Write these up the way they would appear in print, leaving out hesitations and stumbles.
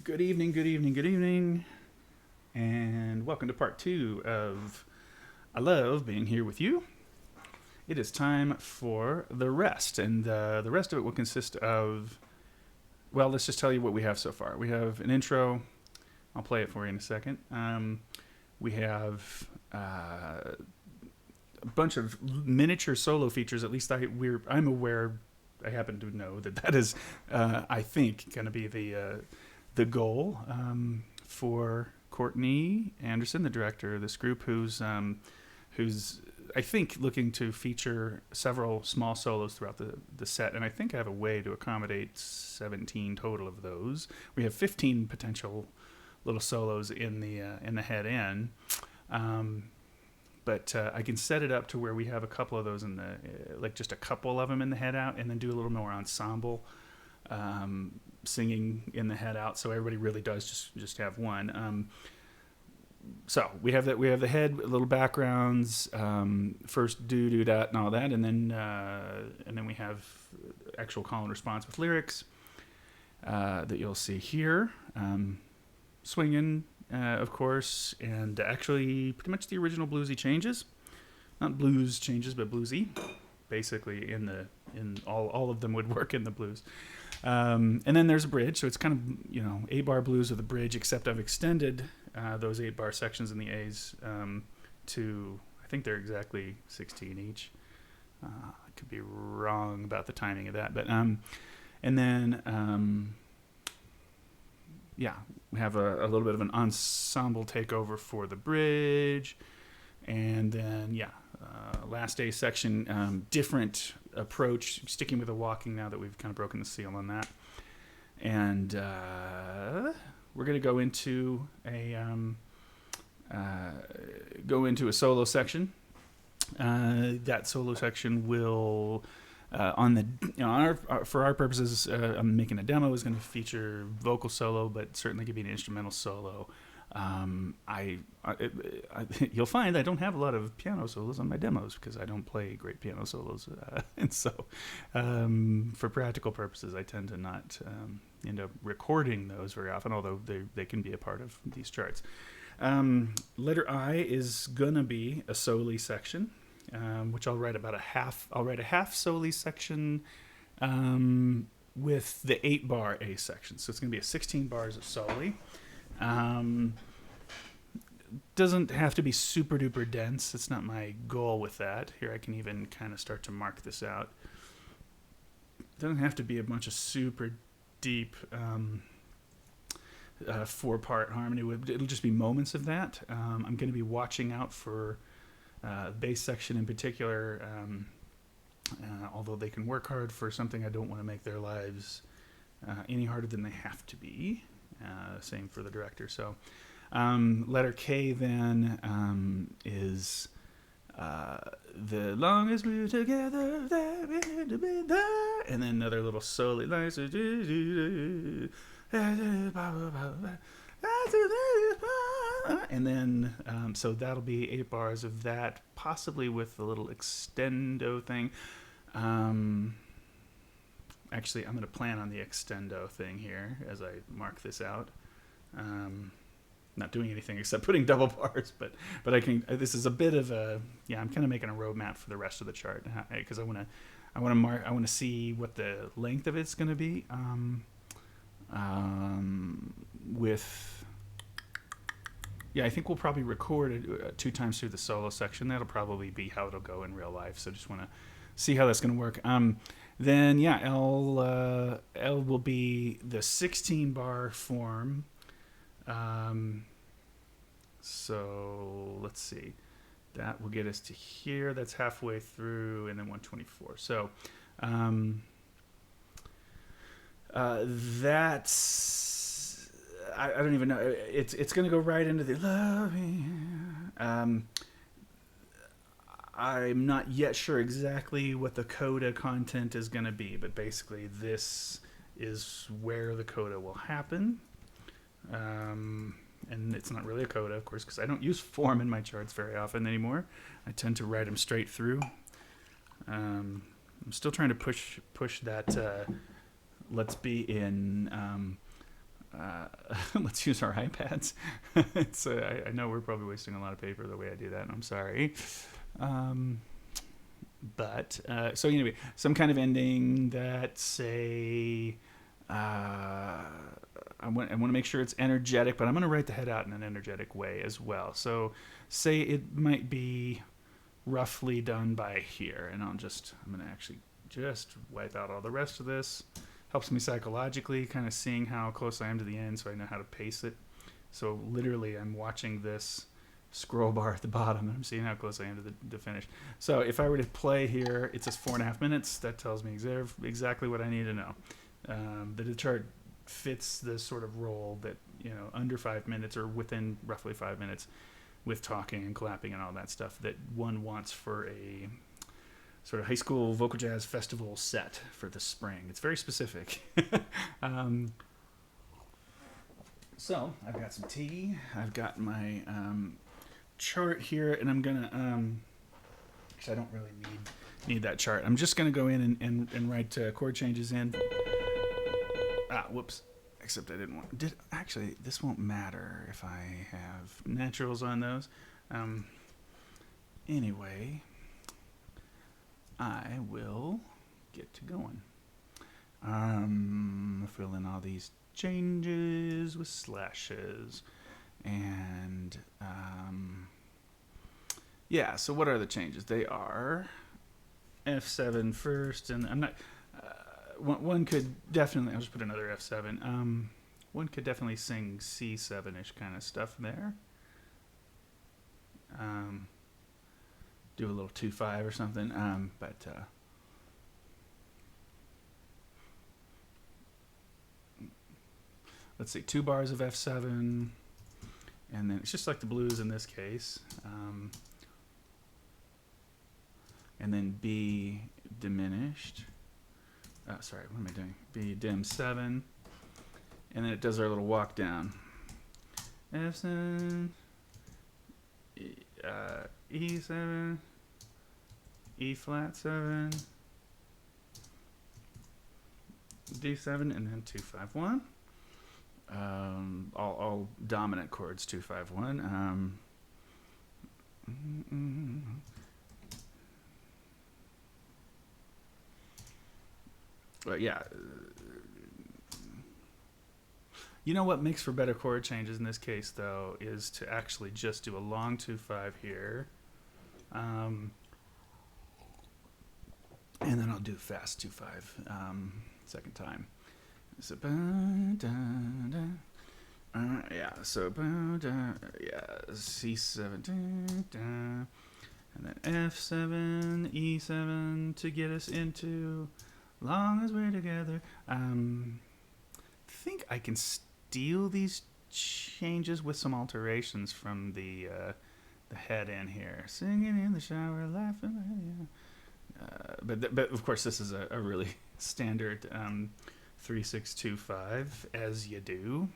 Good evening, good evening, good evening, and welcome to part two of I Love Being Here with You. It is time for the rest, and the rest of it will consist of, well, let's just tell you what we have so far. We have an intro. I'll play it for you in a second. We have a bunch of miniature solo features. At least I'm aware. I happen to know that is, I think, going to be the goal for Courtney Anderson, the director of this group, who's I think looking to feature several small solos throughout the set, and I think I have a way to accommodate 17 total of those. We have 15 potential little solos in the head end. But I can set it up to where we have a couple of those in the, like just a couple of them in the head out, and then do a little more ensemble singing in the head out, so everybody really does just have one. So we have the head, little backgrounds, first do that and all that, and then we have actual call and response with lyrics that you'll see here, swinging. Of course, and actually pretty much the original bluesy changes. Not blues changes, but bluesy. Basically, in all of them would work in the blues. And then there's a bridge, so it's kind of, 8-bar blues with a bridge, except I've extended those 8-bar sections in the A's to, I think they're exactly 16 each. I could be wrong about the timing of that, but and then we have a little bit of an ensemble takeover for the bridge, and then last A section, different approach, sticking with the walking now that we've kind of broken the seal on that, and we're going to go into a solo section. That solo section will. For our purposes, I'm making a demo is going to feature vocal solo, but certainly could be an instrumental solo. You'll find I don't have a lot of piano solos on my demos because I don't play great piano solos, and so for practical purposes, I tend to not end up recording those very often, although they can be a part of these charts. Letter I is gonna be a soli section. Which I'll write about a half. I'll write a half soli section with the 8-bar A section. So it's going to be a 16 bars of soli. Doesn't have to be super duper dense. It's not my goal with that. Here I can even kind of start to mark this out. Doesn't have to be a bunch of super deep 4-part harmony. It'll just be moments of that. I'm going to be watching out for bass section in particular, although they can work hard for something, I don't want to make their lives any harder than they have to be. Same for the director. So letter K then is the longest we were together, and then another little soli. And then, so that'll be 8 bars of that, possibly with a little extendo thing. Actually, I'm going to plan on the extendo thing here as I mark this out. Not doing anything except putting double bars, but I can. This is a bit of a I'm kind of making a roadmap for the rest of the chart because I want to see what the length of it's going to be. I think we'll probably record it 2 times through the solo section. That'll probably be how it'll go in real life. So just want to see how that's going to work. Then L will be the 16-bar form. So let's see. That will get us to here. That's halfway through, and then 124. So that's. I don't even know. It's going to go right into the love. I'm not yet sure exactly what the coda content is going to be, but basically this is where the coda will happen. And it's not really a coda, of course, because I don't use form in my charts very often anymore. I tend to write them straight through. I'm still trying to push that let's be in let's use our iPads. I know we're probably wasting a lot of paper the way I do that, and I'm sorry. So anyway, some kind of ending that say, I want to make sure it's energetic, but I'm going to write the head out in an energetic way as well. So say it might be roughly done by here, and I'm going to actually just wipe out all the rest of this. Helps me psychologically, kind of seeing how close I am to the end, so I know how to pace it. So literally, I'm watching this scroll bar at the bottom, and I'm seeing how close I am to the finish. So if I were to play here, it says 4.5 minutes. That tells me exactly what I need to know. The chart fits this sort of role that, under 5 minutes or within roughly 5 minutes, with talking and clapping and all that stuff that one wants for a sort of high school vocal jazz festival set for the spring. It's very specific. So I've got some tea. I've got my chart here, and I'm gonna because I don't really need that chart. I'm just gonna go in and write chord changes in. Whoops. Except I didn't want. This won't matter if I have naturals on those. Anyway, I will get to going. Fill in all these changes with slashes. And, so what are the changes? They are F7 first, and I'm not... one could definitely... I'll just put another F7. One could definitely sing C7-ish kind of stuff there. Do a little 2-5 or something, let's see, 2 bars of F7, and then it's just like the blues in this case, and then B diminished, sorry, what am I doing, B dim 7, and then it does our little walk down, F7, E7, E flat 7, D7, and then 2-5-1. All dominant chords, 2-5-1. But yeah, you know what makes for better chord changes in this case, though, is to actually just do a long 2-5 here. And then I'll do fast 2-5 second time. So, C7, and then F7, E7 to get us into Long As We're Together. I think I can steal these changes with some alterations from the head in here. Singing in the shower, laughing. But of course, this is a really standard 3-6-2-5, as you do.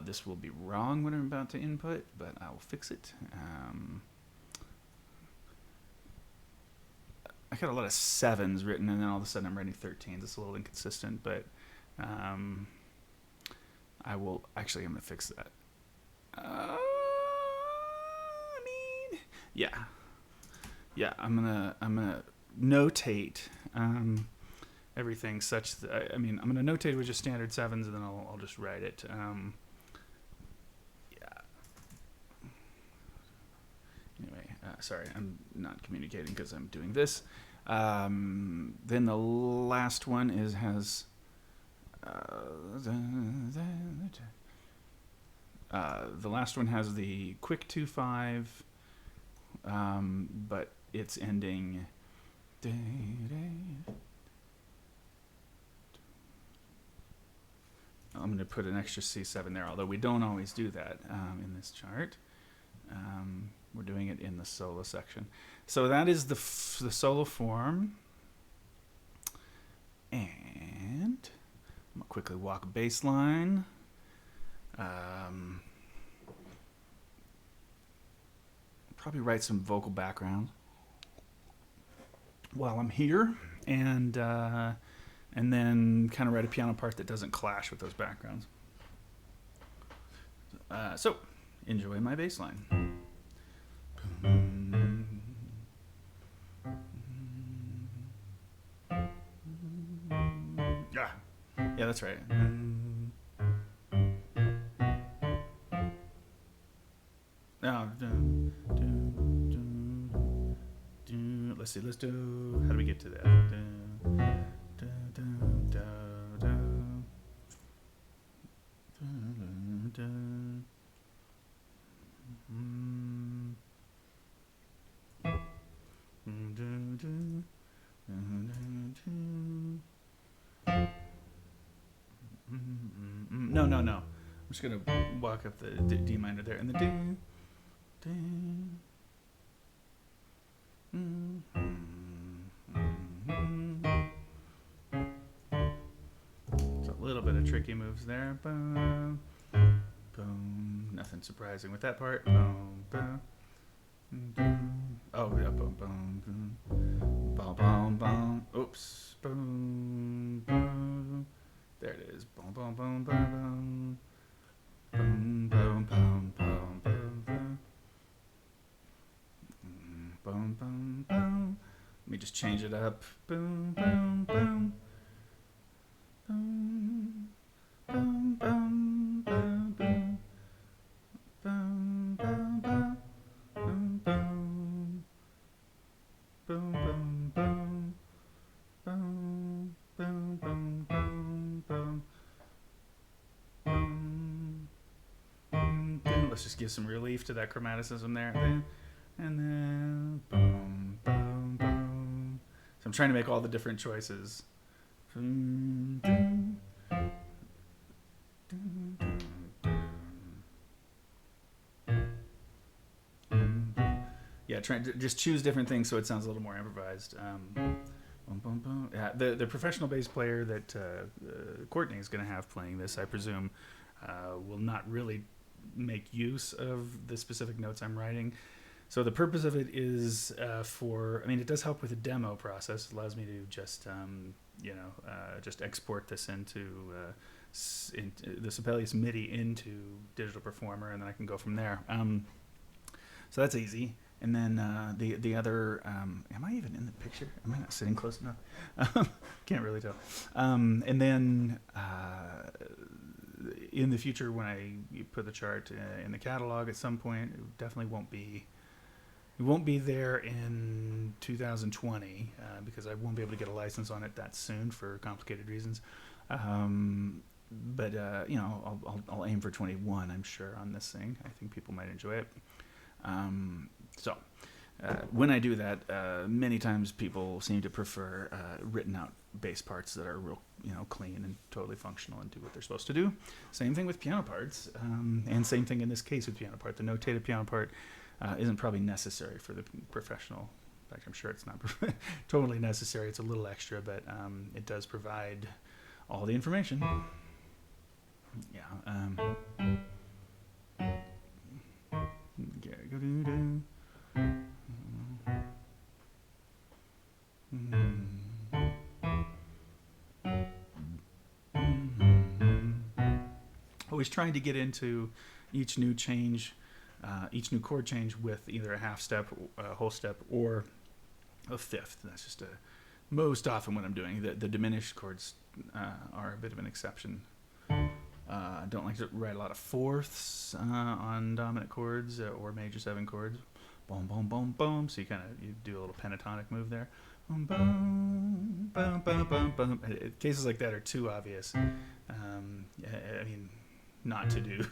This will be wrong when I'm about to input, but I will fix it. I got a lot of 7s written, and then all of a sudden I'm writing 13s. It's a little inconsistent, but I will actually. I'm gonna fix that. I'm gonna notate everything such that I'm gonna notate with just standard 7s, and then I'll just write it. Anyway, sorry, I'm not communicating because I'm doing this. Then the last one has the last one has the quick 2-5, but it's ending. I'm going to put an extra C7 there, although we don't always do that in this chart. We're doing it in the solo section. So that is the solo form. And I'm going to quickly walk bass line. Probably write some vocal background while I'm here. And and then kind of write a piano part that doesn't clash with those backgrounds. So, enjoy my bass line. Yeah, that's right. No, let's see. Let's do. How do we get to that? No. I'm just gonna walk up the D minor there and the D. It's a little bit of tricky moves there. Boom, boom. Nothing surprising with that part. Boom, boom. Oh, yeah, boom, boom, boom. Boom, boom, boom. Oops. Boom, boom. There it is. Boom, boom, boom, boom, boom. Boom, boom, boom, boom, boom, boom. Boom, boom, boom. Let me just change it up. Boom, boom, boom. Boom, boom, boom, boom, boom. Boom, boom, boom. Boom, boom. Boom, boom, boom. Boom, boom, boom, boom, boom. Let's just give some relief to that chromaticism there. And then boom, boom, boom. So I'm trying to make all the different choices. Yeah, trying to just choose different things so it sounds a little more improvised. Yeah, the professional bass player that Courtney is going to have playing this, I presume, will not really make use of the specific notes I'm writing. So the purpose of it is it does help with the demo process. It allows me to just, just export this into the Sibelius MIDI into Digital Performer, and then I can go from there. So that's easy. And then the other, am I even in the picture? Am I not sitting close enough? Can't really tell. And then in the future, when I put the chart in the catalog at some point, it definitely won't be there in 2020 because I won't be able to get a license on it that soon for complicated reasons. But I'll aim for 21. I'm sure on this thing. I think people might enjoy it. So when I do that, many times people seem to prefer written out bass parts that are real, clean and totally functional and do what they're supposed to do. Same thing with piano parts, and same thing in this case with piano part. The notated piano part isn't probably necessary for the professional. In fact, I'm sure it's not totally necessary. It's a little extra, but it does provide all the information. Yeah. Always trying to get into each new change, each new chord change with either a half step, a whole step, or a fifth. That's just most often what I'm doing. The diminished chords are a bit of an exception. I don't like to write a lot of fourths on dominant chords or major seven chords. Boom, boom, boom, boom. So you do a little pentatonic move there. Boom, boom, boom, boom, boom, boom. Cases like that are too obvious. Not to do.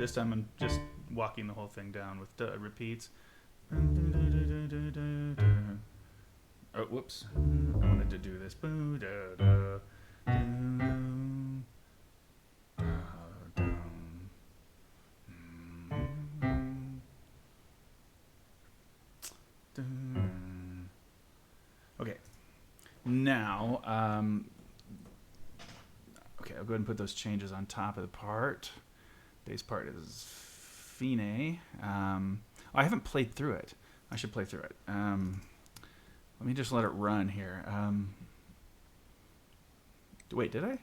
This time I'm just walking the whole thing down with repeats. Oh, whoops. I wanted to do this. Okay. Now, okay, I'll go ahead and put those changes on top of the part. Bass part is fine. I haven't played through it. I should play through it. Let me just let it run here. Wait, did I?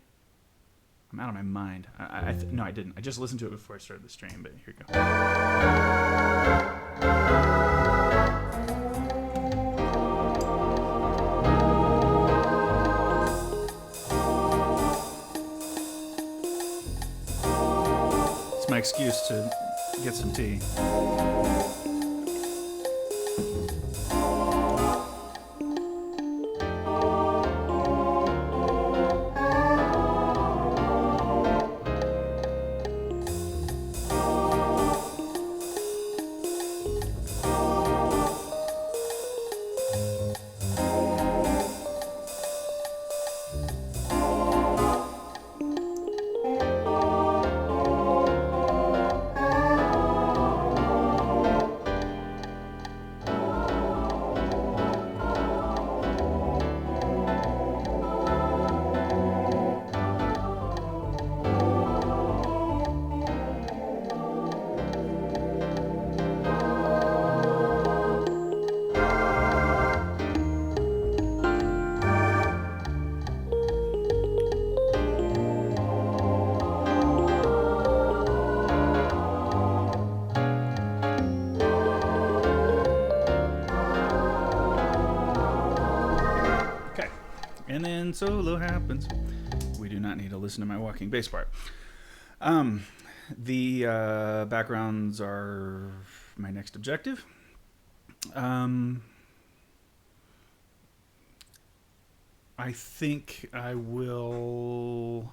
I'm out of my mind. No, I didn't. I just listened to it before I started the stream, but here we go. It's my excuse to get some tea. And then solo happens. We do not need to listen to my walking bass part. The backgrounds are my next objective. I think I will...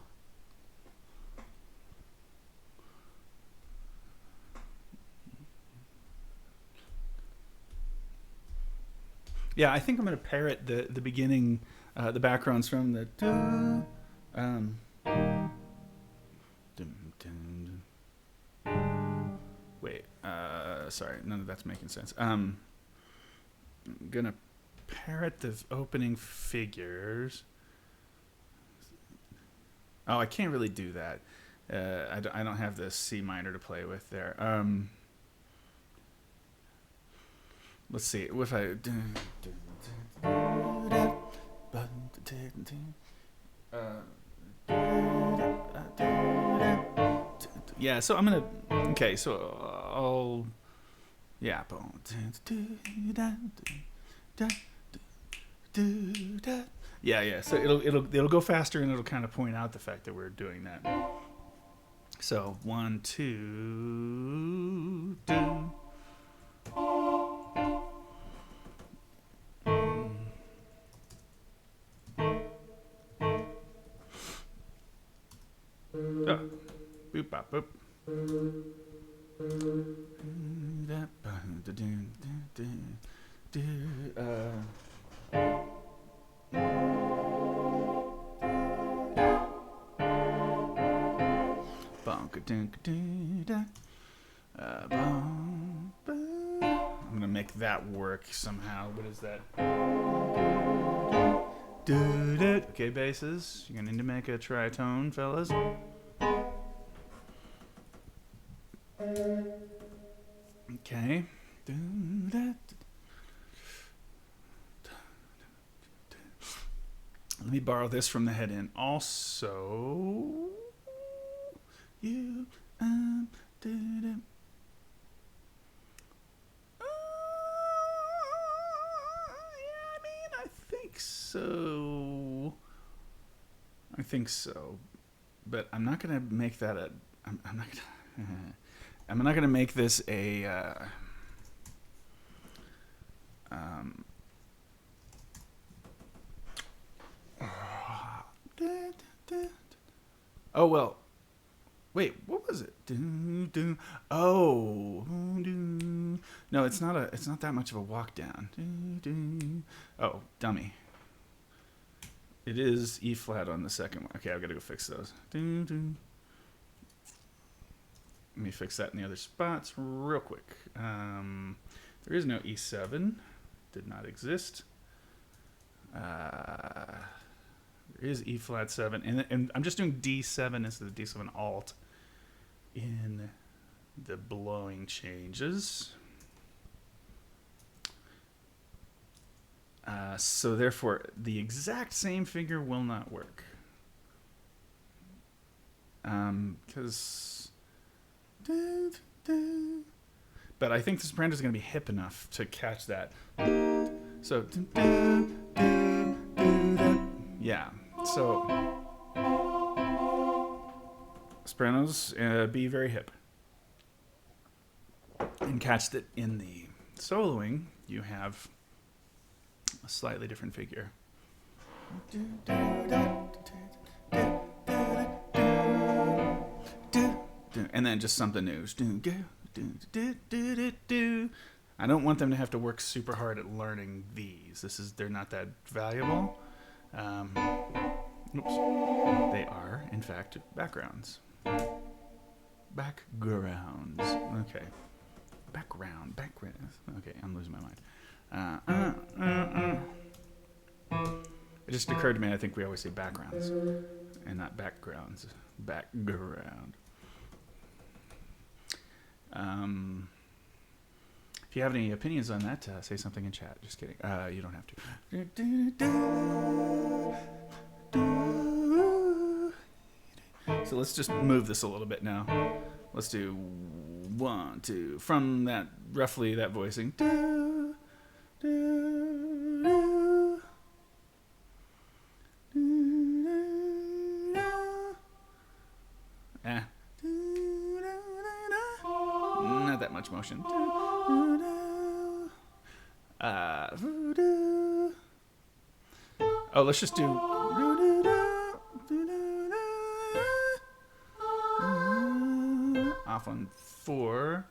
Yeah, I think I'm going to parrot the beginning, the backgrounds from the... wait, sorry, none of that's making sense. I'm going to parrot the opening figures. Oh, I can't really do that. I don't have the C minor to play with there. Let's see. What if I... yeah, so I'm going to... Okay, so I'll... Yeah. Yeah. So it'll go faster, and it'll kind of point out the fact that we're doing that. So 1, 2, 2. Oh. Boop bop boop. I'm gonna make that work somehow. What is that? Okay, basses. You're gonna need to make a tritone, fellas. Okay. Let me borrow this from the head in. Also, you I think so, but I'm not gonna make that a. I'm not gonna. I'm not gonna make this a. Oh well. Wait, what was it? Oh, no, it's not that much of a walk down. Oh, dummy. It is E flat on the second one. Okay, I've got to go fix those. Let me fix that in the other spots real quick. There is no E7. Did not exist. There is E flat 7. And I'm just doing D7 instead of D7 alt in the blowing changes. So therefore, the exact same figure will not work. Because... But I think the soprano is going to be hip enough to catch that. So... Yeah. So... Sopranos, be very hip. And catch that in the soloing, you have a slightly different figure. And then just something new. I don't want them to have to work super hard at learning these. They're not that valuable. Oops. They are, in fact, backgrounds. Backgrounds. Okay. Background. Okay, I'm losing my mind. It just occurred to me, I think we always say backgrounds and not backgrounds. Background. If you have any opinions on that, say something in chat. Just kidding. You don't have to. So let's just move this a little bit now. Let's do 1, 2 from that roughly that voicing. Not that much motion. Let's just do. Off on 4.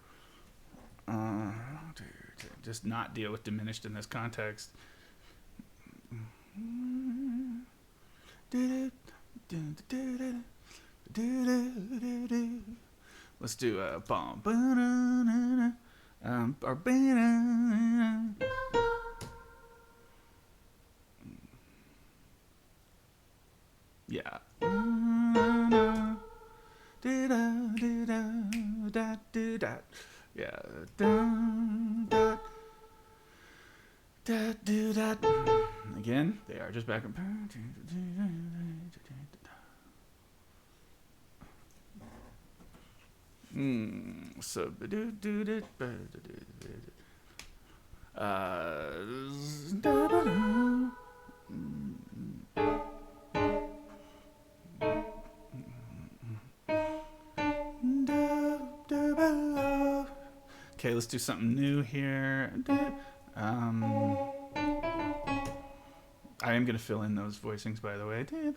Just not deal with diminished in this context. Let's do a bomb. Yeah. Yeah. Again, they are just back up. So okay, let's do something new here. I am going to fill in those voicings, by the way. 2,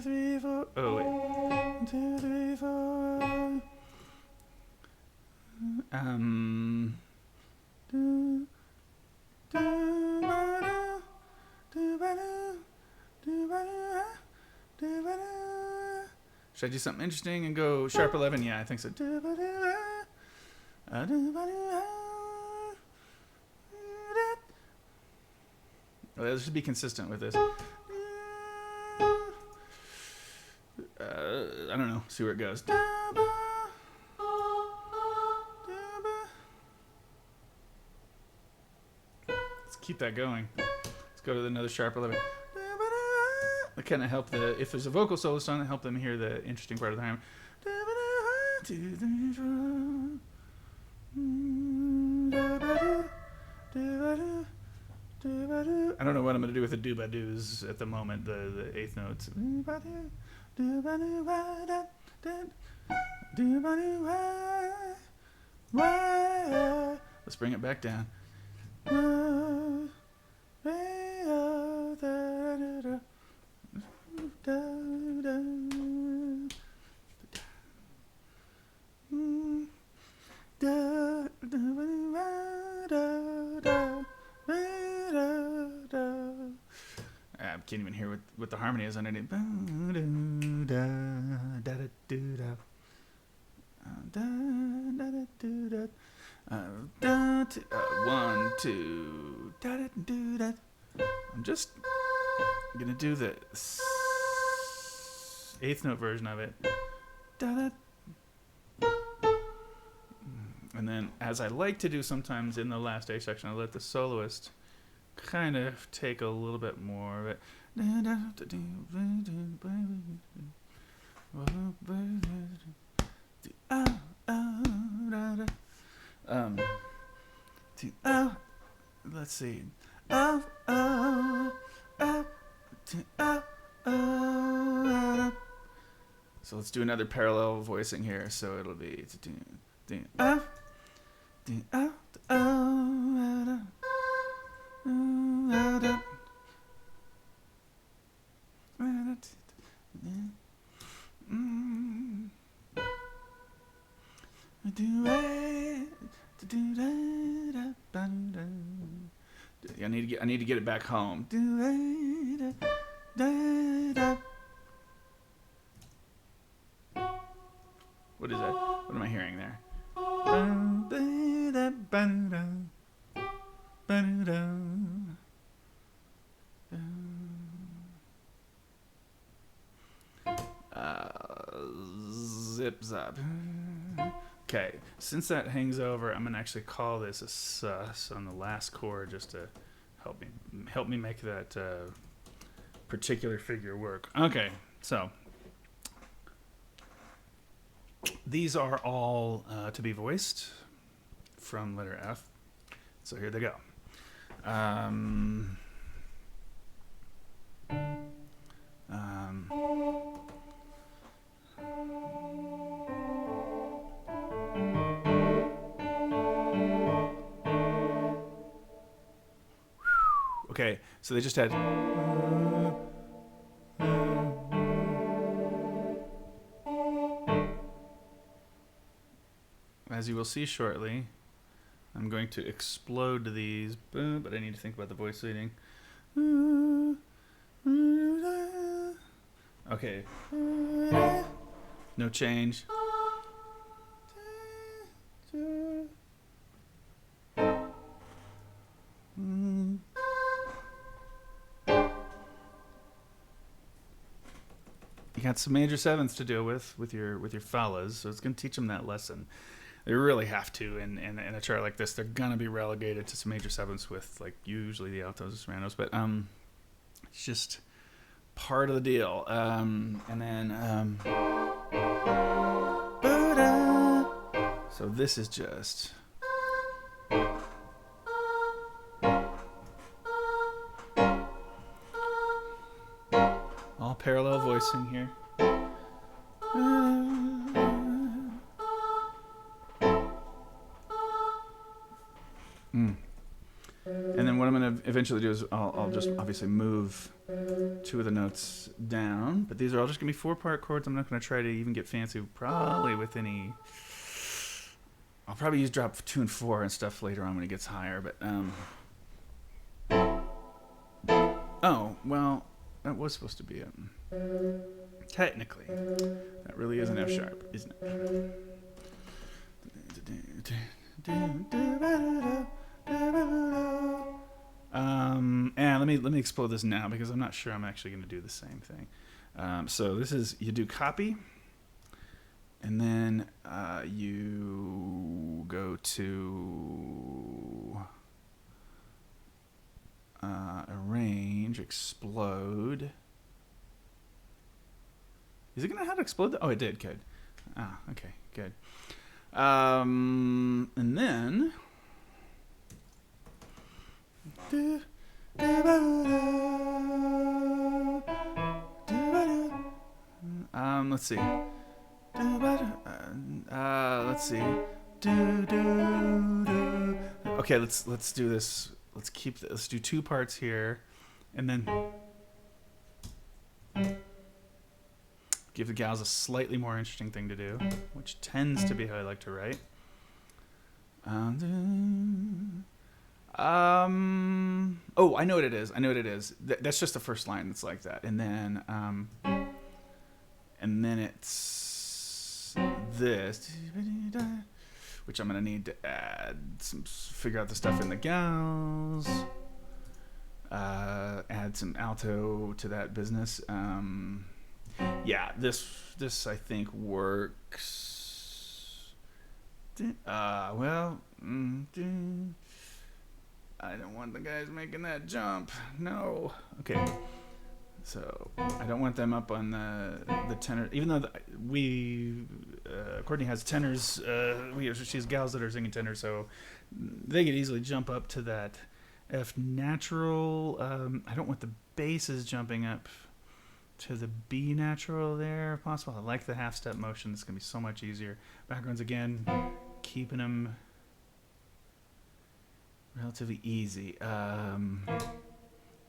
3, 4. Oh wait. 2, 3, 4. Should I do something interesting and go sharp 11? Yeah, I think so. Let's just be consistent with this. I don't know. See where it goes. Let's keep that going. Let's go to another sharp 11. That kind of help if there's a vocal soloist on it, help them hear the interesting part of the harmony. I don't know what I'm going to do with the do-ba-doos at the moment, the eighth notes. Let's bring it back down. can't even hear what the harmony is underneath. One, two. I'm just gonna do the eighth note version of it. And then, as I like to do sometimes in the last A section, I let the soloist kind of take a little bit more of it. Let's see. So let's do another parallel voicing here. So it'll be I need to get it back home. What is that? What am I hearing there? Zip zap. Okay, since that hangs over, I'm gonna actually call this a sus on the last chord just to help me make that particular figure work. Okay, so these are all to be voiced from letter F. So here they go. Okay, so they just had. As you will see shortly, I'm going to explode these, but I need to think about the voice leading. Okay. No change. You got some major sevenths to deal with your falas, so it's going to teach them that lesson. They really have to in a chart like this. They're gonna be relegated to some major sevenths with like usually the altos and sopranos, but it's just part of the deal. And then so this is just all parallel voicing here. And then what I'm going to eventually do is I'll just obviously move two of the notes down. But these are all just going to be 4-part chords. I'm not going to try to even get fancy probably with any... I'll probably use drop 2 and 4 and stuff later on when it gets higher. But oh, well, that was supposed to be it. Technically, that really is an F sharp, isn't it? And let me explode this now because I'm not sure I'm actually going to do the same thing. So this is, you do copy, and then you go to arrange, explode. Is it going to have to explode? Oh, it did. Good. Ah, okay, good. And then let's see. Let's see. Okay, let's do this. Let's do 2 parts here, and then give the gals a slightly more interesting thing to do, which tends to be how I like to write. Oh, I know what it is. That's just the first line that's like that. And then it's this, which I'm going to need to figure out the stuff in the gals, add some alto to that business. Yeah, this I think works. Well, I don't want the guys making that jump. No. Okay. So I don't want them up on the tenor, even though Courtney has tenors. She has gals that are singing tenor, so they could easily jump up to that F natural. I don't want the basses jumping up to the B natural there, if possible. I like the half step motion. It's gonna be so much easier. Backgrounds again, keeping them relatively easy. They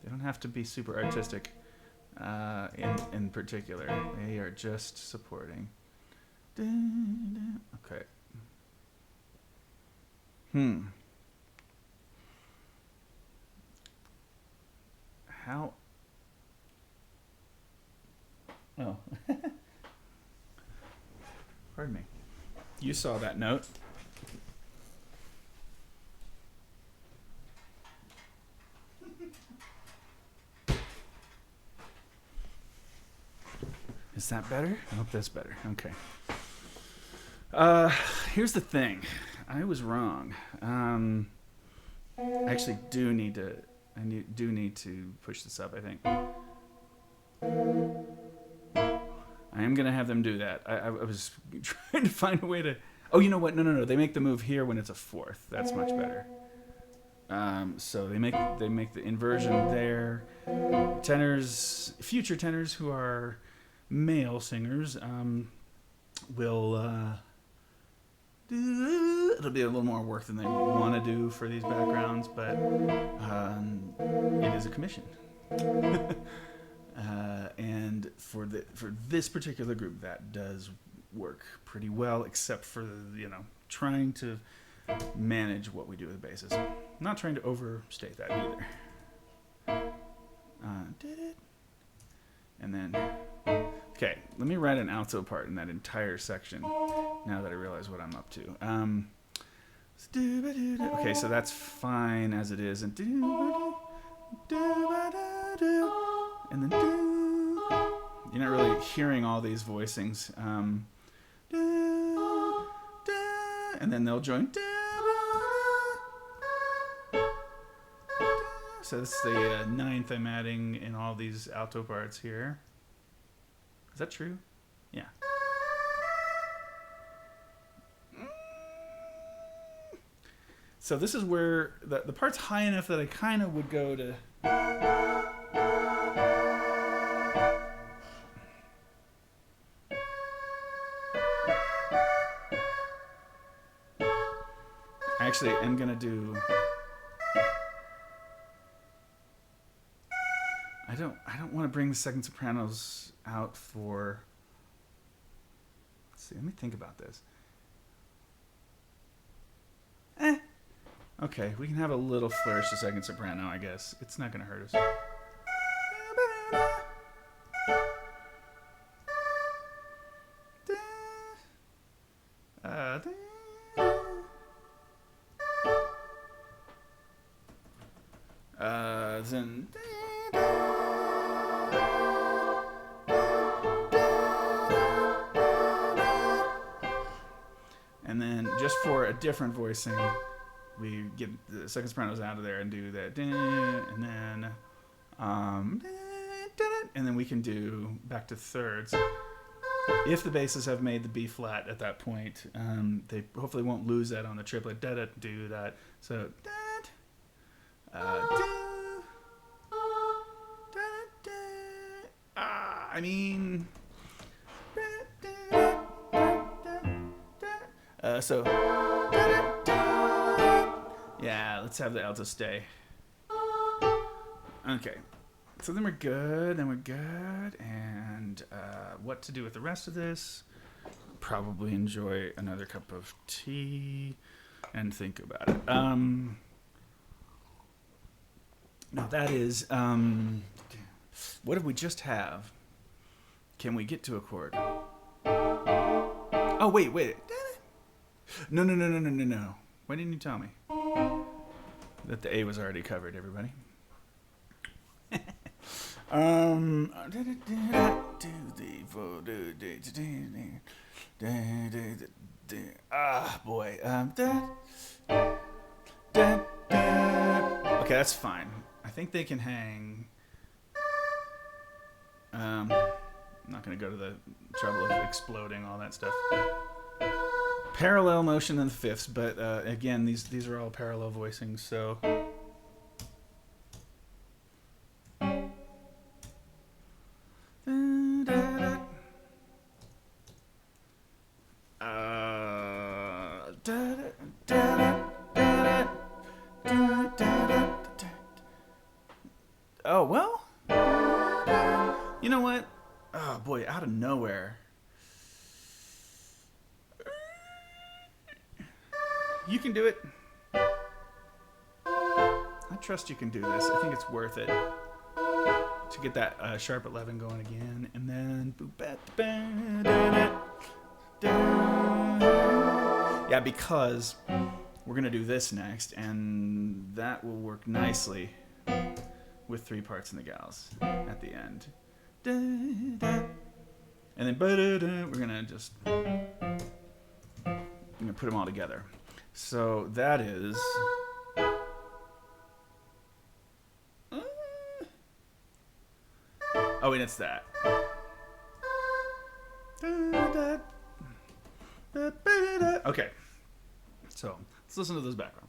don't have to be super artistic. In particular, they are just supporting. Okay. How? Oh. Pardon me. You saw that note. Is that better? I hope that's better. Okay. Here's the thing. I was wrong. I actually do need to. Do need to push this up, I think. I am gonna have them do that. I was trying to find a way to. Oh, you know what? No. They make the move here when it's a fourth. That's much better. So they make the inversion there. Tenors, future tenors who are male singers, will it'll be a little more work than they want to do for these backgrounds, but it is a commission. And for this particular group, that does work pretty well, except for trying to manage what we do with the basses. I'm not trying to overstate that either. Did it? And then, okay, let me write an alto part in that entire section. Now that I realize what I'm up to. Okay, so that's fine as it is, and then you're not really hearing all these voicings. And then they'll join. So this is the ninth I'm adding in all these alto parts here. Is that true? Yeah. So this is where the part's high enough that I kind of would go to. Actually, I'm gonna do. I don't want to bring the second sopranos out for. Let's see. Let me think about this. Okay, we can have a little flourish to second soprano, I guess. It's not gonna hurt us. Then. And then, just for a different voicing, we get the second sopranos out of there and do that, and then we can do back to thirds. If the basses have made the B flat at that point, they hopefully won't lose that on the triplet. Do that. So. I mean, so yeah, let's have the alto stay. Okay, so then we're good, and what to do with the rest of this? Probably enjoy another cup of tea and think about it. No, that is. What did we just have? Can we get to a chord? Oh, wait. No. Why didn't you tell me that the A was already covered, everybody? Boy. Okay, that's fine. I think they can hang. I'm not going to go to the trouble of exploding all that stuff. Parallel motion in the fifths, but again, these are all parallel voicings, so. Oh, well. You know what? Oh, boy, out of nowhere. You can do it. I trust you can do this. I think it's worth it to get that sharp 11 going again, and then yeah, because we're gonna do this next, and that will work nicely with 3 parts in the gals at the end, and then we're gonna just put them all together. So that is. Oh, and it's that. Okay. So let's listen to those backgrounds.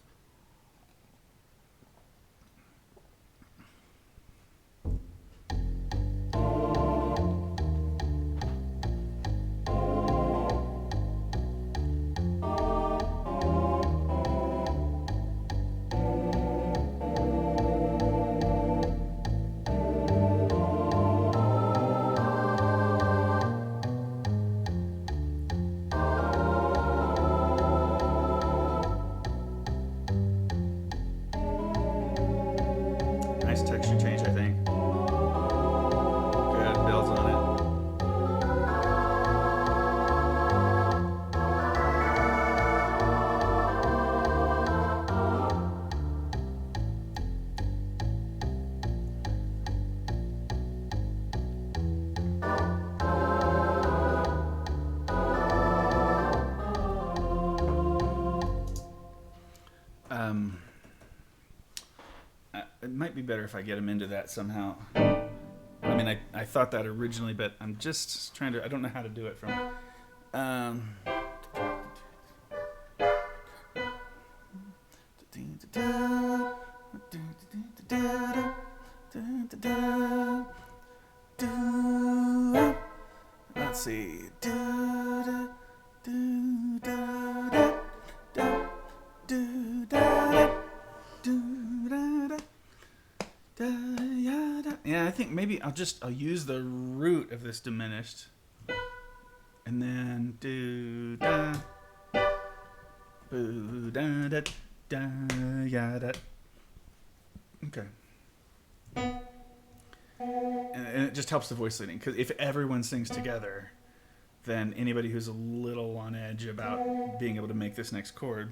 Nice texture change, I think. Good bells on it. It might be better if I get him into that somehow. I mean, I thought that originally, but I'm just trying to. I don't know how to do it from. Let's see. Yeah, I think maybe I'll use the root of this diminished, and then do da, boo da da da ya da. Okay, and it just helps the voice leading, because if everyone sings together, then anybody who's a little on edge about being able to make this next chord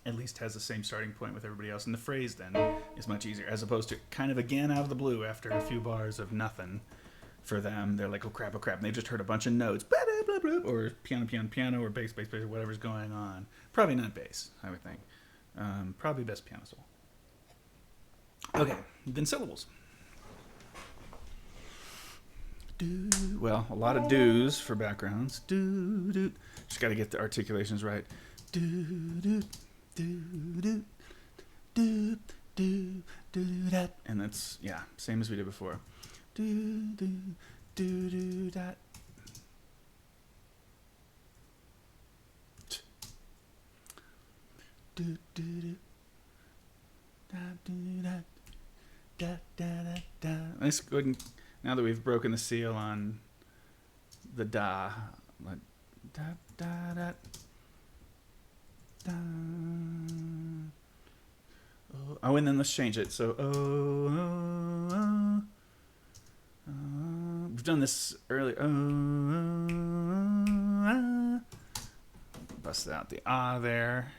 at least has the same starting point with everybody else, and the phrase then is much easier, as opposed to kind of again out of the blue after a few bars of nothing. For them, they're like, oh crap, and they just heard a bunch of notes, or piano, or bass, or whatever's going on. Probably not bass, I would think. Probably best piano solo. Okay, then syllables. Do, well, a lot of do's for backgrounds. Do, do. Just got to get the articulations right. Do, do. Do do do do do that, and that's same as we did before. Do do do do that. Do do do da do that da da da da. Let's go ahead and, now that we've broken the seal on the da, like da da da. Oh, and then let's change it. So we've done this earlier. Bust out the there.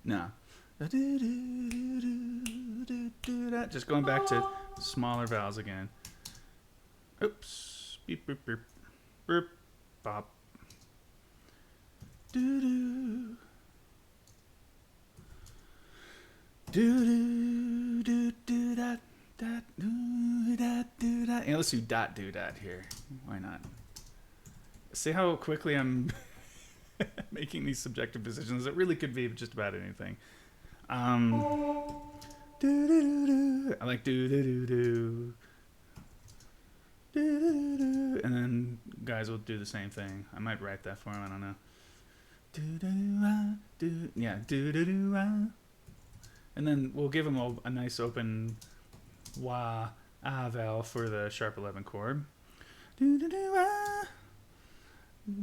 No. Just going back to smaller vowels again. Oops. Beep, beep, beep. Burp. Bop. Do-do. Do-do-do-do-dat. Do-da-do-da. Yeah, let's do dot do that here. Why not? See how quickly I'm making these subjective decisions. It really could be just about anything. Do-do-do-do. I like do-do-do-do. Do-do-do-do. And then guys will do the same thing. I might write that for them. I don't know. Do-do-do-do. Yeah, do-do-do-do. And then we'll give them a nice open wah vowel for the sharp 11 chord. Do-do-do-ah.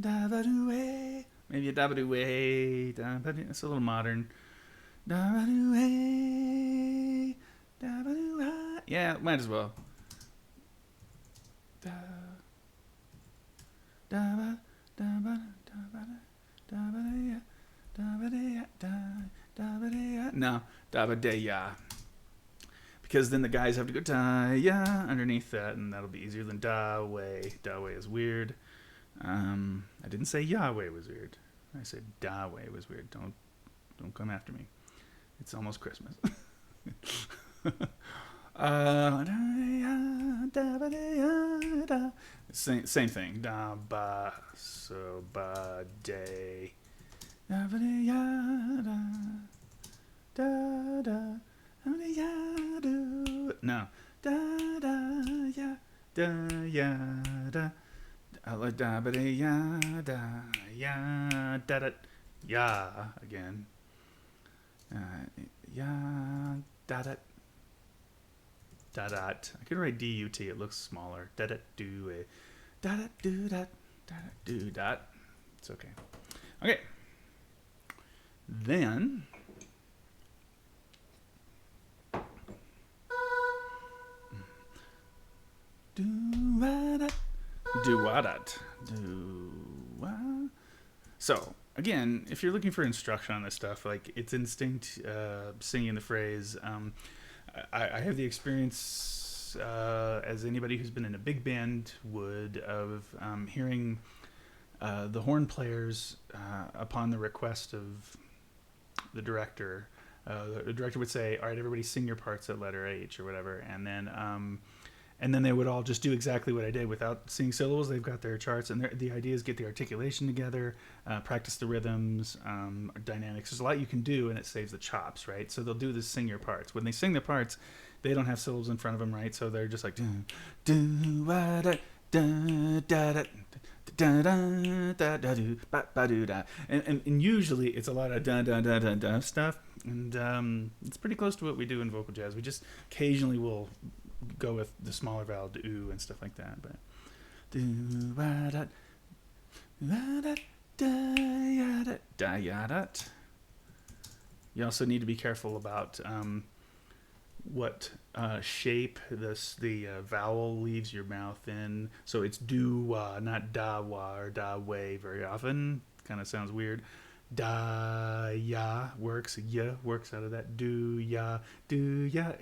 Da-ba-do-way. Maybe a da-ba-do-way. It's a little modern. Da-ba-do-way. Da-ba-do-ah. Yeah, might as well. Da-ba. Da-ba. Da-ba. Da-ba-da-ya. Da-ba-da-ya. Da-ba-da-ya. No, da-ba-da-ya. Because then the guys have to go da-ya underneath that, and that'll be easier than da-way. Da-way is weird. I didn't say Yahweh was weird. I said da-way was weird. Don't come after me. It's almost Christmas. Same thing. Da ba so ba day. Da ba da da da do. No. Da da ya da ya da. Da ba ya da ya da da ya again. Ya da da. Dot. I could write DUT. It looks smaller. Da do it. Da do that. Da do dot. It's okay. Okay. Then do-wa-dat. So again, if you're looking for instruction on this stuff, like it's instinct singing the phrase. I have the experience, as anybody who's been in a big band would, of hearing the horn players upon the request of the director. The director would say, "All right, everybody, sing your parts at letter H or whatever," and then they would all just do exactly what I did without singing syllables. They've got their charts, and the idea is get the articulation together, practice the rhythms, dynamics. There's a lot you can do, and it saves the chops, right? So they'll do this sing your parts. When they sing their parts, they don't have syllables in front of them, right? So they're just like do da da da da da da da do ba ba do da, and usually it's a lot of da da da da da stuff, and it's pretty close to what we do in vocal jazz. We just occasionally will go with the smaller vowel do and stuff like that, but do ba da da da da da. You also need to be careful about what shape the vowel leaves your mouth in. So it's do-wa, not da-wa or da-way very often. Kind of sounds weird. Da-ya works. Ya works out of that. Do-ya. Do-ya.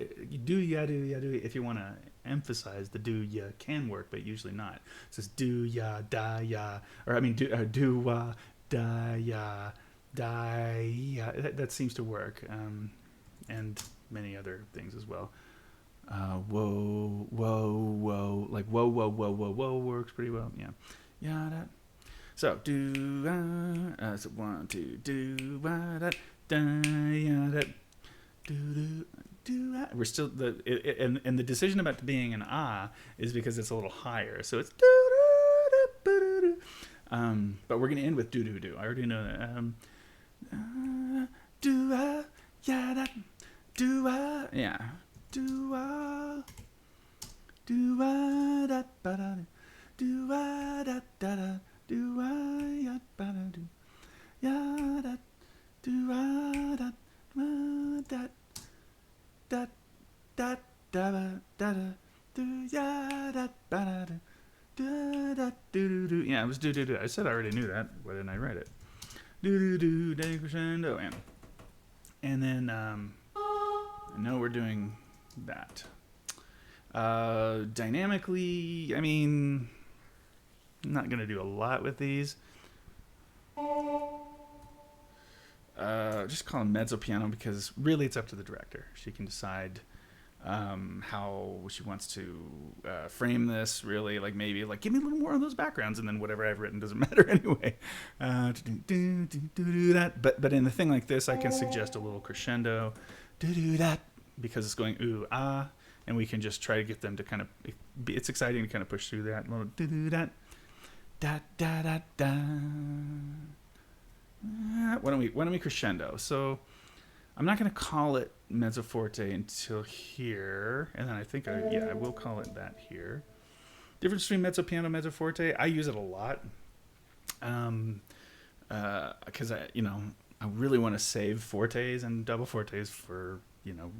Do-ya, do-ya, do-ya. If you want to emphasize the do-ya can work, but usually not. It says do-ya, da-ya. Or I mean do-wa, da-ya, da-ya. That seems to work. And many other things as well. Whoa, whoa, whoa. Like whoa, whoa, whoa, whoa, whoa works pretty well. Yeah. Yada. So do so 1, 2, do da yada do. We're still and the decision about being an is because it's a little higher. So it's do. But we're gonna end with do. I already know that. Do yada. Do yeah. Do Do a da ba da do a da da da do a ya ba da do ya da do a da da da da da da da do ya da ba da do da da do do. Yeah, it was do do do. I said I already knew that. Why didn't I write it? Do do do decrescendo and then I know we're doing that. Dynamically, I mean, I'm not gonna do a lot with these. Just call them mezzo piano because really it's up to the director. She can decide how she wants to frame this. Really, like maybe like give me a little more of those backgrounds, and then whatever I've written doesn't matter anyway. That, but in a thing like this, I can suggest a little crescendo, that, because it's going ooh ah, and we can just try to get them to kind of. It's exciting to kind of push through that little that, da da da da. Why don't we crescendo? So I'm not going to call it mezzo forte until here, and then I think I will call it that here. Difference between mezzo piano, mezzo forte. I use it a lot, because I really want to save fortes and double fortes for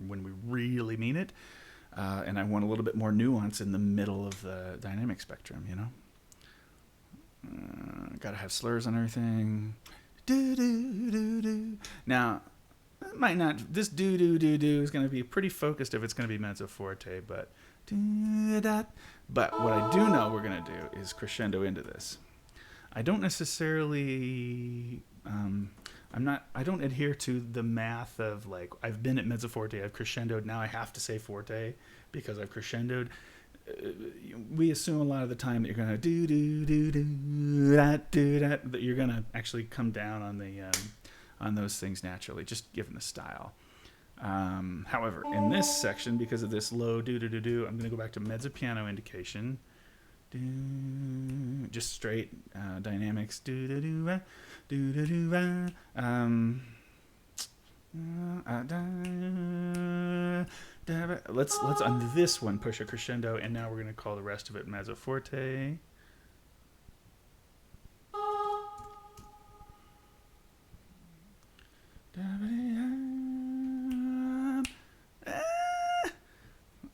when we really mean it, and I want a little bit more nuance in the middle of the dynamic spectrum. Gotta have slurs on everything. Do do do do. Now, it might not. This do do do do is going to be pretty focused if it's going to be mezzo forte, but do that. But what I do know we're going to do is crescendo into this. I don't necessarily. I don't adhere to the math of like I've been at mezzo forte, I've crescendoed, now I have to say forte because I've crescendoed. We assume a lot of the time that you're gonna do that, that you're gonna actually come down on the on those things naturally, just given the style. However, in this section, because of this low do, I'm gonna go back to mezzo piano indication. Just straight dynamics. Let's on this one push a crescendo, and now we're going to call the rest of it mezzo forte.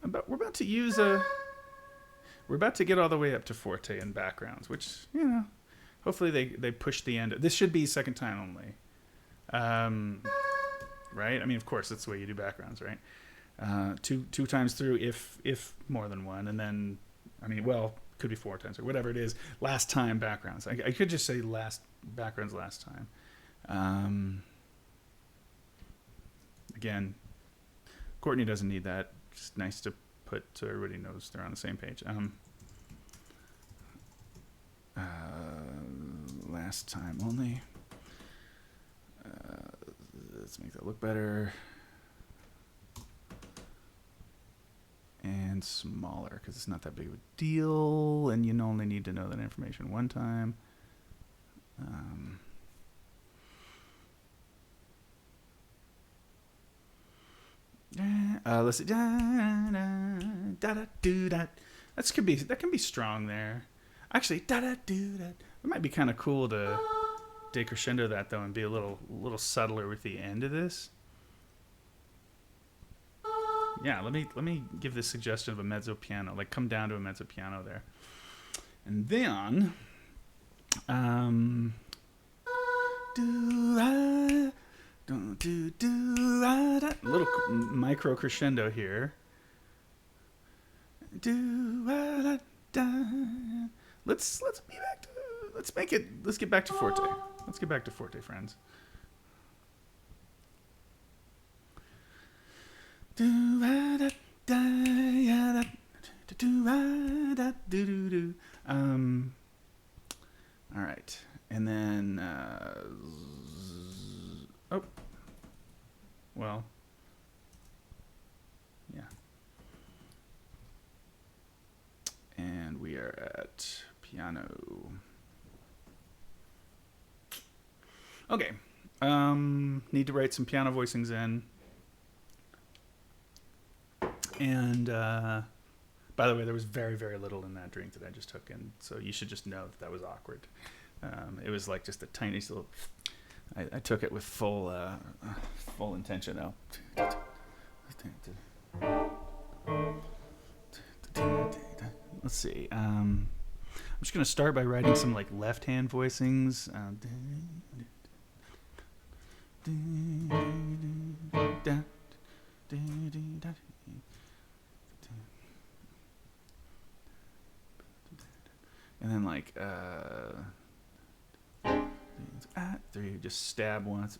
But we're about to use we're about to get all the way up to forte in backgrounds, which hopefully they push the end. This should be second time only. Right? I mean, of course, that's the way you do backgrounds, right? Two times through, if more than one, and then, I mean, well, could be 4 times or whatever it is. Last time backgrounds. I could just say backgrounds last time. Again, Courtney doesn't need that. Just nice to put so everybody knows they're on the same page. Last time only. Let's make that look better. And smaller, because it's not that big of a deal, and you only need to know that information one time. Let's see. That can be strong there. Actually, It might be kind of cool to decrescendo that though, and be a little subtler with the end of this. Yeah, let me give this suggestion of a mezzo piano, like come down to a mezzo piano there, and then little micro crescendo here. Let's get back to forte. Let's get back to forte, friends. All right, and then yeah, and we are at piano. Okay, need to write some piano voicings in. And By the way, there was very, very little in that drink that I just took, and so you should just know that was awkward. It was like just the tiniest little. I took it with full intention. Now, let's see. I'm just gonna start by writing some like left-hand voicings. And then like three, just stab once.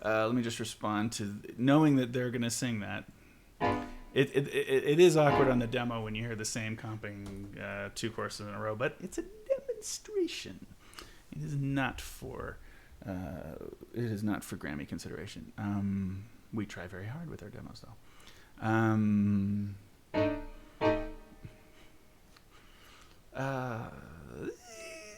Let me just respond to knowing that they're gonna sing that. It is awkward on the demo when you hear the same comping 2 courses in a row, but it's a demonstration. It is not for Grammy consideration. We try very hard with our demos, though.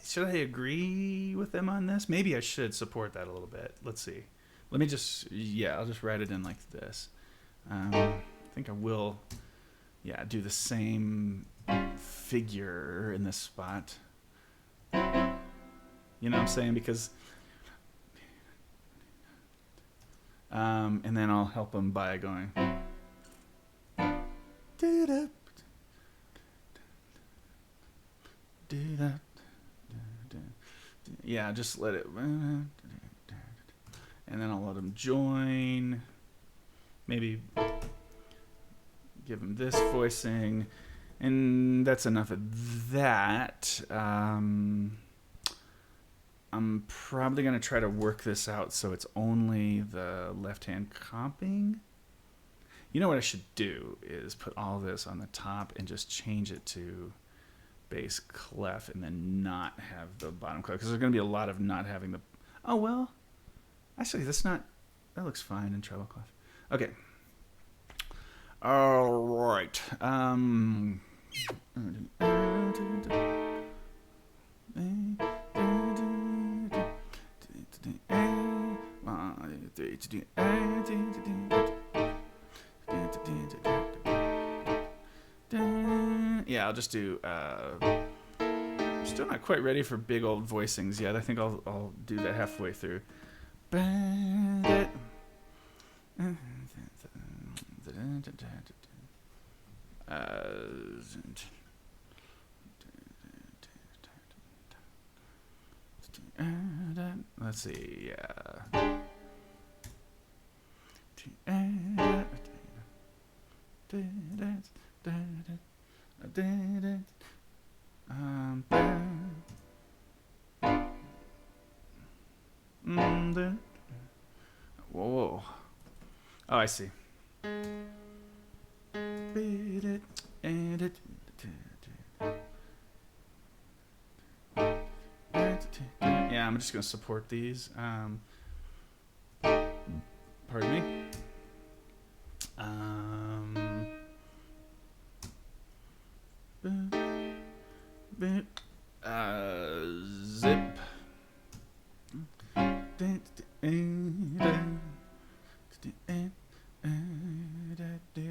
Should I agree with them on this? Maybe I should support that a little bit. Let's see. Let me just, I'll just write it in like this. I think I will, do the same figure in this spot. You know what I'm saying? Because, and then I'll help them by going. Yeah, just let it. And then I'll let them join. Maybe give them this voicing. And that's enough of that. I'm probably going to try to work this out so it's only the left-hand comping. You know what I should do is put all this on the top and just change it to bass clef and then not have the bottom clef. Because there's going to be a lot of not having the... Oh, well. Actually, that looks fine in treble clef. Okay. All right. Yeah, I'll just do. I'm still not quite ready for big old voicings yet. I think I'll do that halfway through. Let's see. Whoa. Oh, I see. Yeah, I'm just going to support these. Pardon me. Zip.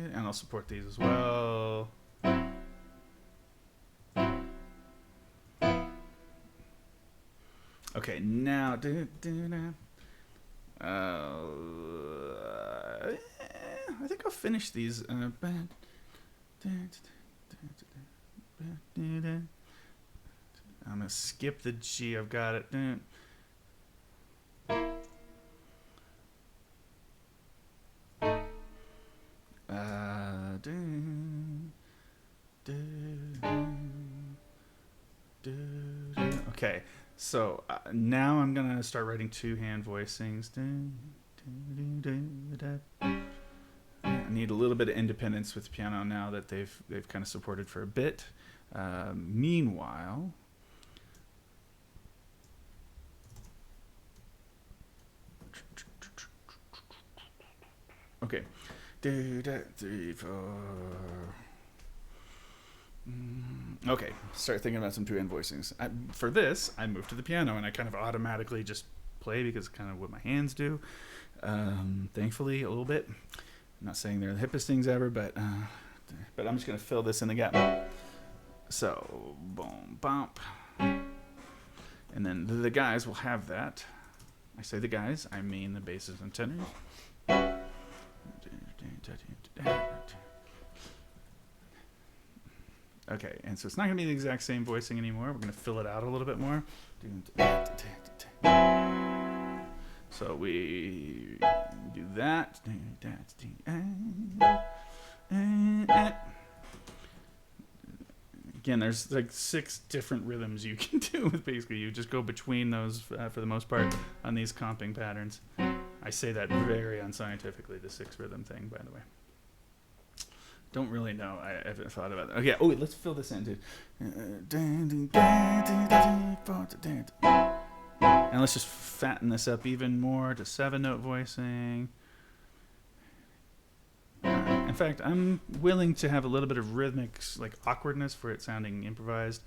And I'll support these as well. Okay, now I think I'll finish these. I'm gonna skip the G. I've got it. Okay, so now I'm gonna start writing 2-hand voicings. I need a little bit of independence with the piano now that they've kind of supported for a bit. Meanwhile, okay, 2, 3, 4. Okay, start thinking about some 2-hand voicings. For this, I moved to the piano and I kind of automatically just play because it's kind of what my hands do. Thankfully, a little bit. I'm not saying they're the hippest things ever, but I'm just going to fill this in the gap. So, boom, bump. And then the guys will have that. I say the guys, I mean the basses and tenors. Okay, and so it's not going to be the exact same voicing anymore. We're going to fill it out a little bit more. So we do that. Again, there's like 6 different rhythms you can do with basically. You just go between those for the most part on these comping patterns. I say that very unscientifically, the 6 rhythm thing, by the way. Don't really know. I haven't thought about that. Okay, wait, let's fill this in, dude. And let's just fatten this up even more to 7-note voicing. In fact, I'm willing to have a little bit of rhythmic, like awkwardness for it sounding improvised.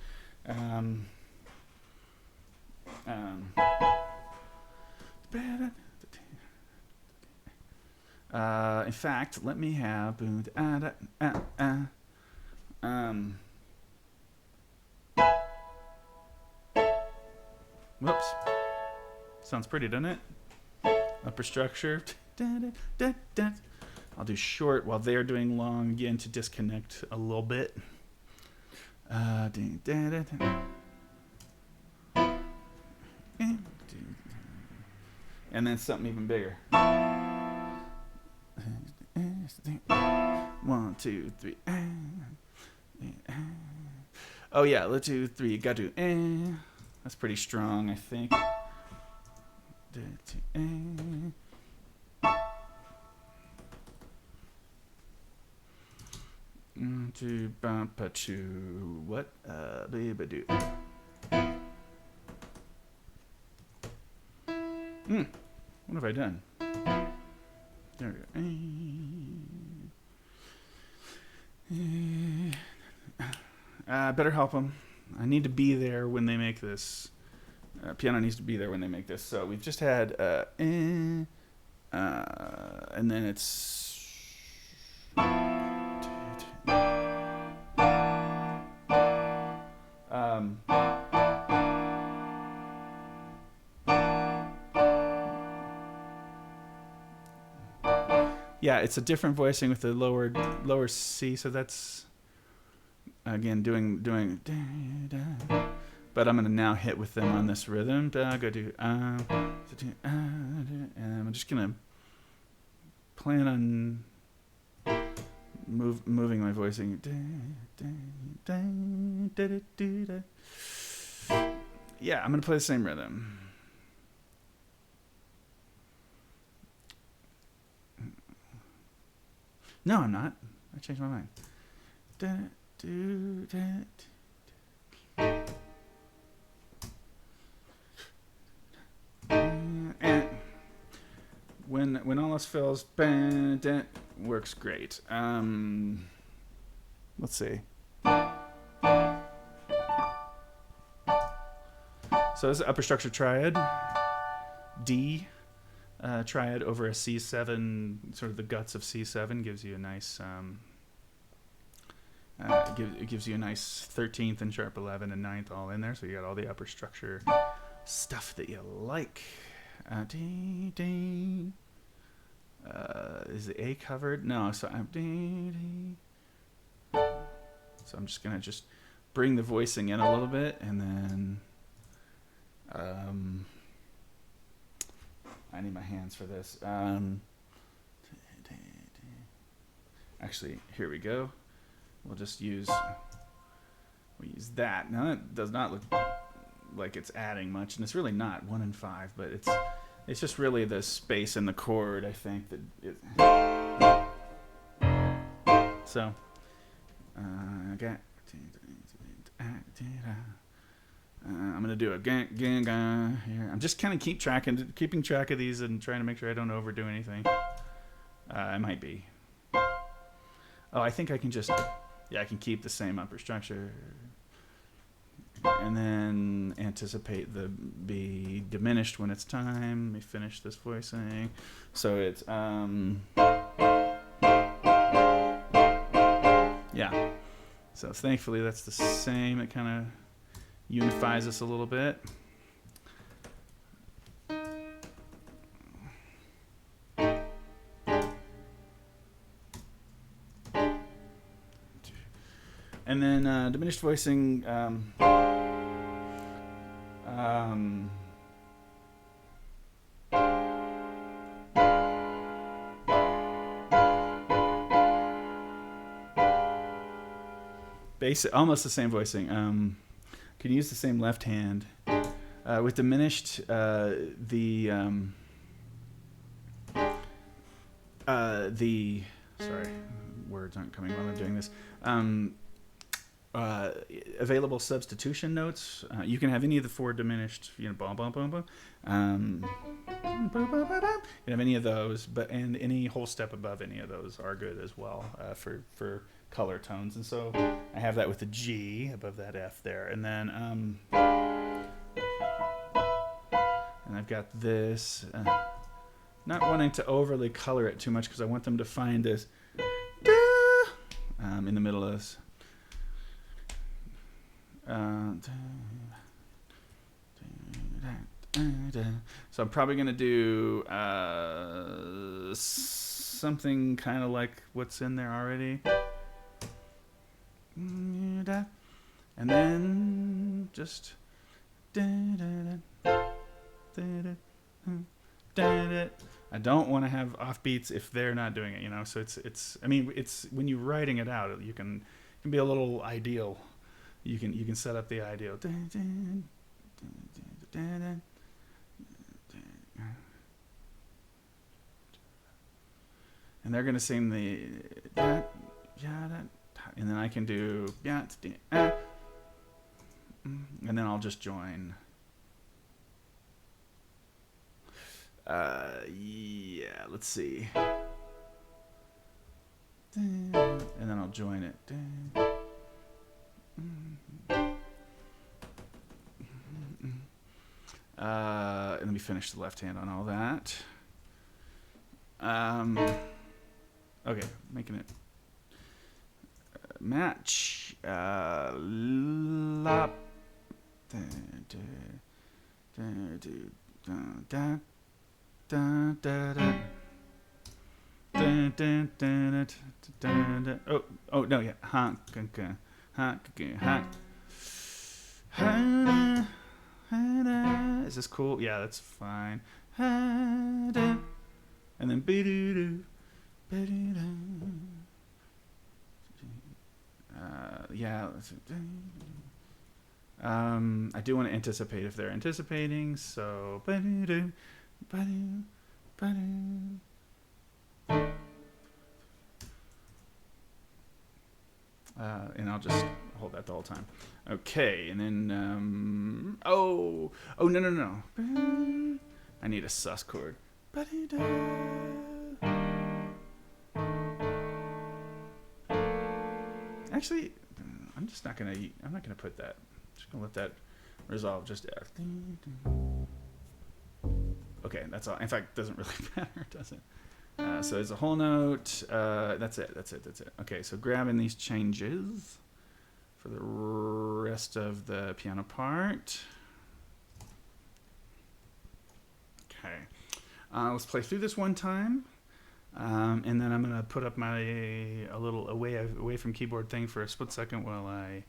In fact, let me have. Whoops. Sounds pretty, doesn't it? Upper structure. I'll do short while they're doing long again to disconnect a little bit. And then something even bigger. 1, 2, 3. Oh yeah, let's do 3. Got to do. That's pretty strong, I think. To bump to what? Baby do. What have I done? There we go. Better help them. I need to be there when they make this. Piano needs to be there when they make this. So we've just had and then it's. Yeah, it's a different voicing with the lower C, so that's again doing. But I'm gonna now hit with them on this rhythm. Go do and I'm just gonna plan on moving my voicing. Yeah, I'm gonna play the same rhythm. No, I'm not. I changed my mind. And when all else fails, works great. Let's see. So this is upper structure triad. D. Triad over a C7, sort of the guts of C7 gives you a nice it gives you a nice 13th and sharp 11 and 9th all in there, so you got all the upper structure stuff that you like. Is the A covered? No, so I'm just gonna bring the voicing in a little bit, and then I need my hands for this. Actually, here we go. We'll use that. Now that does not look like it's adding much, and it's really not 1 and 5, but it's just really the space in the chord, I think, that so okay. I'm gonna do a gang here. I'm just kind of keeping track of these and trying to make sure I don't overdo anything. I might be. Oh, I think I can I can keep the same upper structure. and then anticipate the be diminished when it's time. Let me finish this voicing. So it's yeah. So thankfully that's the same. It kind of unifies us a little bit. And then diminished voicing. Basic, almost the same voicing. Can use the same left hand. With diminished, sorry, words aren't coming while I'm doing this. Available substitution notes. You can have any of the 4 diminished, bum bum bum bum. You can have any of those, and any whole step above any of those are good as well for color tones. And so I have that with the G above that F there, and then and I've got this. Not wanting to overly color it too much because I want them to find this in the middle of this. So I'm probably going to do something kind of like what's in there already. And then just I don't want to have offbeats if they're not doing it, so it's when you're writing it out, you can be a little ideal. You can set up the ideal. And they're going to sing the and then I can do and then I'll just join. Let's see. And then I'll join it. And let me finish the left hand on all that. Okay, making it match. Lap. Oh no, yeah. Is this cool? Yeah, that's fine. And then I do want to anticipate if they're anticipating, so and I'll just hold that the whole time. Okay, and then no. I need a sus chord. Actually, I'm not gonna put that. I'm just gonna let that resolve just F. Okay, that's all. In fact, it doesn't really matter, does it? So it's a whole note. That's it. Okay, so grabbing these changes for the rest of the piano part. Okay, let's play through this one time, and then I'm gonna put up a little away from keyboard thing for a split second while I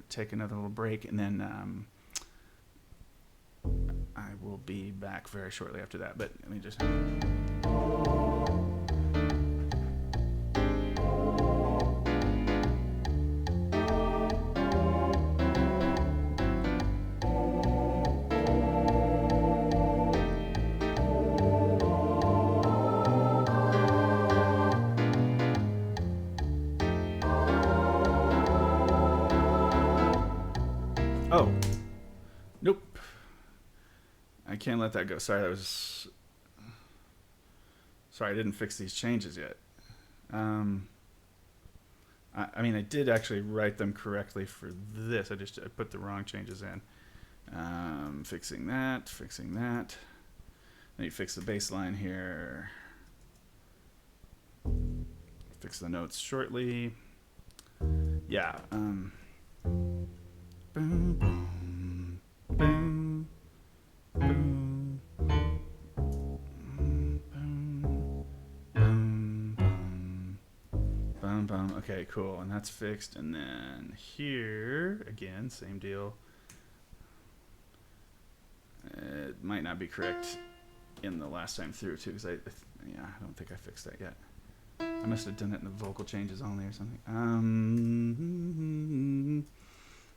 take another little break, and then I will be back very shortly after that. But let me just. Oh, nope. I can't let that go. Sorry, I didn't fix these changes yet. I mean, I did actually write them correctly for this. I put the wrong changes in. Fixing that. Then you fix the bass line here. Fix the notes shortly. Yeah. Boom, boom, boom, boom, boom, boom, boom, boom. Okay, cool. And that's fixed. And then here, again, same deal. It might not be correct in the last time through, too, because I don't think I fixed that yet. I must have done it in the vocal changes only or something.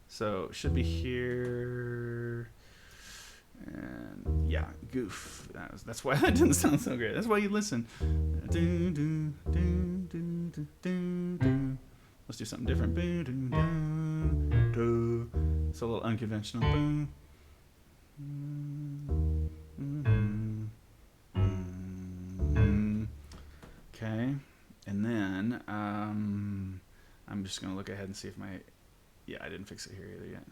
So it should be here. And yeah, goof. That's why that didn't sound so great. That's why you listen. Let's do something different. It's a little unconventional. Okay. And then I'm just going to look ahead and see if I didn't fix it here either yet.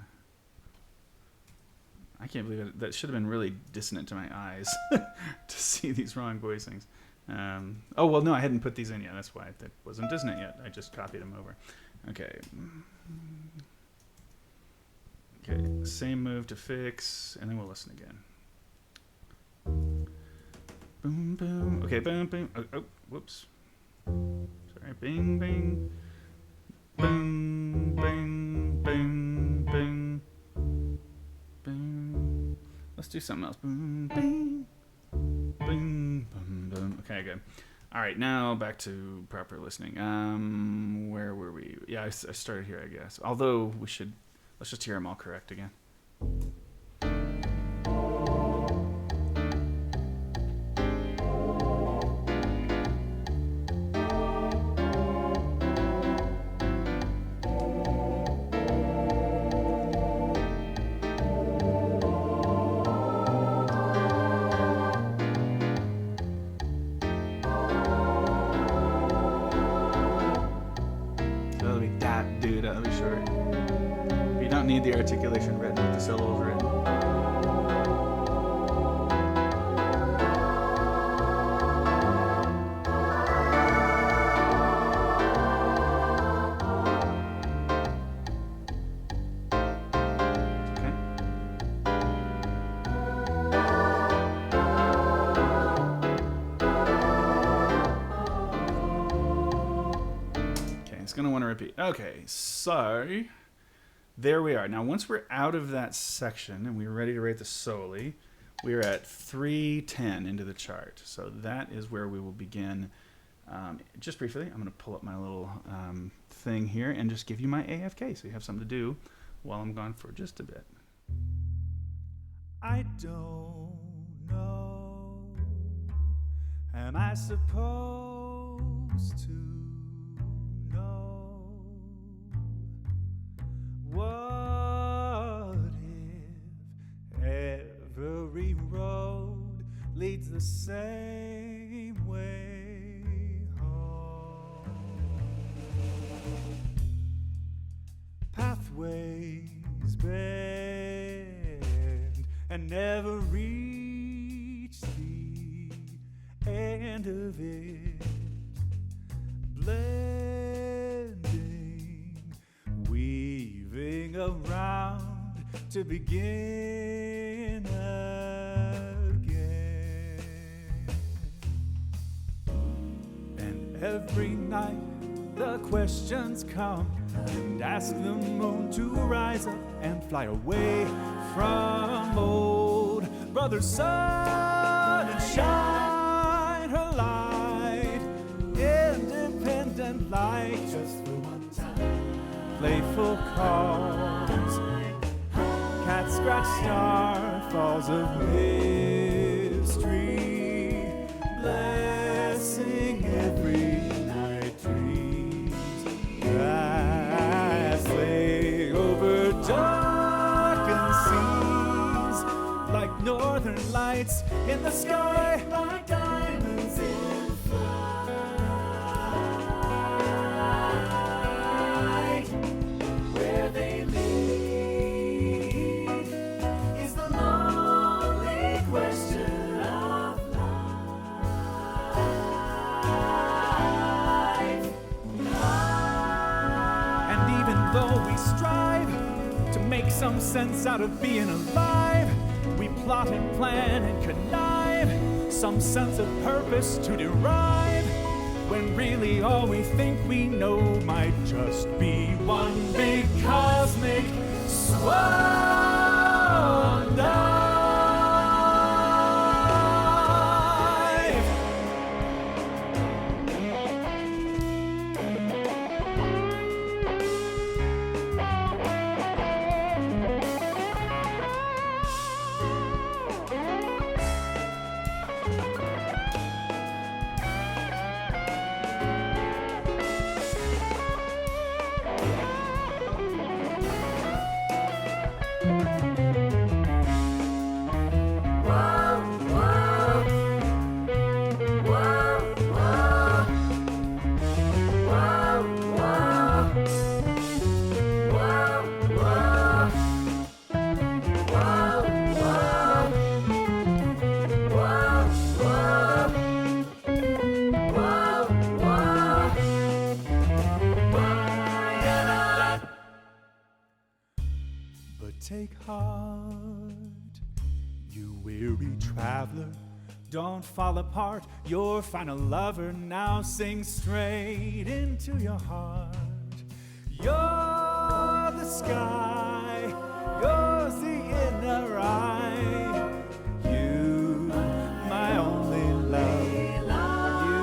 I can't believe it. That should have been really dissonant to my eyes to see these wrong voicings. Oh, well, no, I hadn't put these in yet. That's why that wasn't dissonant yet. I just copied them over. Okay. Okay, same move to fix, and then we'll listen again. Boom, boom. Okay, boom, boom. Oh, whoops. Sorry. Bing, bing. Boom, bing, bing, bing. Boom. Let's do something else. Boom, bing. Boom, boom, boom. Okay, good. All right, now back to proper listening. Where were we? Yeah, I started here, I guess. Although let's just hear them all correct again. That'll be short. You don't need the articulation written with the syllables written. Gonna want to repeat. Okay, so there we are. Now, once we're out of that section and we're ready to rate the soli, we're at 310 into the chart. So that is where we will begin. Just briefly, I'm going to pull up my little thing here and just give you my AFK so you have something to do while I'm gone for just a bit. I don't know. Am I supposed to? What if every road leads the same way home? Pathways bend and never reach the end of it. Weaving around to begin again. And every night the questions come and ask the moon to rise up and fly away from old brother sun and shine her light, independent light, just for one time. Playful calls, cat scratch starfalls of mystery, blessing every night dreams. Grass lay over darkened seas, like northern lights in the sky, like diamonds in flight. strive to make some sense out of being alive. We plot and plan and connive, some sense of purpose to derive, when really all we think we know might just be one big cosmic swan dive. Take heart, you weary traveler. Don't fall apart. Your final lover now sings straight into your heart. You're the sky, you're the inner eye. You, my only love. You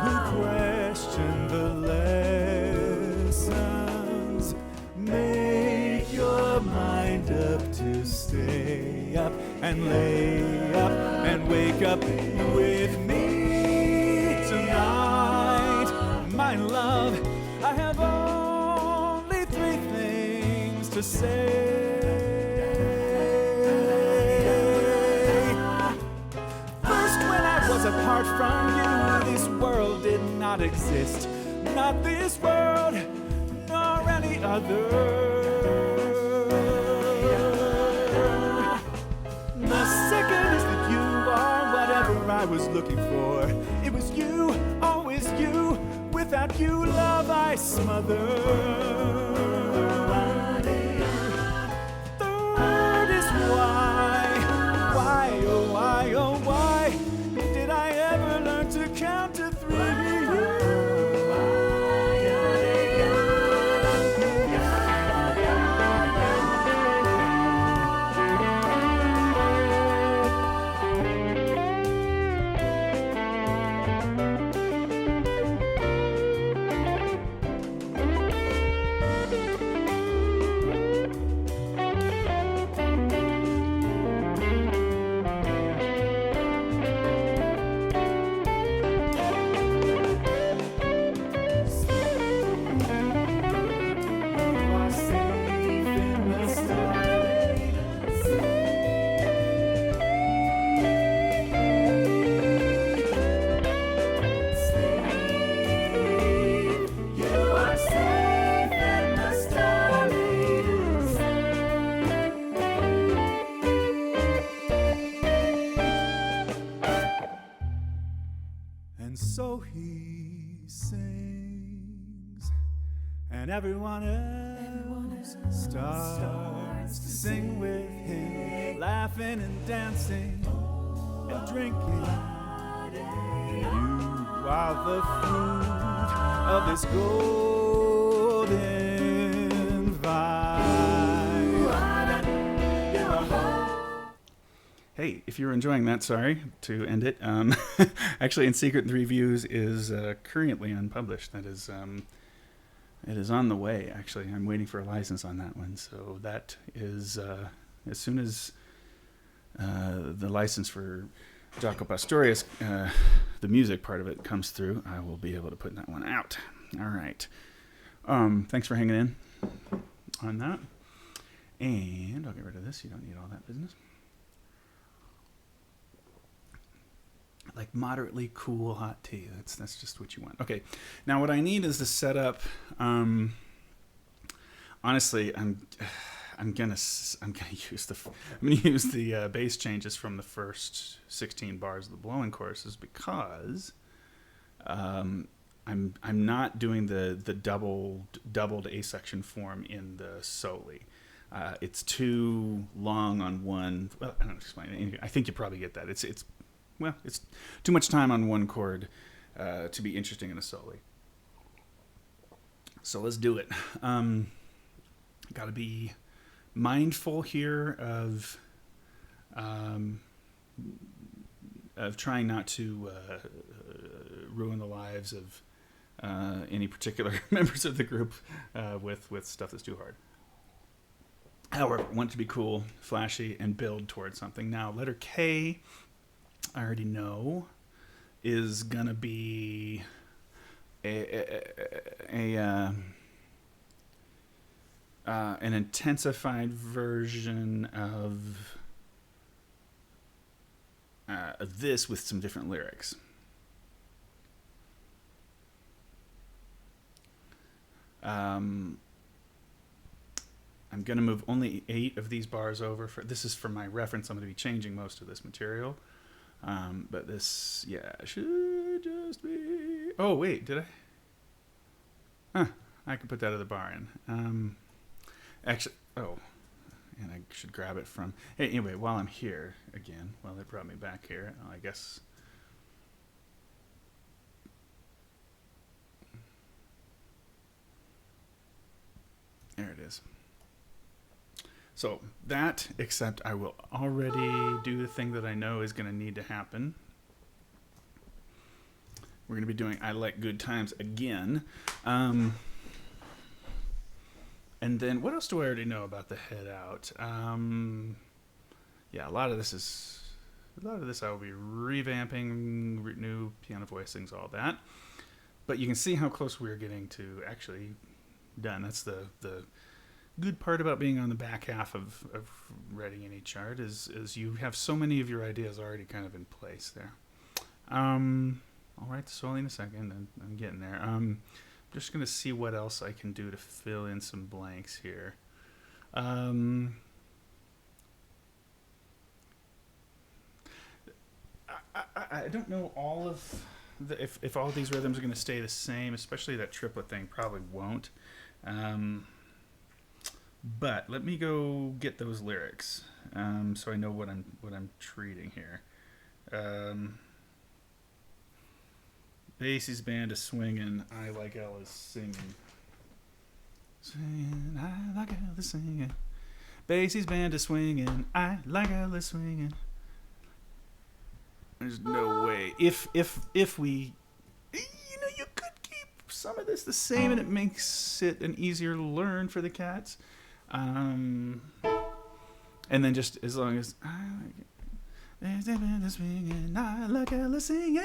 who question the lessons. Make your mind up to stay up and lay up and wake up with me tonight. My love, I have only three things to say. First, when I was apart from you, this world did not exist. Not this world, nor any other. I was looking for. It was you, always you. Without you, love I smother. Third is why, oh why did I ever learn to count to three? So he sings, and everyone else starts to sing with him, laughing and dancing and drinking. You are the fruit of this golden vine. Hey, if you're enjoying that, sorry to end it. Actually, In Secret and Three Views is currently unpublished. That is, it is on the way. Actually, I'm waiting for a license on that one. So that is as soon as the license for Jaco Pastorius, the music part of it comes through, I will be able to put that one out. All right. Thanks for hanging in on that. And I'll get rid of this. You don't need all that business. Like moderately cool hot tea. That's just what you want. Okay. Now what I need is to set up. Honestly, I'm gonna use the bass changes from the first 16 bars of the blowing choruses because I I'm not doing the doubled A section form in the soli. It's too long on one. Well, I don't explain it. I think you probably get that. It's too much time on one chord to be interesting in a soli. So let's do it. Got to be mindful here of trying not to ruin the lives of any particular members of the group with stuff that's too hard. However, want it to be cool, flashy, and build towards something. Now, letter K, I already know, is gonna be an intensified version of this with some different lyrics. I'm going to move only 8 of these bars over. This is for my reference. I'm going to be changing most of this material. But this, should just be... Oh, wait, did I? I could put that other bar in. Actually, and I should grab it from... Hey, anyway, while I'm here, again, while they brought me back here, I guess... There it is. So that, except I will already do the thing that I know is going to need to happen. We're going to be doing I Like Good Times again. And then what else do I already know about the head out? A lot of this I will be revamping, new piano voicings, all that. But you can see how close we're getting to actually done. That's the good part about being on the back half of writing any chart is you have so many of your ideas already kind of in place there. I'll write the soli in a second, and I'm getting there. I'm just going to see what else I can do to fill in some blanks here. I don't know all of if all of these rhythms are going to stay the same, especially that triplet thing probably won't. But let me go get those lyrics, so I know what I'm treating here. Basie's band is swinging. I like Ella's singing. Swinging, I like Ella's singing. Basie's band is swinging. I like Ella's swinging. There's no way. If we, you could keep some of this the same, and it makes it an easier learn for the cats. And then just as long as I like Ella singing,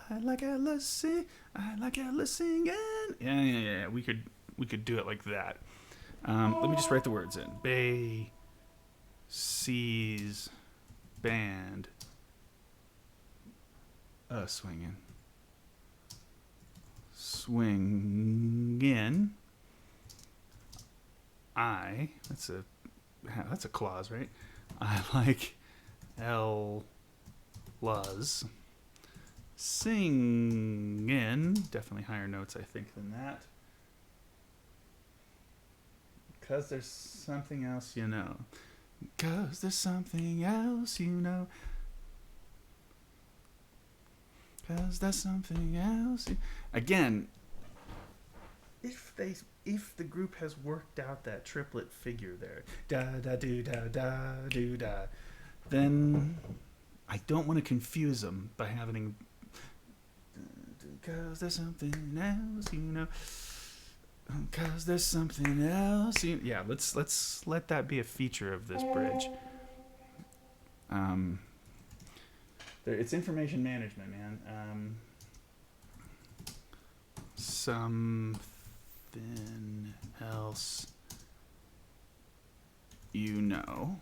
I like Ella sing, I like Ella singing. Yeah. We could do it like that. Let me just write the words in. Basie's band swinging. Swingin'. That's a clause, right? I like Ella's singing. Definitely higher notes, I think, than that. Because there's something else you know. Because there's something else you know. Because there's something else. Again, if the group has worked out that triplet figure there, da da do da da do da, then I don't want to confuse them by having. Because there's something else, you know. Because there's something else, let's let that be a feature of this bridge. It's information management, man. Something else, you know.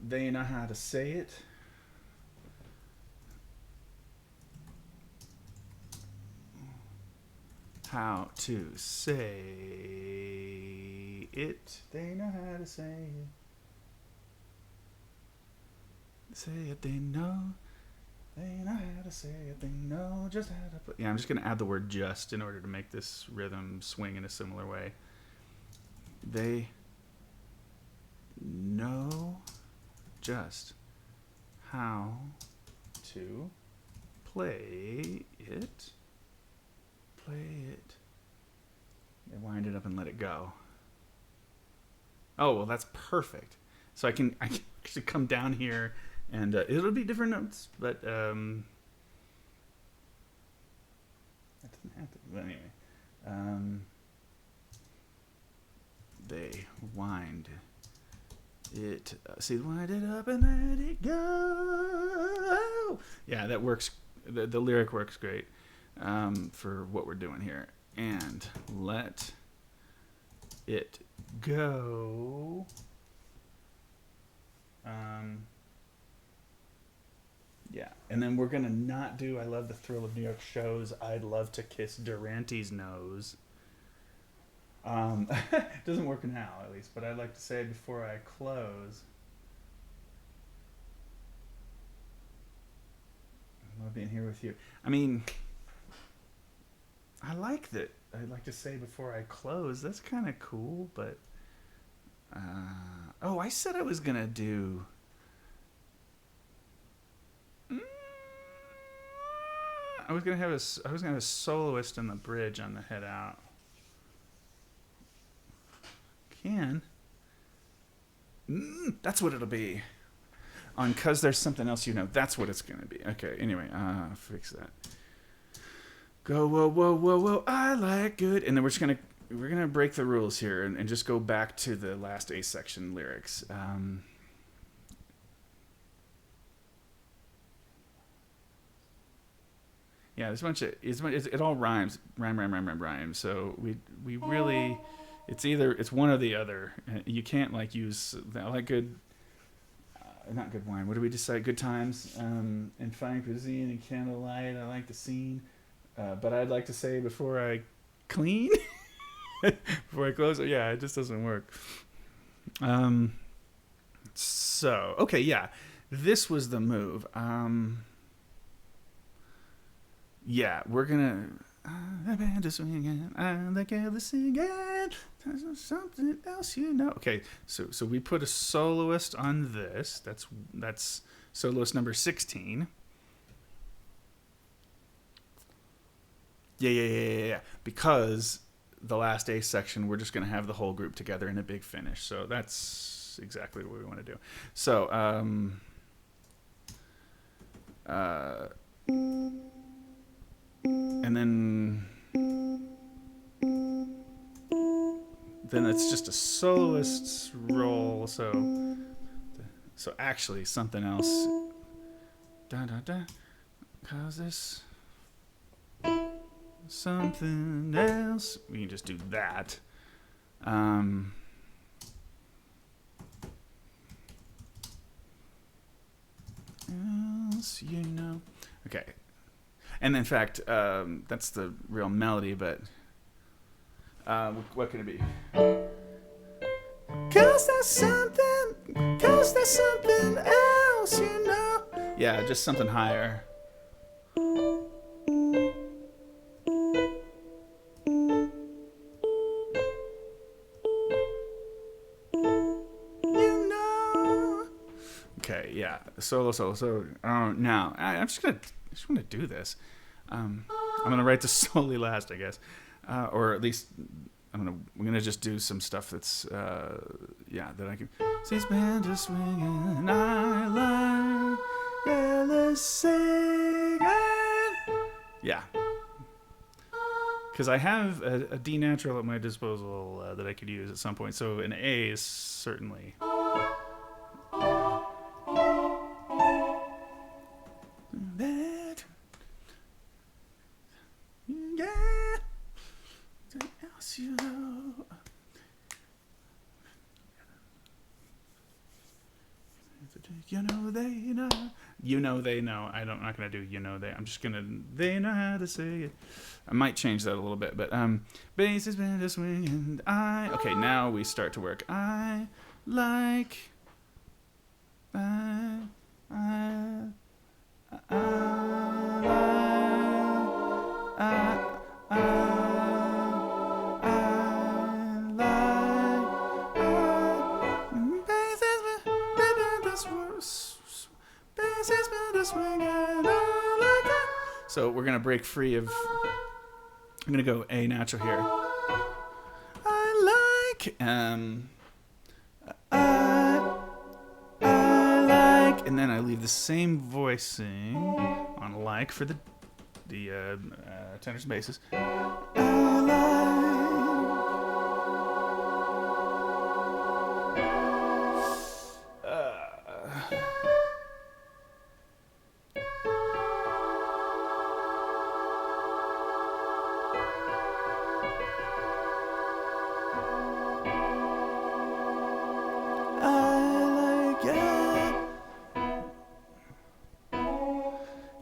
They know how to say it. How to say it. They know how to say it. say it, they know. They know how to say it, they know just how to play. Yeah, I'm just going to add the word just in order to make this rhythm swing in a similar way. They know just how to play it. Play it. They wind it up and let it go. Oh, well, that's perfect. So I can actually come down here, and it'll be different notes, but that doesn't have to. But anyway, they wind it. See, wind it up and let it go. Yeah, that works. The lyric works great for what we're doing here. And let it go. Yeah, and then we're gonna not do I Love the Thrill of New York Shows, I'd Love to Kiss Durante's Nose. It doesn't work now, at least, but I'd like to say before I close, I love being here with you. I mean, I like that. I'd like to say before I close, that's kind of cool, but oh, I said I was gonna do I was gonna have a soloist in the bridge on the head out. That's what it'll be. On 'Cause There's Something Else You Know. That's what it's gonna be. Okay, anyway, fix that. Go, whoa, whoa, whoa, whoa, I like good. And then we're gonna break the rules here and just go back to the last A section lyrics. Yeah, there's a bunch of it all rhymes, rhyme. So we really, it's one or the other. You can't like use I like good, not good wine. What do we decide? Good times, and fine cuisine and candlelight. I like the scene, but I'd like to say before I clean, before I close. Yeah, it just doesn't work. So okay, yeah, this was the move. Yeah, we're gonna. The band is swinging, and the girl is singing. There's something else, you know. Okay, so we put a soloist on this. That's soloist number 16. Yeah. Because the last A section, we're just gonna have the whole group together in a big finish. So that's exactly what we want to do. So and then it's just a soloist's role. So actually something else. Da da da. 'Cause there's something else. We can just do that. Else, you know. Okay. And in fact, that's the real melody, but what can it be? 'Cause there's something else, you know. Yeah, just something higher. You know. Okay, yeah, solo. So now I'm just gonna do this. I'm gonna write the soli last, I guess, or at least we're gonna just do some stuff that's that I can. Since band is swinging, I like yellow singing. Yeah, because I have a D natural at my disposal that I could use at some point. So an A is certainly. That. Yeah. Else you know. You know they know. You know they know. I'm not gonna do you know they. I'm just gonna they know how to say it. I might change that a little bit, but bass is been to swing and I. Okay, now we start to work. I like. I So we're gonna break free of. I'm gonna go A natural here. I like and then I leave the same voicing on like for the tenors and basses.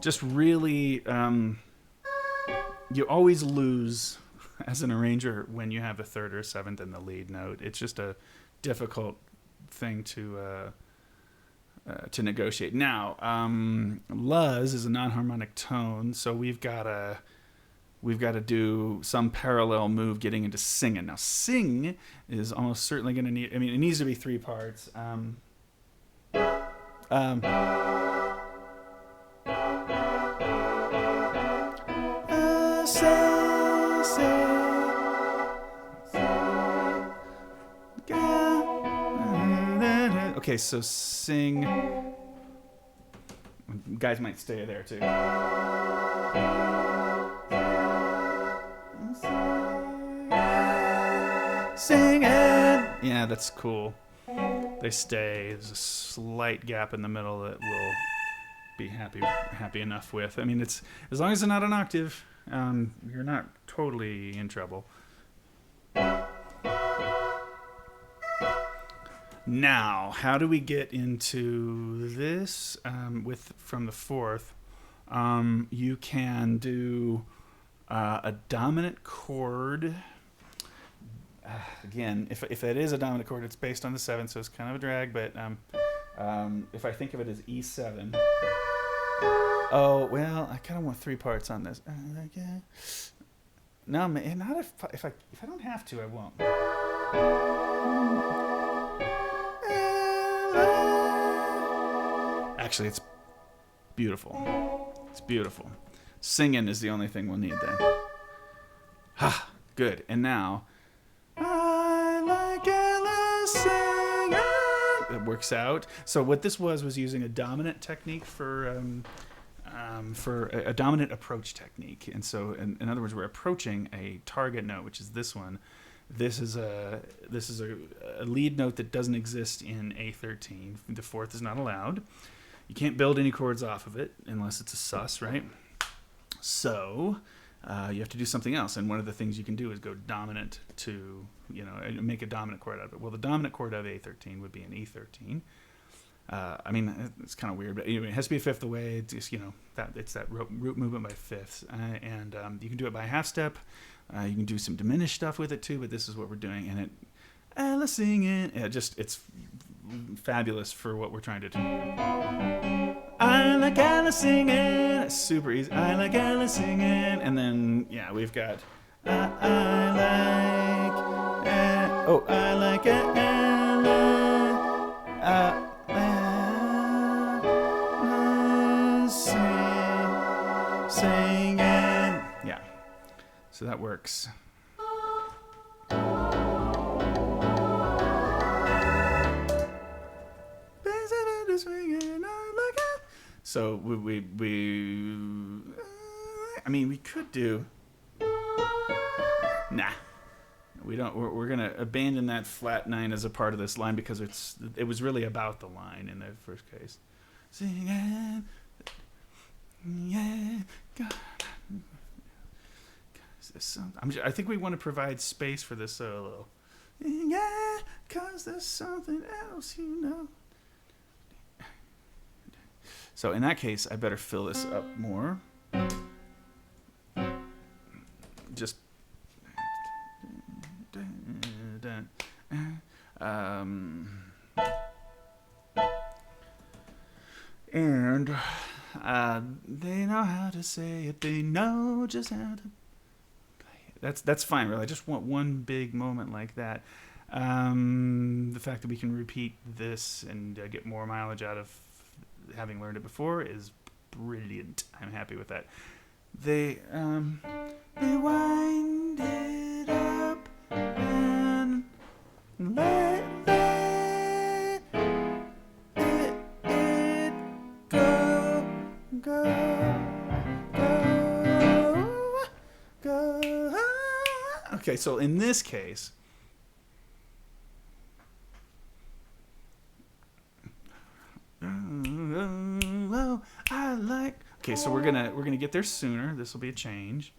Just really, you always lose as an arranger when you have a third or a seventh in the lead note. It's just a difficult thing to negotiate. Now, Luz is a non-harmonic tone, so we've got to do some parallel move getting into singing. Now, sing is almost certainly going to need. I mean, it needs to be three parts. Okay, so sing. Guys might stay there too. Sing it. Yeah, that's cool. They stay. There's a slight gap in the middle that we'll be happy enough with. I mean, it's as long as it's not an octave, you're not totally in trouble. Now, how do we get into this from the fourth? You can do a dominant chord. Again, if it is a dominant chord, it's based on the seventh, so it's kind of a drag. But if I think of it as E7, oh well, I kind of want three parts on this. No, not if I don't have to, I won't. Actually, it's beautiful. It's beautiful. Singing is the only thing we'll need then. Ha, good. And now, I like Ella singing. It works out. So what this was using a dominant technique for a dominant approach technique. And so, in other words, we're approaching a target note, which is this one. This is a lead note that doesn't exist in A13. The fourth is not allowed. You can't build any chords off of it unless it's a sus, right? So you have to do something else. And one of the things you can do is go dominant to, make a dominant chord out of it. Well, the dominant chord of A13 would be an E13. I mean, it's kind of weird, but anyway, it has to be a fifth away. It's just, it's that root movement by fifths. And you can do it by half step. You can do some diminished stuff with it too, but this is what we're doing. And let's sing it. It's fabulous for what we're trying to do. I like Alice singing. Super easy. I like Alice singing. And then, we've got I like Alice singing. Yeah. So that works. So we could do. Nah, we don't. We're gonna abandon that flat 9 as a part of this line because it was really about the line in the first case. Singing, yeah, God. I think we want to provide space for this solo. Yeah, 'cause there's something else, So in that case, I better fill this up more. Just and learned. They know how to say it. They know just how to play it. That's fine, really. I just want one big moment like that. The fact that we can repeat this and get more mileage out of having learned it before is brilliant. I'm happy with that. They wind it up and let it go, go. Okay, so in this case, I like. Okay, so we're gonna get there sooner. This will be a change.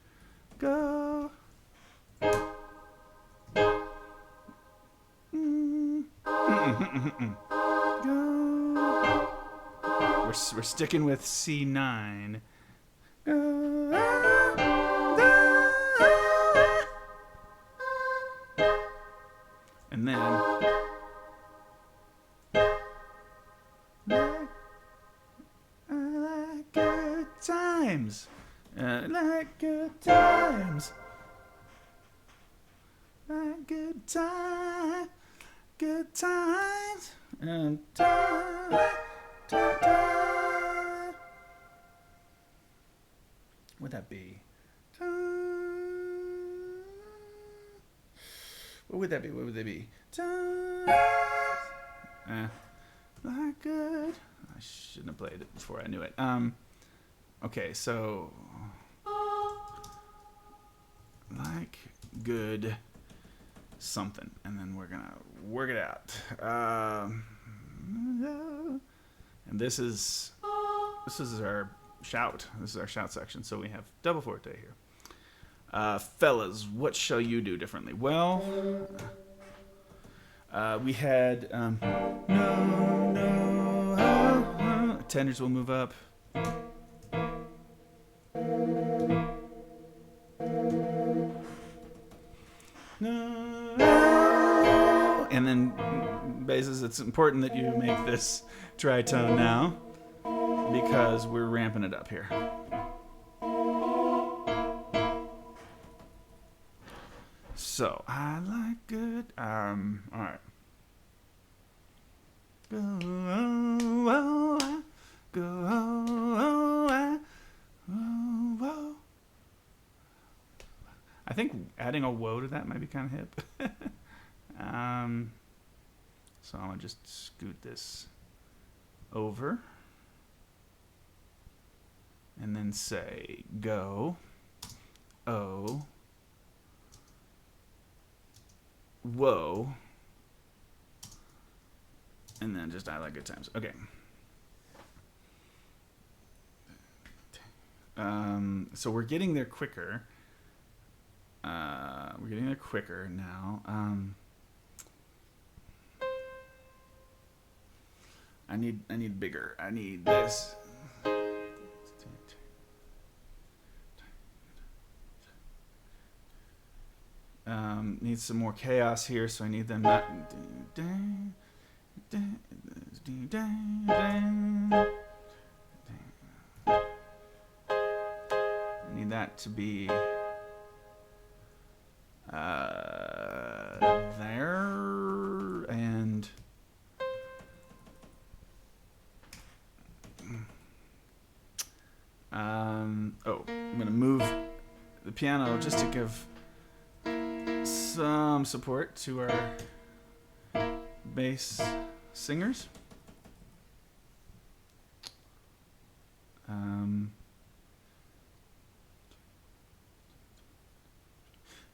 Go. Go. We're sticking with C9. Go. And then. Times. Like good times. Like good times. Good times. And time. What'd that be? What would that be? What would that be? Like good. I shouldn't have played it before I knew it. Okay, so like good something, and then we're gonna work it out. And this is our shout. This is our shout section. So we have double forte here. Fellas, what shall you do differently? Well, we had tenors will move up. And then basses, it's important that you make this tritone now because we're ramping it up here. So I like good. All right. Go. I think adding a whoa to that might be kind of hip. So I'm going to just scoot this over. And then say go, oh, whoa. And then just I like good times. Okay. So we're getting there quicker. We're getting there quicker now. I need bigger. I need this. Need some more chaos here, so I need them not. I need that to be there, and I'm gonna move the piano just to give some support to our bass singers.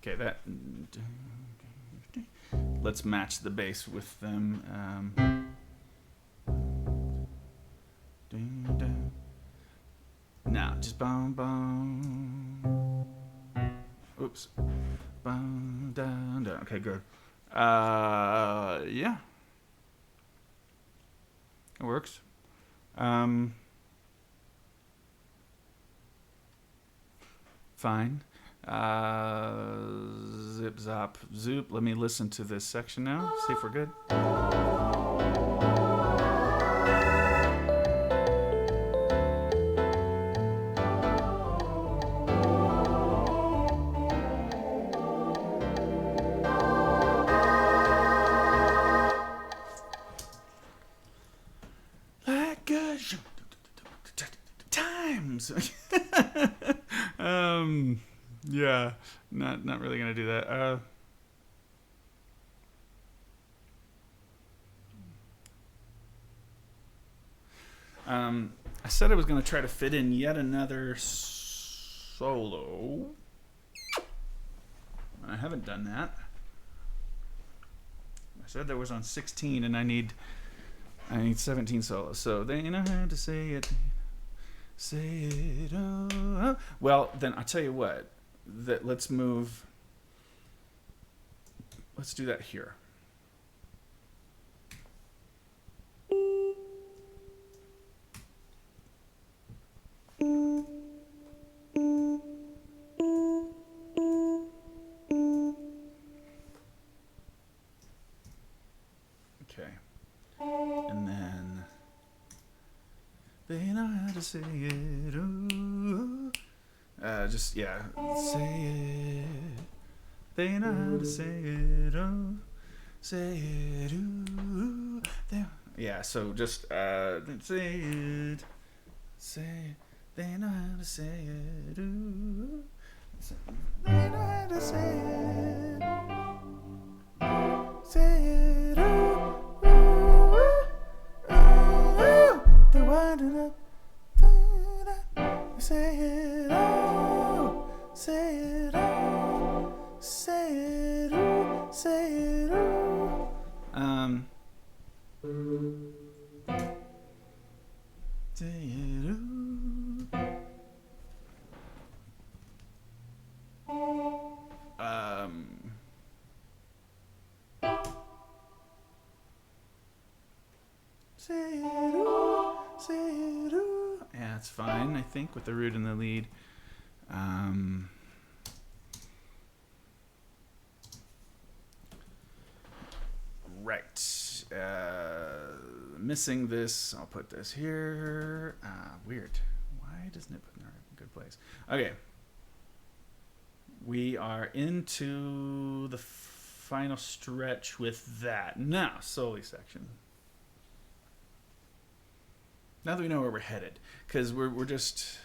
Okay, that. Let's match the bass with them. Now, just boom, boom. Oops. Boom, down, down. Okay, good. Yeah. It works. Fine. Zip, zop, zoop. Let me listen to this section now. See if we're good. Yeah, not really gonna do that. I said I was gonna try to fit in yet another solo. I haven't done that. I said that was on 16, and I need 17 solos. So they know how to say it. Say it. Oh. Well, then I'll tell you what. Let's move. Let's do that here. Okay. And then they know how to say it. Oh. Just, yeah. Say it. They know how to say it. Oh. Say it. Ooh. Yeah, so just say it. Say it. They know how to say it. Ooh. They know how to say it. Say it. Ooh. Ooh. Ooh. They're winding up. Say it. Oh. Say it. Oh. Say it. Ooh. Say it. Ooh. Say it. Ooh. Say it, ooh, say it, ooh. Yeah, it's fine, I think, with the root and the lead. Right. Missing this. I'll put this here. Weird. Why doesn't it put in a good place? Okay. We are into the final stretch with that. Now, soli section. Now that we know where we're headed, because we're just.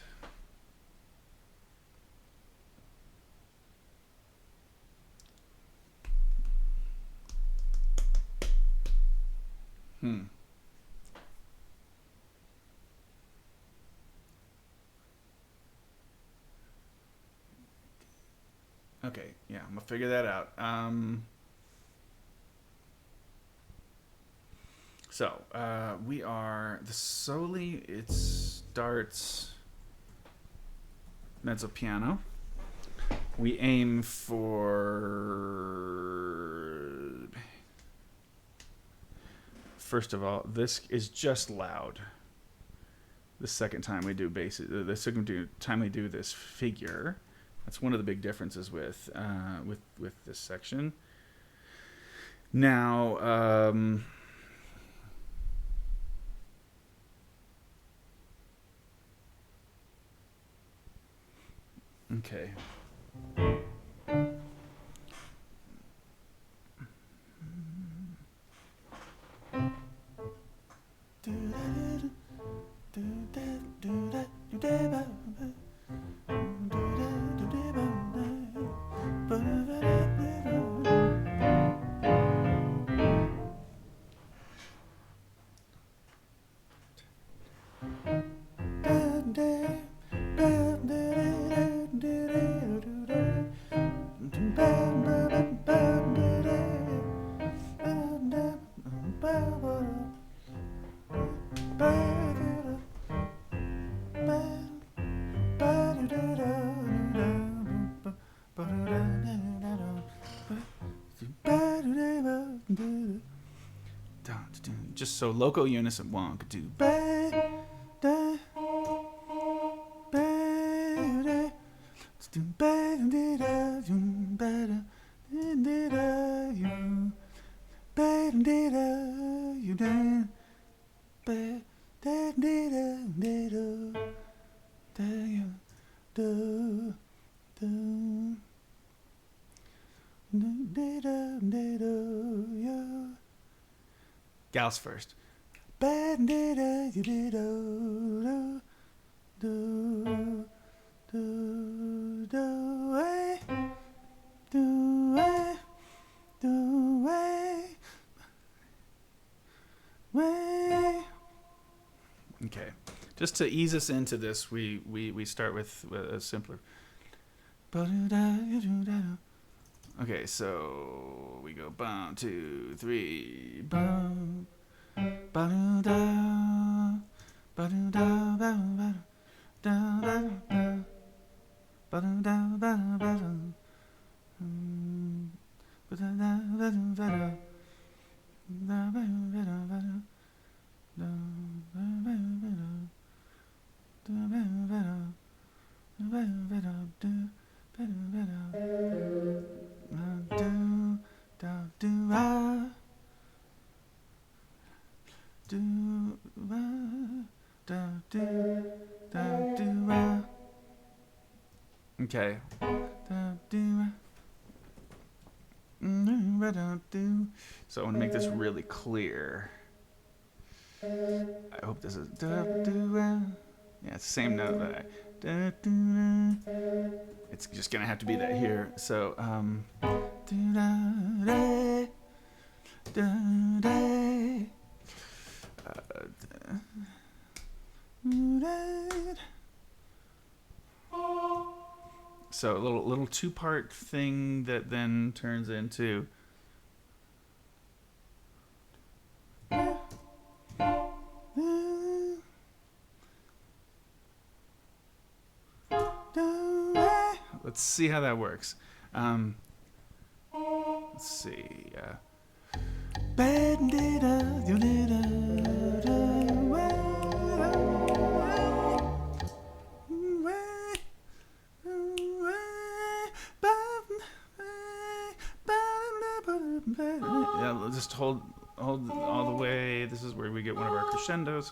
Okay, yeah, I'm gonna figure that out. So we are the soli. It starts mezzo piano. We aim for. First of all, this is just loud. The second time we do time we do this figure. That's one of the big differences with this section. Now, okay. Just so local unison. 1, 2. Gals first. do, do, do, way, do, way, do, way, way. Okay, just to ease us into this, we start with a simpler. Okay, so we go 1, 2, 3. Bum, ba-do-da, ba-do-da, ba-do-da, da-da-da, ba-do-da, ba-do-da, ba-da-da, ba-do-da, da-ba-do-da, Okay. So I want to make this really clear. I hope this is. Yeah, it's the same note that it's just gonna have to be that here. So so a little 2-part thing that then turns into. Let's see how that works. Let's see. Yeah, just hold all the way. This is where we get one of our crescendos.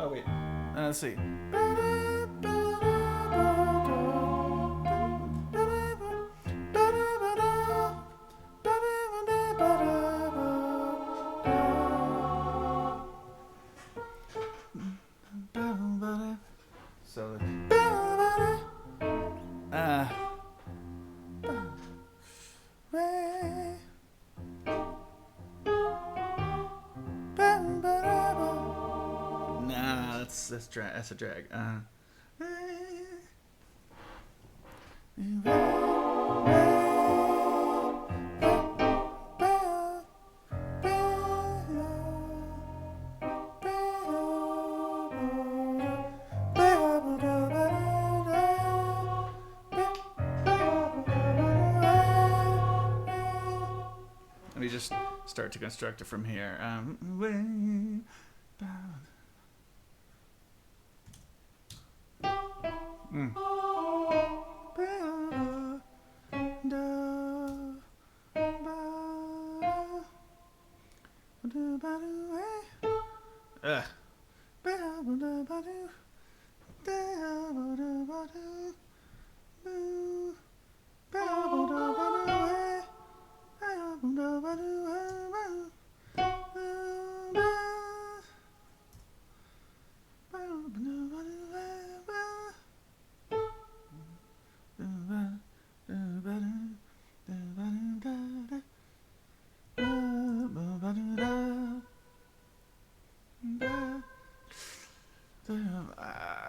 Oh wait, let's see. So nah, that's a drag. Let me just start to construct it from here.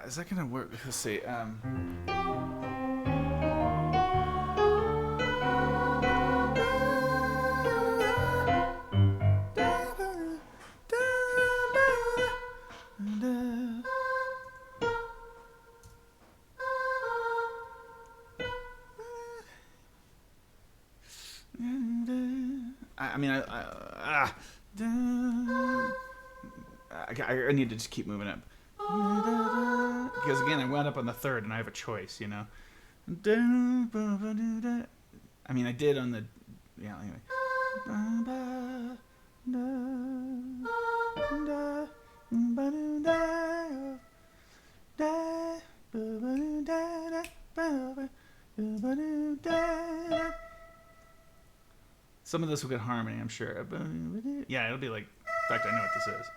Is that gonna work? Let's see. I need to just keep moving up. Because again, I wound up on the third, and I have a choice, you know. I mean, I did on the, yeah. Anyway. Some of this will get harmony, I'm sure. Yeah, it'll be like, in fact, I know what this is.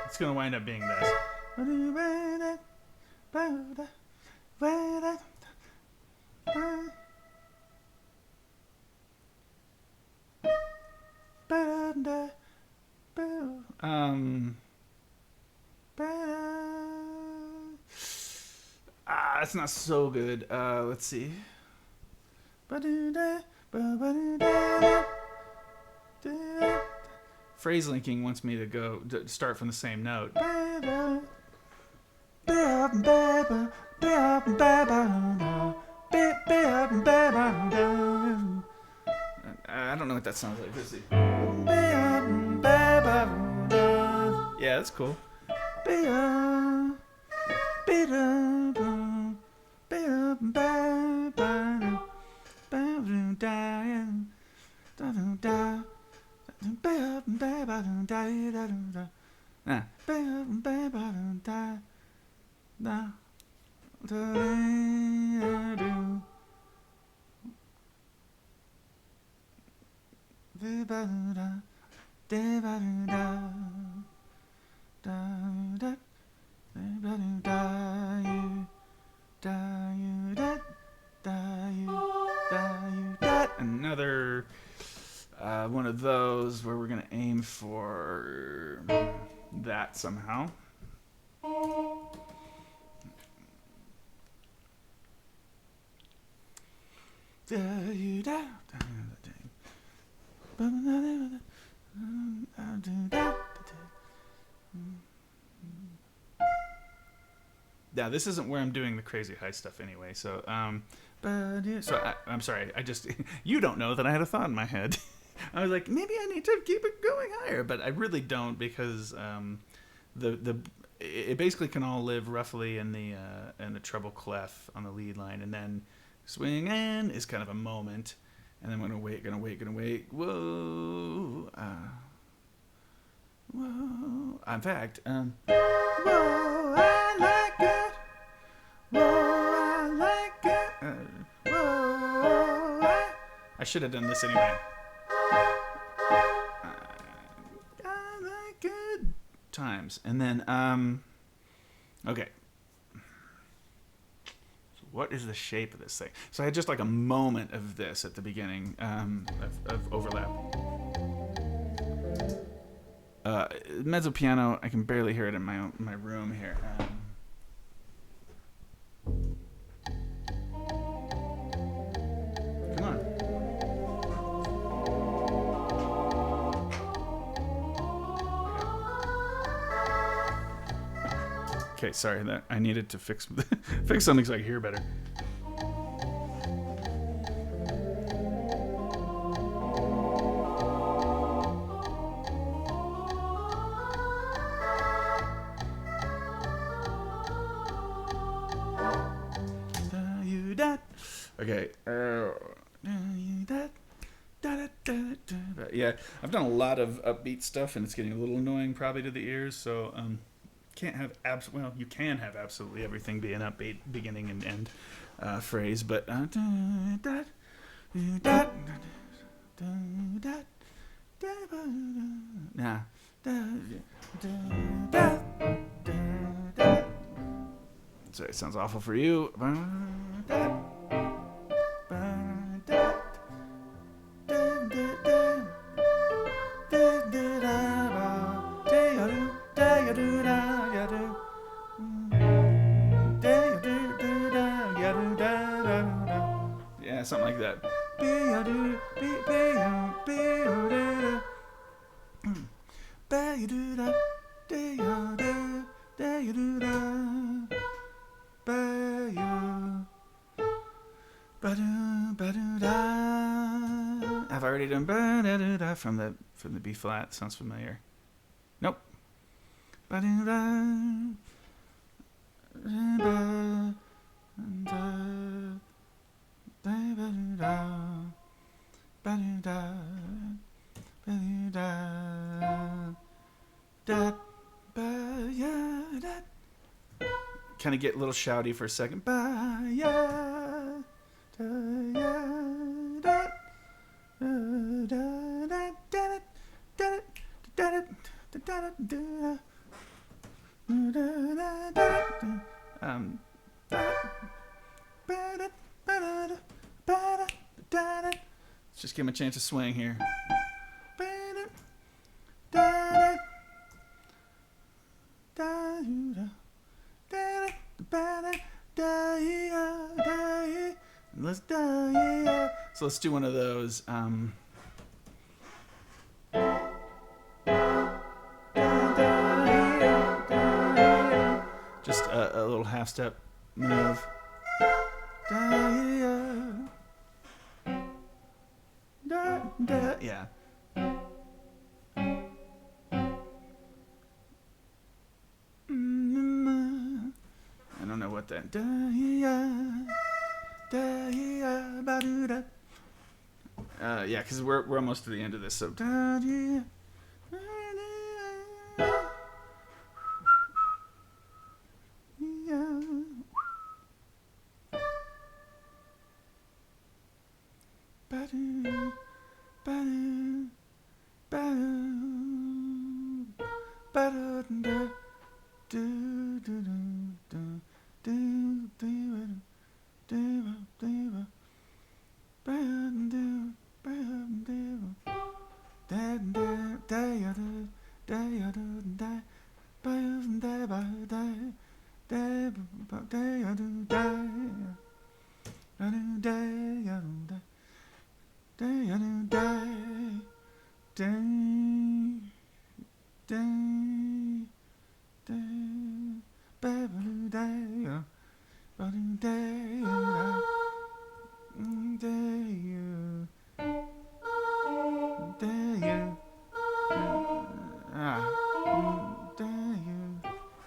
It's going to wind up being this. It's not so good. Let's see. Phrase linking wants me to start from the same note. I don't know what that sounds like. Let's see. Yeah, that's cool. Another one of those where we're going to aim for that somehow. Yeah, this isn't where I'm doing the crazy high stuff anyway. So, I'm sorry. I just you don't know that I had a thought in my head. I was like, maybe I need to keep it going higher, but I really don't because it basically can all live roughly in the treble clef on the lead line, and then swing in is kind of a moment, and then I'm gonna wait. Whoa, whoa. In fact, whoa, I like it. Whoa, I like it. Whoa, I should have done this anyway. I like good times, and then okay. So what is the shape of this thing? So I had just like a moment of this at the beginning of overlap. Mezzo piano, I can barely hear it in my room here. Come on. Okay, sorry that I needed to fix something so I could hear better. Okay. Yeah, I've done a lot of upbeat stuff, and it's getting a little annoying probably to the ears. So can't have you can have absolutely everything be an upbeat beginning and end phrase, but nah. Sorry, it sounds awful for you. Yeah, something like that. Have I already done from the B flat? Sounds familiar. Nope. Kind of get a little shouty for a second. Let's just give him a chance to swing here. So let's do one of those. Just a little half step move. Yeah. I don't know what that. Yeah, because we're almost to the end of this. So.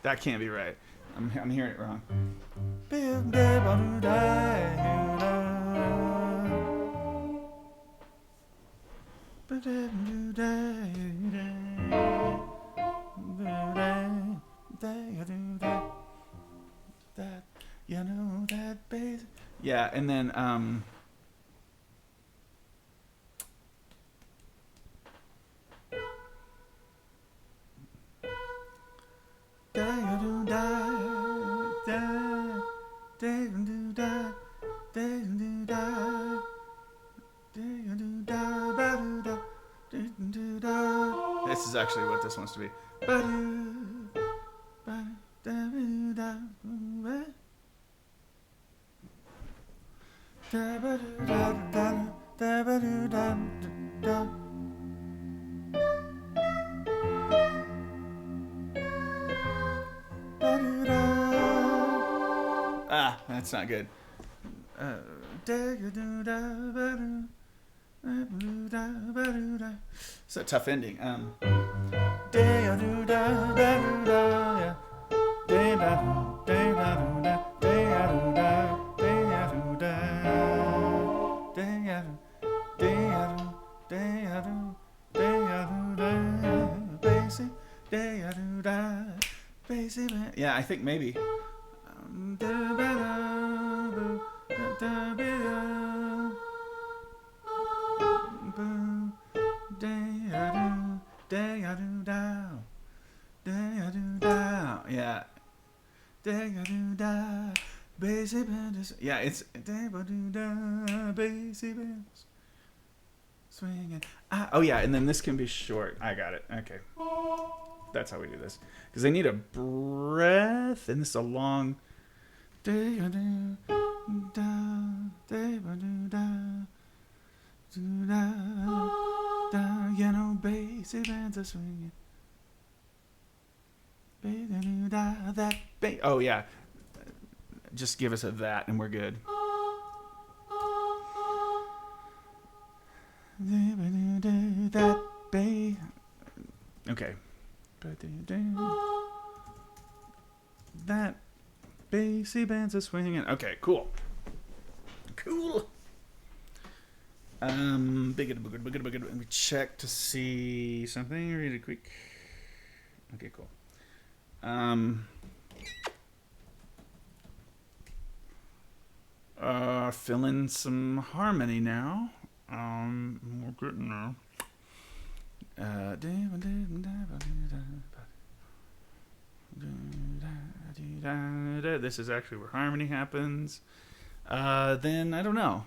That can't be right. I'm hearing it wrong. That you know that bass. Yeah, and then this is actually what this wants to be. Ah, that's not good. It's a tough ending. Yeah, I think maybe. Yeah. Yeah, it's swinging. Oh yeah, and then this can be short. I got it. Okay. That's how we do this. Because they need a breath, and this is a long. You know, bassy bands are swinging. Oh yeah. Just give us a that, and we're good. That bass. Okay. That Bassy bands are swinging. Okay, cool. Cool. Let me check to see something really quick. Okay, cool. Fill in some harmony now. We're good now. This is actually where harmony happens. Then I don't know.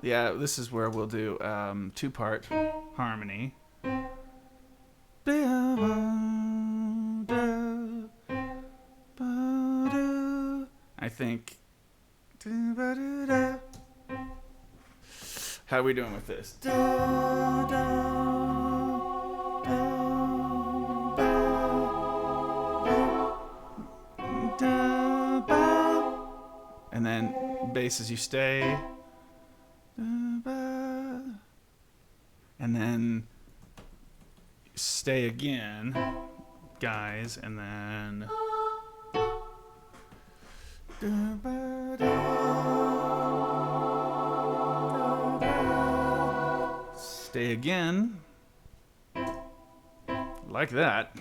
Yeah, this is where we'll do two-part harmony. I think. How are we doing with this? And then bass as you stay. And then stay again, guys, and then stay again, like that.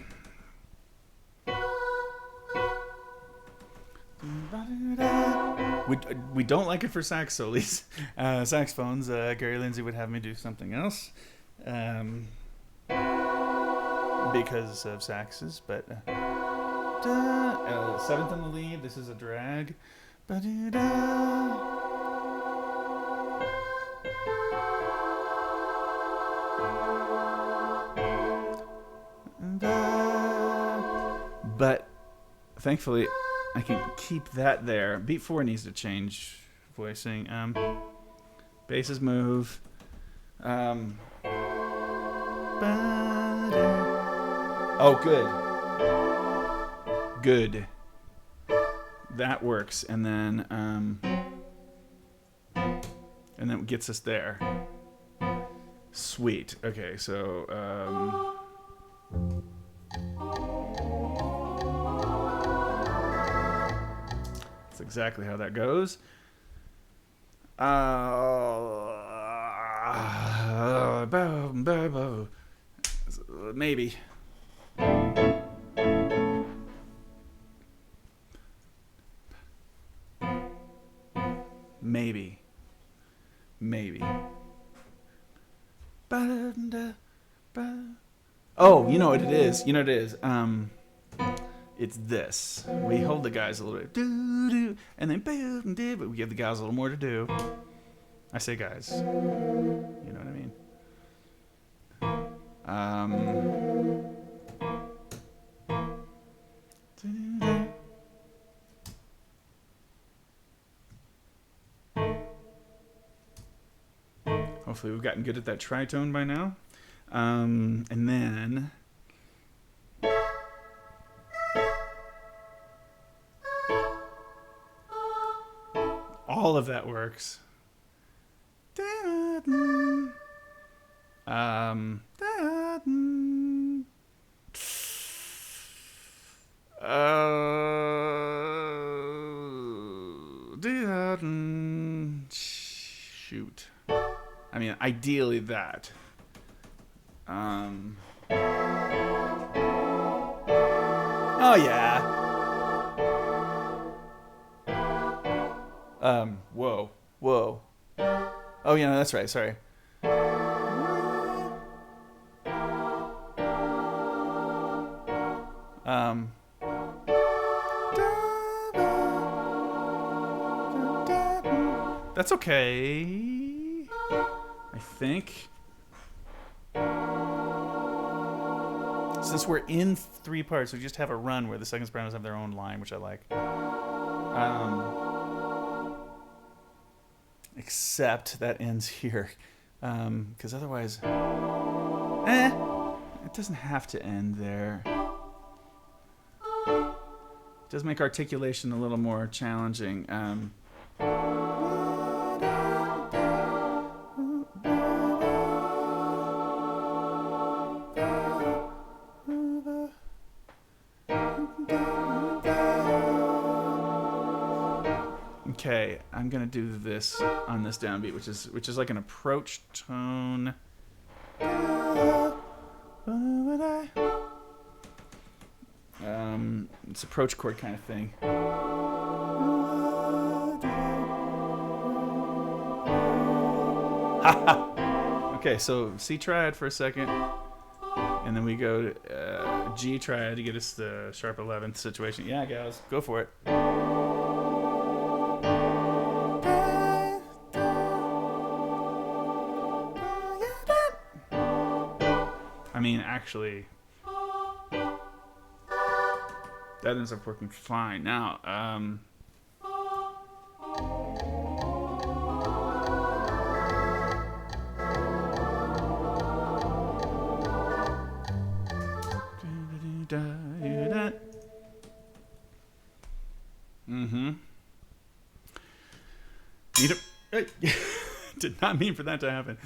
We don't like it for sax solis. Saxophones, Gary Lindsay would have me do something else because of saxes, but seventh in the lead, this is a drag. But thankfully I can keep that there. Beat 4 needs to change voicing. Basses move. Oh, good. That works, and then it gets us there. Sweet. Okay, so that's exactly how that goes. Maybe. Oh, you know what it is. It's this. We hold the guys a little bit, and then but we give the guys a little more to do. I say guys. You know what I mean? Hopefully we've gotten good at that tritone by now. And then all of that works. Shoot. I mean, ideally that. Oh yeah. Whoa. Oh yeah, no, that's right. Sorry. That's okay. I think. Since we're in 3 parts, we just have a run where the second sopranos have their own line, which I like. Except that ends here. Because otherwise... it doesn't have to end there. It does make articulation a little more challenging. Okay, I'm gonna do this on this downbeat, which is like an approach tone. It's approach chord kind of thing. Okay, so C triad for a second, and then we go to G triad to get us the sharp 11th situation. Yeah, gals, go for it. I mean, actually, that ends up working fine. Now, need a, did not mean for that to happen.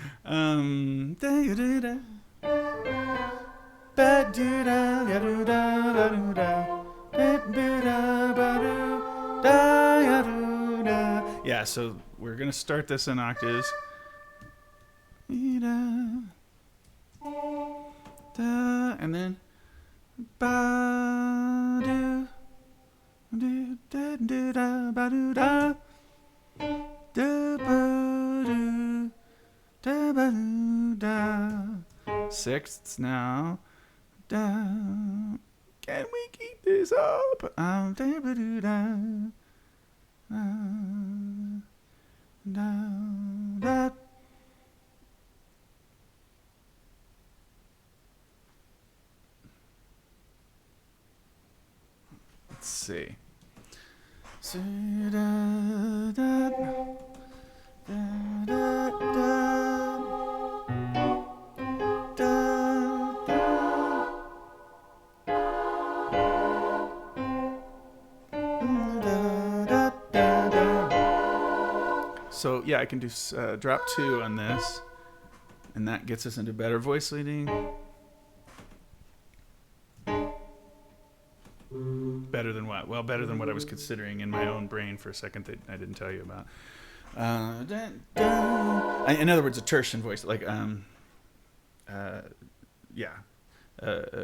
Yeah, so we're gonna start this in octaves. And then sixths now. Can we keep this up? Let's see. So yeah, I can do drop 2 on this, and that gets us into better voice leading. Better than what? Well, better than what I was considering in my own brain for a second that I didn't tell you about. In other words, a tertian voice, like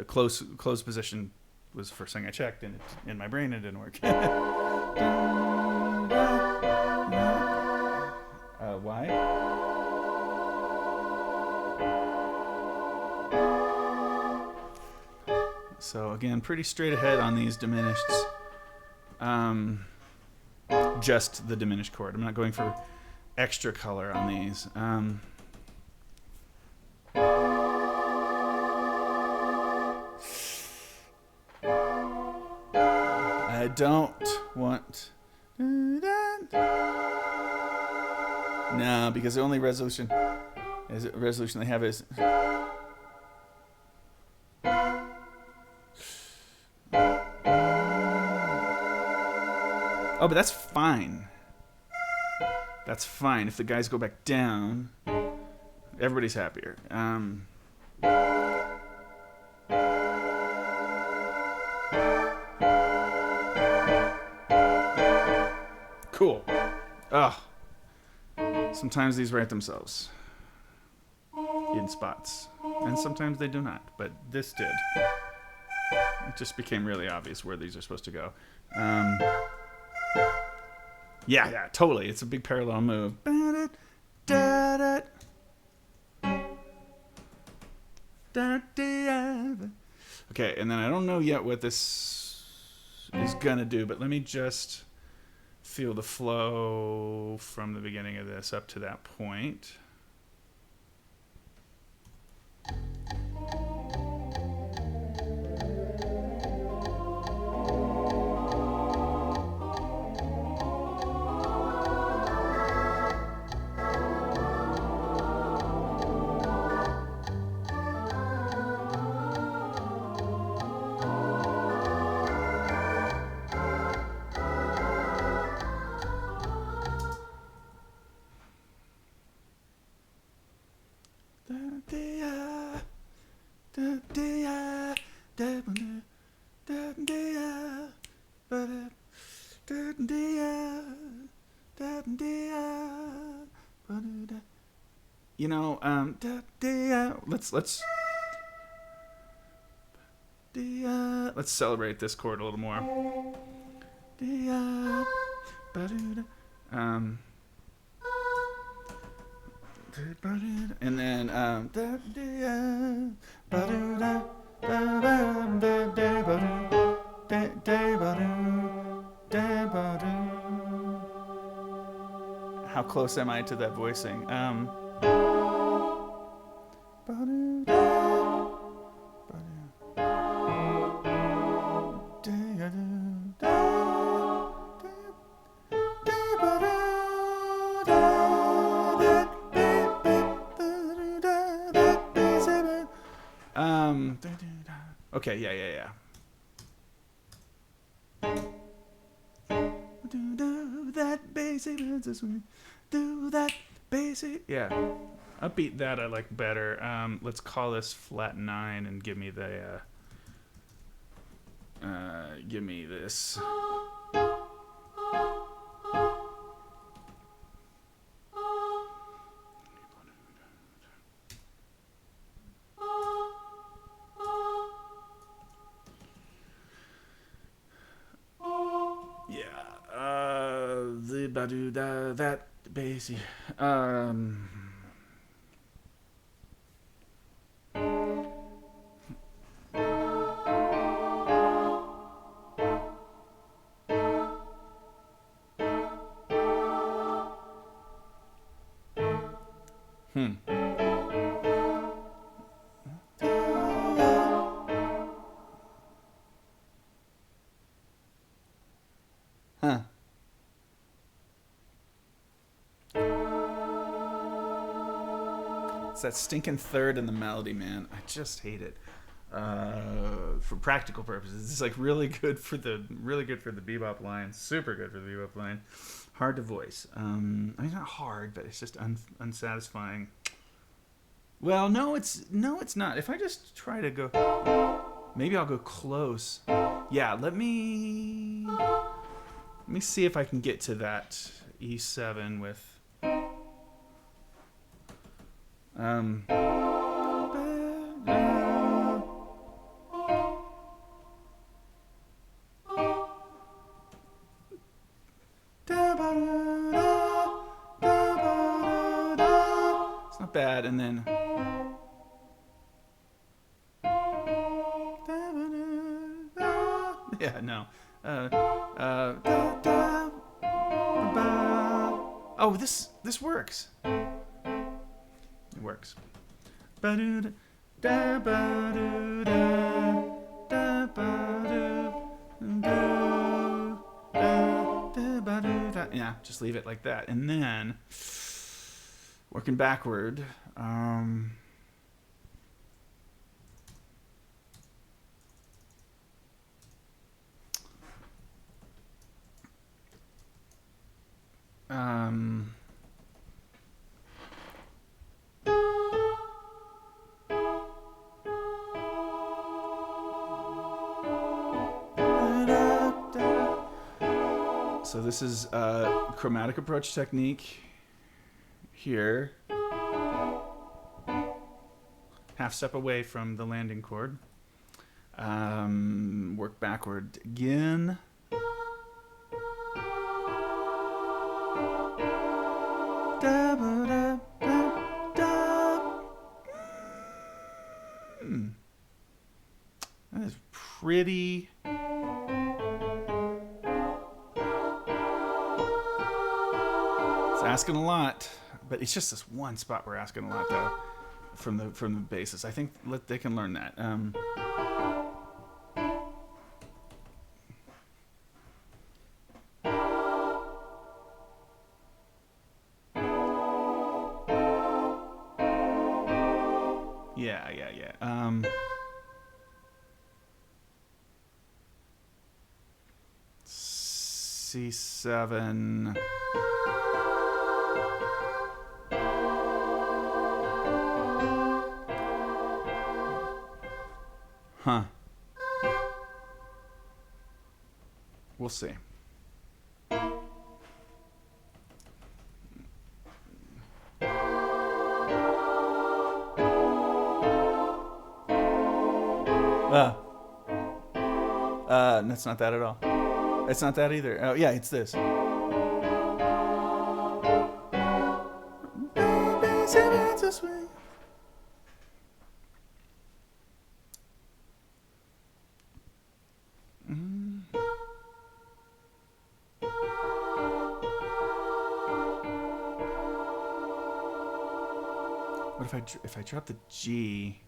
close position was the first thing I checked, and in my brain it didn't work. Why? So again, pretty straight ahead on these diminished. Just the diminished chord. I'm not going for extra color on these. I don't want. No, because the only resolution they have is. Oh, but that's fine. That's fine. If the guys go back down, everybody's happier. Cool. Oh. Sometimes these write themselves in spots, and sometimes they do not, but this did. It just became really obvious where these are supposed to go. Yeah, totally. It's a big parallel move. Okay, and then I don't know yet what this is gonna do, but let me just feel the flow from the beginning of this up to that point. You know, let's celebrate this chord a little more. Um, and then how close am I to that voicing? Okay, yeah. Do that basic, do that basic. Yeah, upbeat that I like better. Let's call this flat 9 and give me the give me this. That basic. Huh. It's that stinking third in the melody, man. I just hate it. For practical purposes, it's like really good for the bebop line. Super good for the bebop line. Hard to voice. I mean, not hard, but it's just unsatisfying. Well, no, it's not. If I just try to go, maybe I'll go close. Yeah, let me see if I can get to that E7 with. It's not bad, and then yeah, no. Oh, this works. It works. Yeah, just leave it like that. And then, working backward, so this is chromatic approach technique here. Half step away from the landing chord. Work backward again. That is pretty. It's asking a lot, but it's just this one spot we're asking a lot though from the basis. I think they can learn that. Yeah. C7. Huh. We'll see. That's not that at all. It's not that either. Oh, yeah, it's this. What if I drop the G?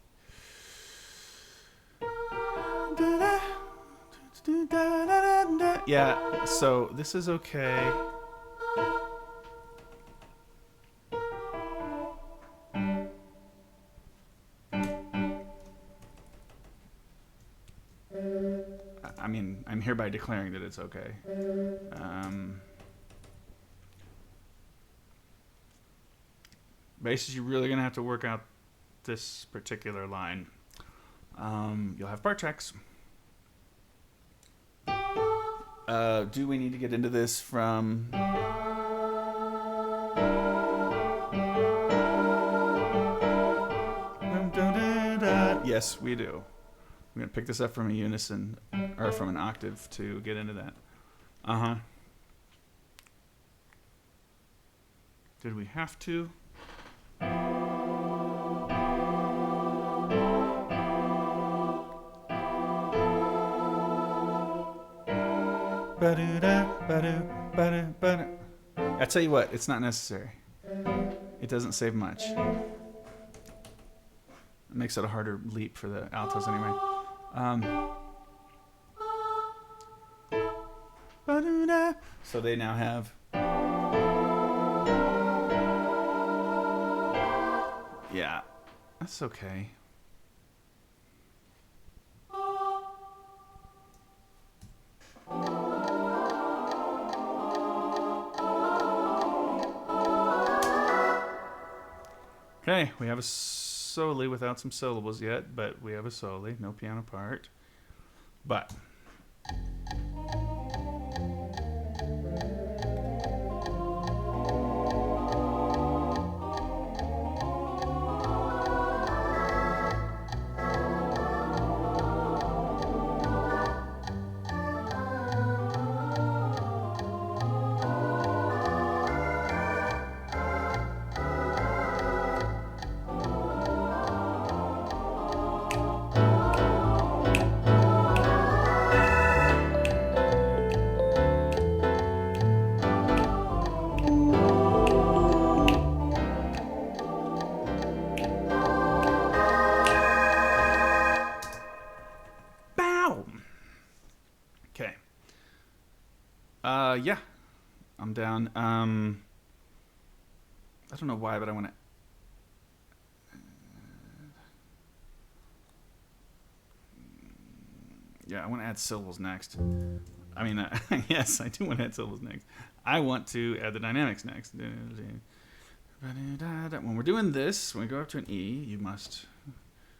Yeah, so this is okay. I mean, I'm hereby declaring that it's okay. Basically, you're really gonna have to work out this particular line. You'll have part tracks. Do we need to get into this from? Yes, we do. I'm gonna pick this up from a unison or from an octave to get into that. Did we have to? I tell you what, it's not necessary. It doesn't save much. It makes it a harder leap for the altos anyway. So they now have. Yeah, that's okay. Okay, we have a soli without some syllables yet, but we have a soli, no piano part. But yeah, I'm down. I don't know why, but I want to. Yeah, I want to add syllables next. I mean, yes, I do want to add syllables next. I want to add the dynamics next. When we're doing this, when we go up to an E, you must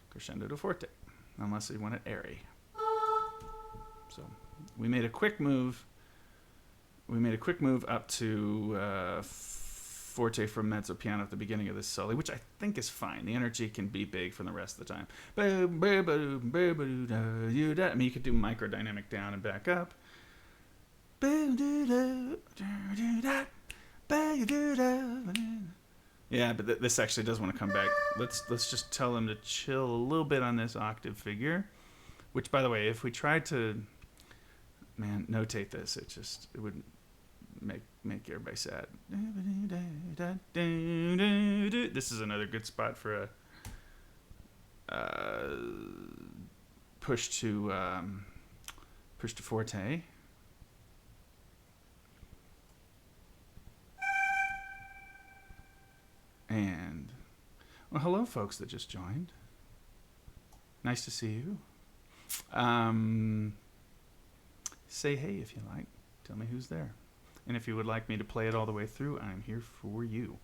crescendo to forte, unless you want it airy. So we made a quick move. We made a quick move up to forte from mezzo piano at the beginning of this soli, which I think is fine. The energy can be big for the rest of the time. I mean, you could do microdynamic down and back up. Yeah, but this actually does want to come back. Let's just tell him to chill a little bit on this octave figure, which, by the way, if we tried to, notate this, it would make everybody sad. This is another good spot for a push to forte. And well, hello, folks that just joined. Nice to see you. Say hey if you like. Tell me who's there. And if you would like me to play it all the way through, I'm here for you.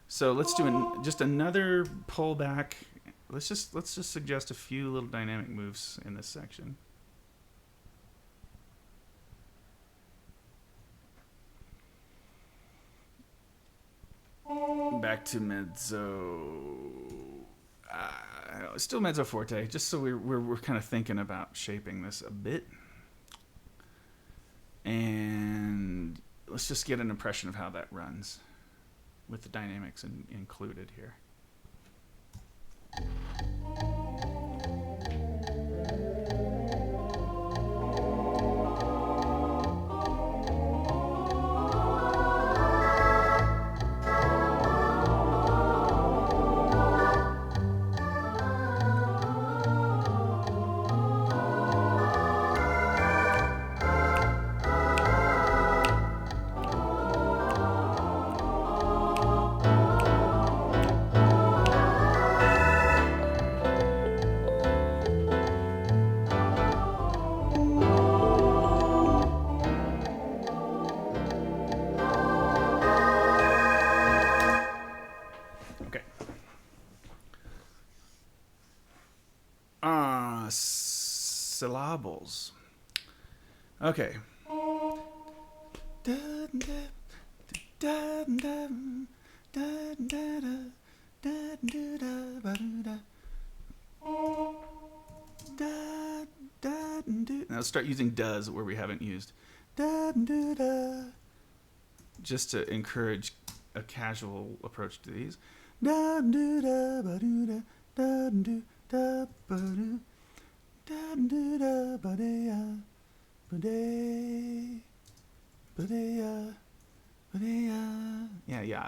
So let's do just another pullback. Let's just suggest a few little dynamic moves in this section. back to mezzo. Still mezzo forte, just so we're kind of thinking about shaping this a bit. And let's just get an impression of how that runs with the dynamics included here. Syllables. Okay. Now let's start using does where we haven't used. Just to encourage a casual approach to these. Yeah,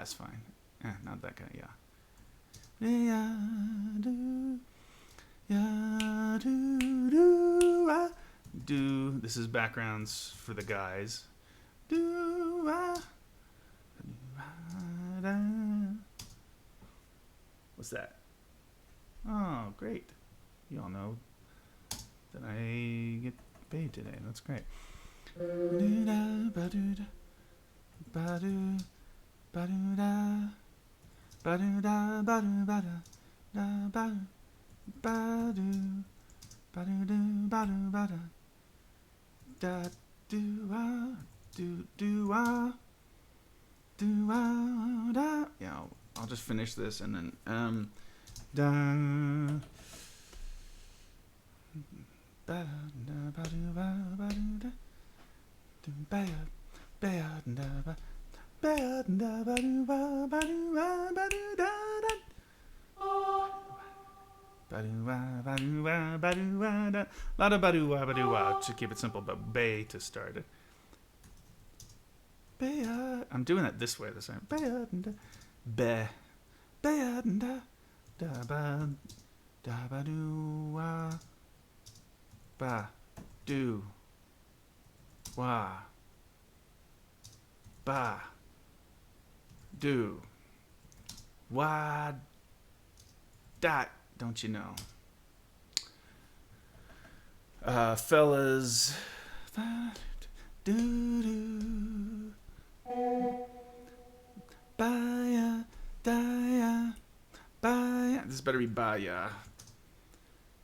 it's fine. Not that kind of do. This is backgrounds for the guys. What's that? Oh, great. You all know that I get paid today. That's great. Yeah, I'll just finish this and then to keep it simple, but bay to start it. I'm doing it this way this time. Be. Ba do wa ba do wa dot, don't you know? Fellas, do baya daya baya. This better be baya.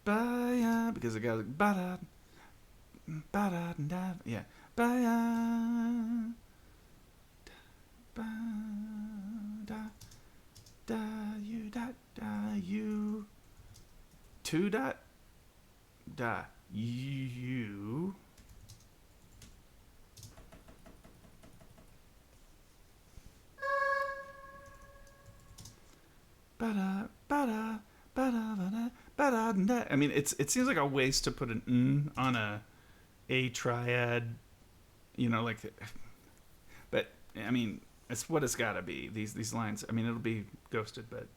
Baya, because it goes ba da da, yeah, baya ba da you da you 2 dot da you I mean, it seems like a waste to put an n on a triad, like. But I mean, it's what it's got to be. These lines. I mean, it'll be ghosted, but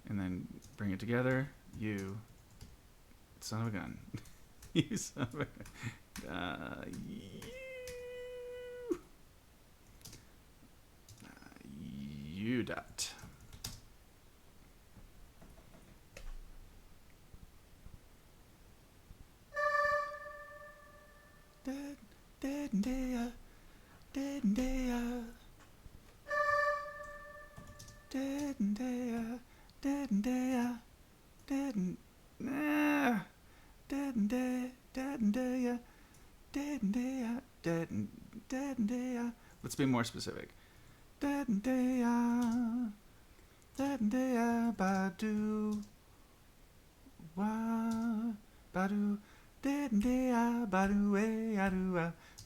and then bring it together. You son of a gun. You son of a gun. You dot. Let's be more specific. Badu.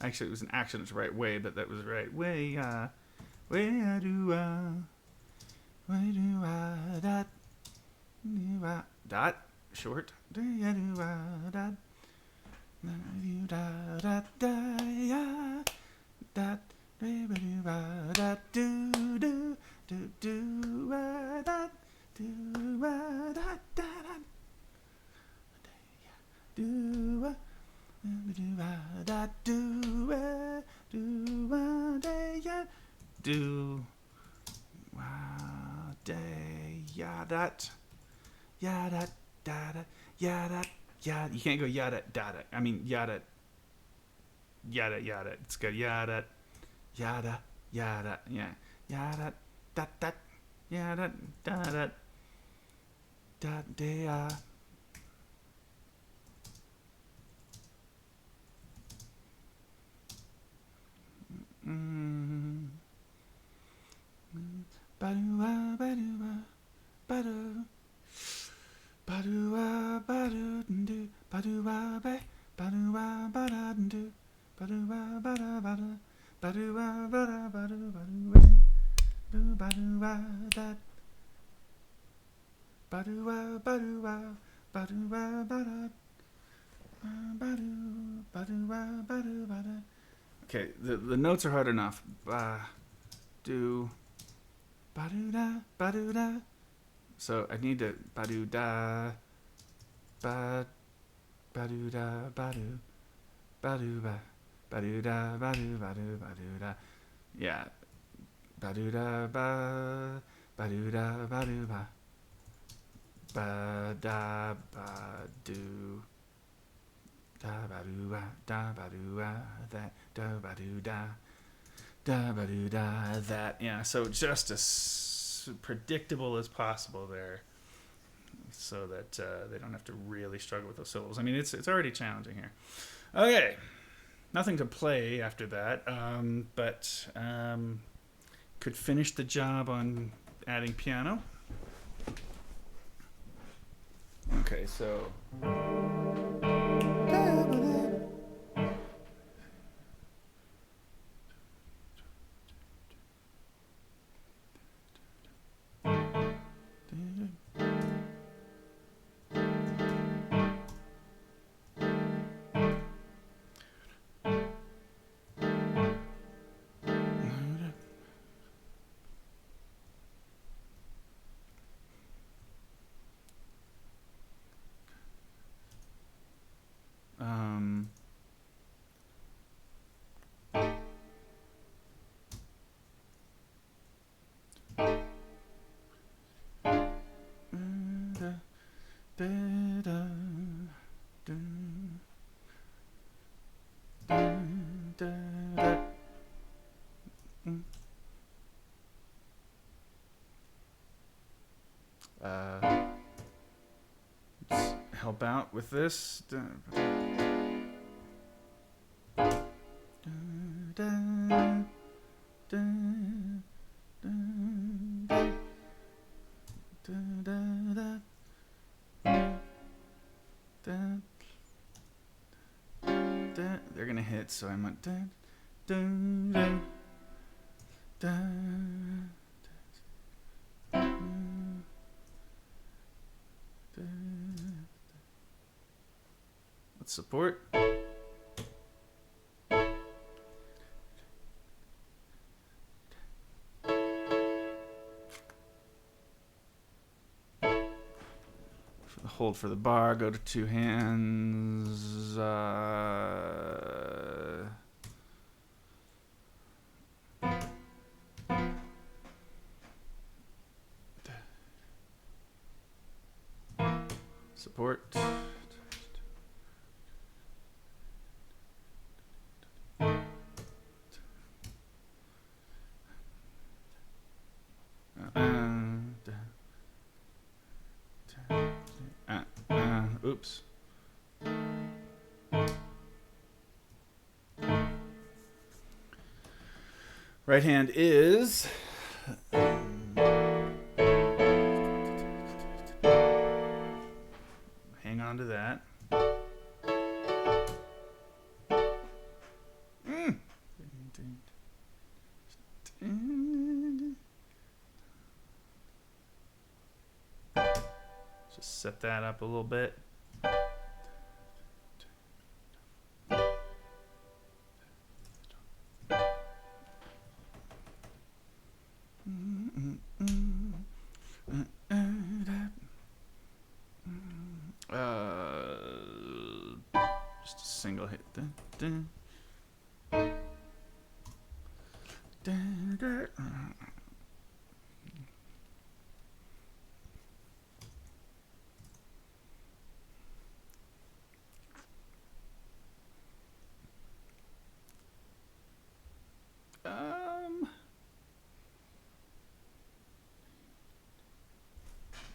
Actually, it was an action. It's right way, but that was right way. Dot short. Yada. You can't go yada dada. I mean yada yada. It's good yada. Yeah. Yada dat yada da da. Okay, the notes are hard enough. Do ba-do-da. So I need to ba-do-da, ba-do-da, ba-do, ba-do-ba, ba-do-da, ba-do-da. Yeah, ba-do-da, ba-do-da, ba-do-ba, ba-da, ba-do, da-ba-do-ba, da-ba-do-ba, that, da-ba-do-da. Da-ba-do-da, that. Yeah, so just as predictable as possible there, so that they don't have to really struggle with those syllables. I mean, it's already challenging here. Okay, nothing to play after that, but could finish the job on adding piano. Okay, so... Let's help out with this. They're gonna hit, so I'm at let's support. Hold for the bar, go to two hands. Support. Right hand is... hang on to that. Just set that up a little bit. Just a single hit.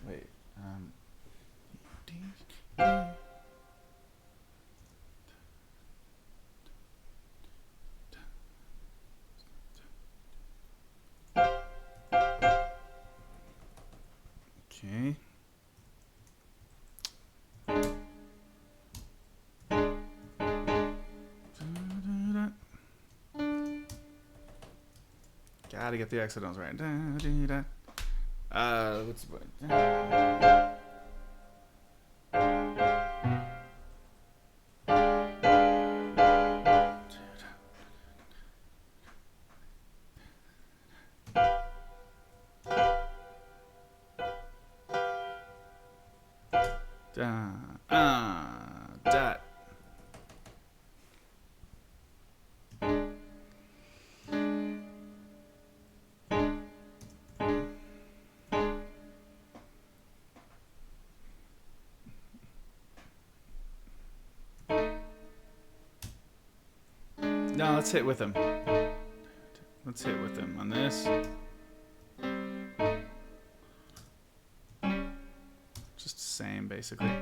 Wait. Okay. Gotta get the accidentals right. What's the dot. No, let's hit with him. Let's hit with him on this. Just the same, basically.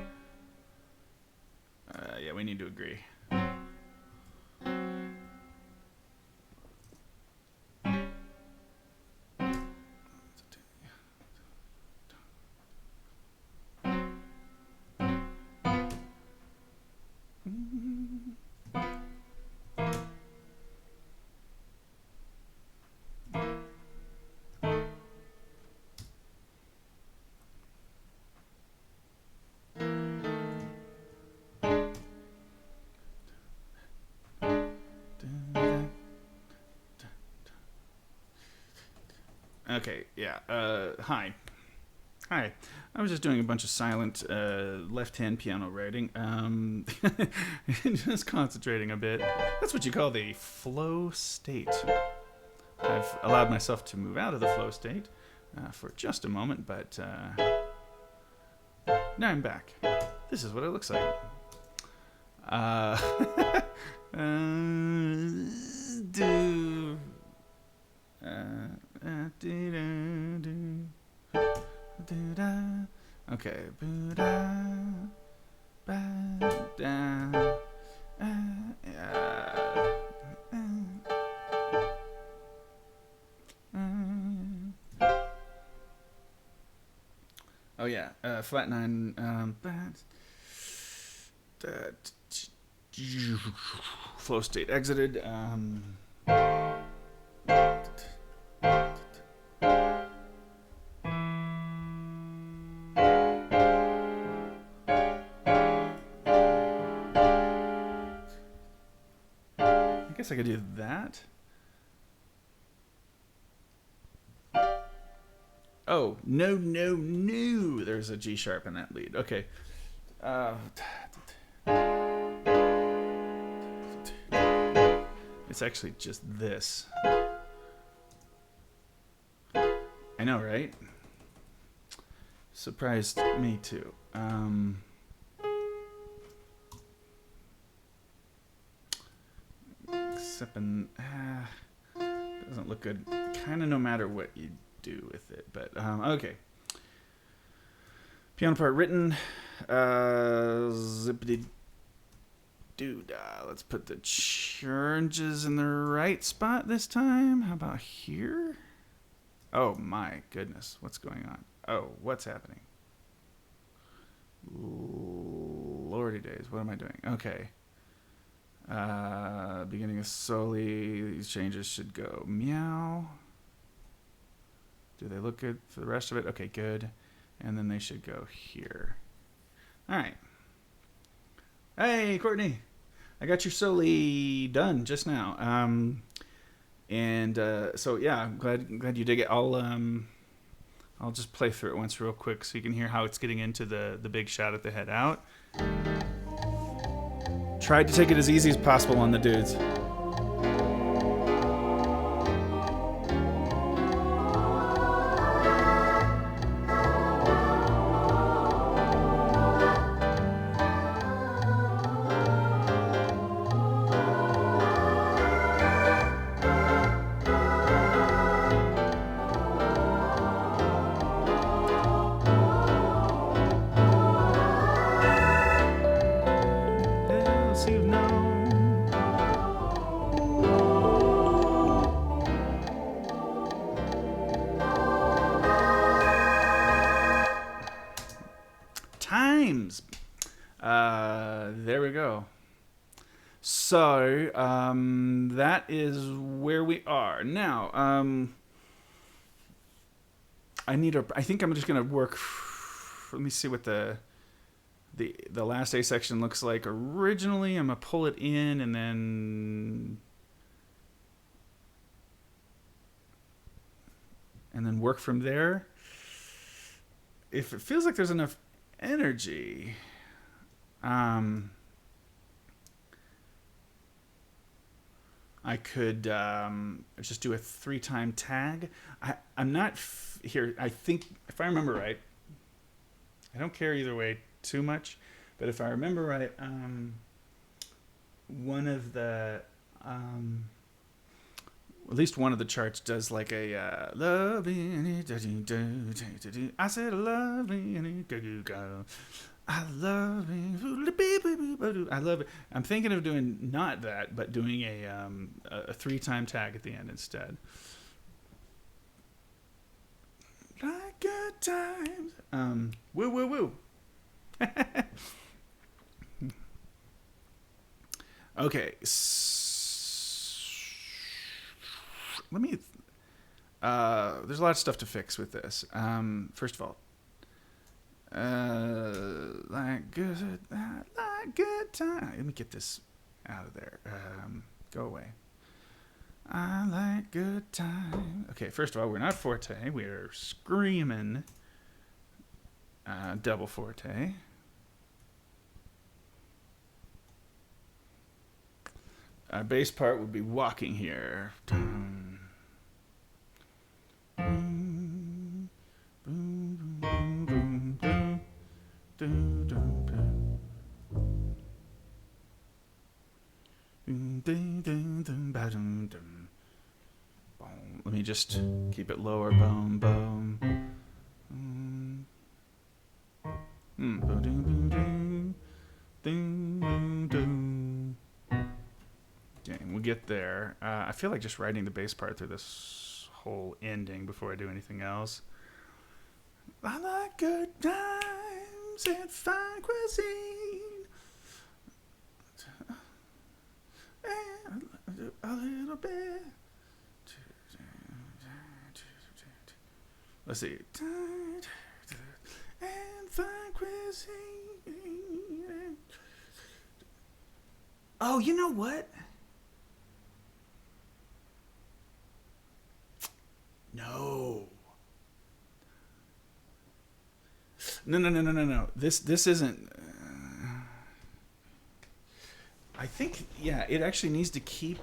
Yeah, we need to agree. Okay, yeah. Hi. I was just doing a bunch of silent left-hand piano writing. Just concentrating a bit. That's what you call the flow state. I've allowed myself to move out of the flow state for just a moment, but now I'm back. This is what it looks like. Okay. Oh yeah, flat 9. Flow state exited. I guess I could do that. Oh, no. There's a G sharp in that lead. Okay. It's actually just this. I know, right? Surprised me too. Except doesn't look good. Kind of no matter what you do with it, but okay. Piano part written. Zippity. doo-dah. Let's put the changes in the right spot this time. How about here? Oh my goodness, what's going on? Oh, what's happening? Lordy days, what am I doing? Okay. Beginning of soli. These changes should go meow. Do they look good for the rest of it? Okay, good. And then they should go here. All right. Hey, Courtney. I got your soli done just now. So yeah, I'm glad you dig it. I'll just play through it once real quick so you can hear how it's getting into the big shot at the head out. Tried to take it as easy as possible on the dudes. There we go. So that is where we are now. I think I'm just gonna work. Let me see what the last A section looks like. Originally, I'm gonna pull it in and then work from there. If it feels like there's enough energy. I could just do a 3-time tag. I'm not here. I think if I remember right, I don't care either way too much, but if I remember right, one of the at least one of the charts does like a love in it. I said love in it. I love it. I love it. I'm thinking of doing not that, but doing a 3-time tag at the end instead. Like good times. Woo woo woo. Okay. Let me. There's a lot of stuff to fix with this. First of all. Like good time. Let me get this out of there. Go away. I like good time. Okay, first of all, we're not forte. We're screaming double forte. Our bass part would be walking here. Boom, boom, boom, boom, boom, boom. Let me just keep it lower. Boom, boom. Okay, we'll get there. I feel like just writing the bass part through this whole ending before I do anything else. I like good times and fine cuisine. And a little bit. Let's see. And fine cuisine. Oh, you know what? No. No. This isn't. I think, yeah, it actually needs to keep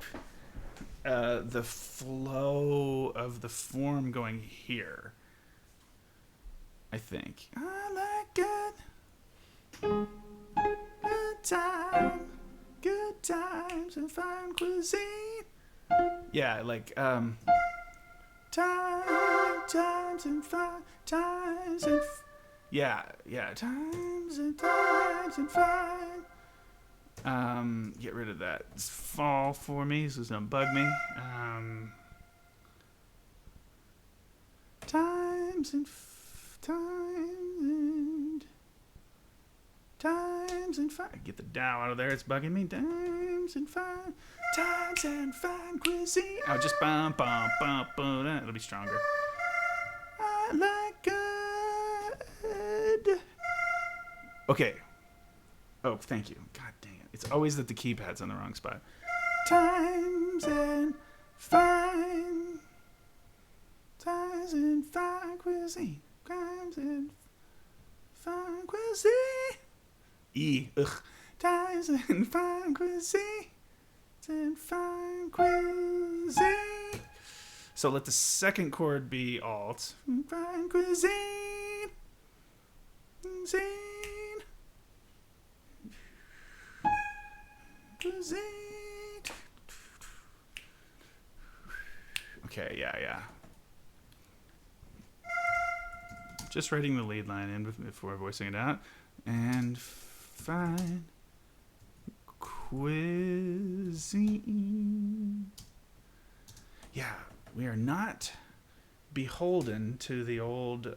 the flow of the form going here. I think. I like good times and fine cuisine. Yeah, like times and fine times and. Yeah, times and fine. Get rid of that fall for me, so it doesn't bug me. Times and fine. Get the Dow out of there. It's bugging me. Times and fine cuisine. Oh, just bum. It'll be stronger. I like good. Okay. Oh, thank you. God dang it. It's always that the keypad's in the wrong spot. Times and fine cuisine. Times and fine cuisine. Ugh. Times and fine cuisine. And fine cuisine. So let the second chord be alt. Fine cuisine. Cuisine. Okay, yeah. Just writing the lead line in before voicing it out. And fine cuisine. Yeah, we are not beholden to the old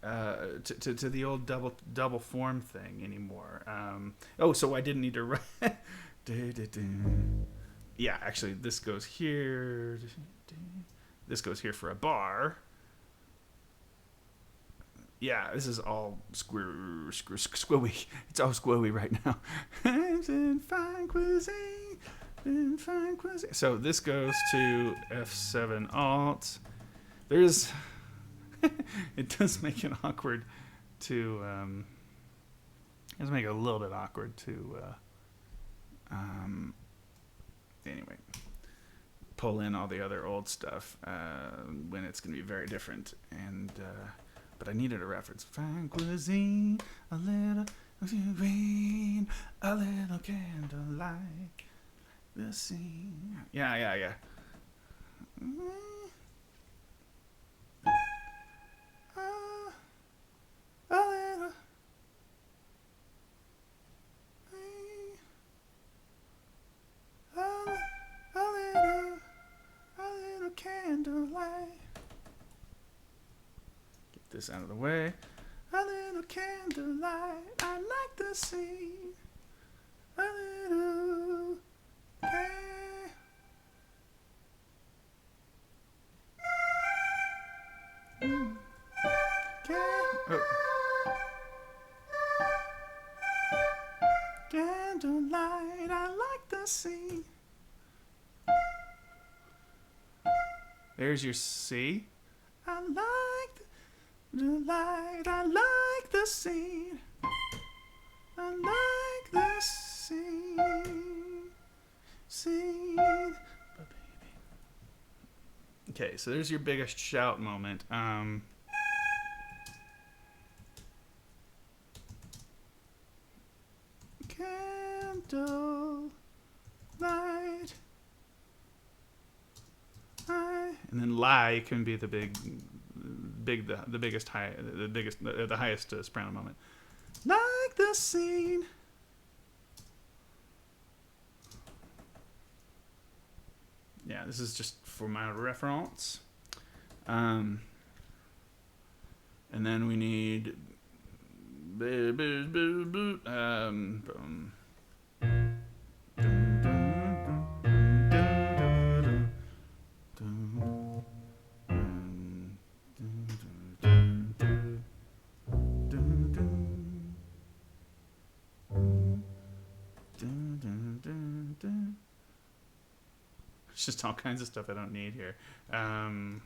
to the old double form thing anymore. So I didn't need to write. Yeah, actually, this goes here. This goes here for a bar. Yeah, this is all squilly. It's all squilly right now. Fine cuisine. So this goes to F7 alt. There's it does make it awkward to it does make it a little bit awkward to anyway, pull in all the other old stuff when it's going to be very different. And but I needed a reference. Fine cuisine, a little rain, a little candlelight, the scene. Yeah. A little. A little candlelight. Get this out of the way. A little candlelight. I like the scene. A little candlelight. I like the scene. There's your C. I like the light. I like the scene. I like the scene. But baby. Okay, so there's your biggest shout moment. Candle light. And then lie can be the biggest high, the highest soprano moment. Like the scene. Yeah, this is just for my reference. And then we need it's just all kinds of stuff I don't need here. Can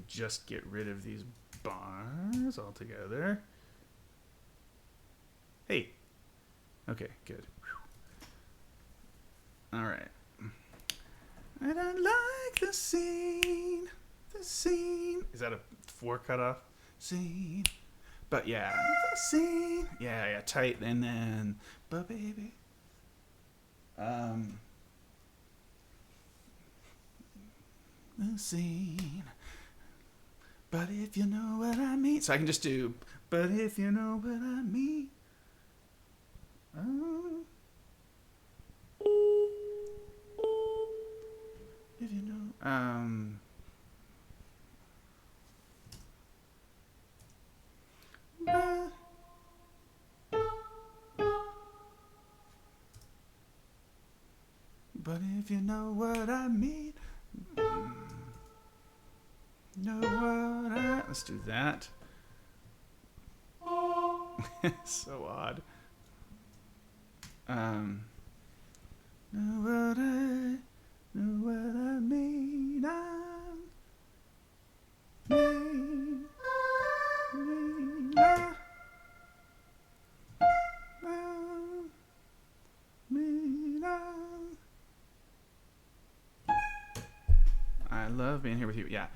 just get rid of these bars altogether. Hey. Okay, good. All right. And I like the scene. The scene. Is that a 4 cutoff? Scene. But yeah, the scene. Yeah, tight. And then, but baby. The scene. But if you know what I mean. So I can just do, but if you know what I mean. Oh. If you know. But if you know what I mean. Know what I. Let's do that. So odd. Know what I mean. I love being here with you. Yeah.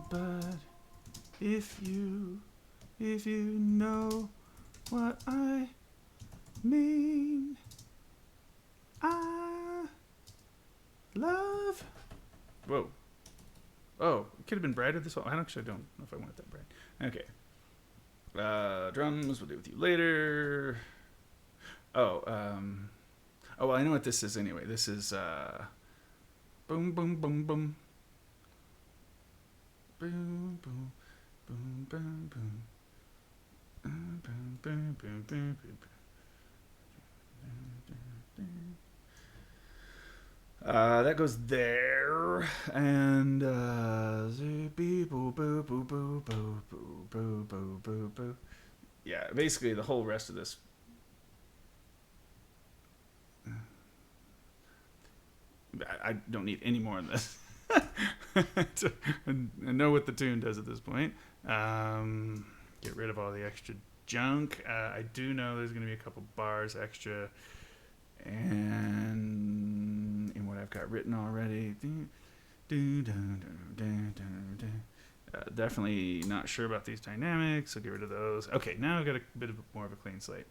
But if you know what I mean, I love. Whoa. Oh, it could have been brighter this whole. I actually don't know if I want it that bright. Okay. Drums, we'll do with you later. Oh, well, I know what this is anyway. This is, boom, boom, boom, boom. Boom, boom, boom, boom, boom. Boom, boom, boom, boom, boom, boom. That goes there, and yeah, basically the whole rest of this. I don't need any more of this. I know what the tune does at this point. Get rid of all the extra junk. I do know there's going to be a couple bars extra, and in what I've got written already. Definitely not sure about these dynamics, so get rid of those. Okay, now I've got a bit of more of a clean slate.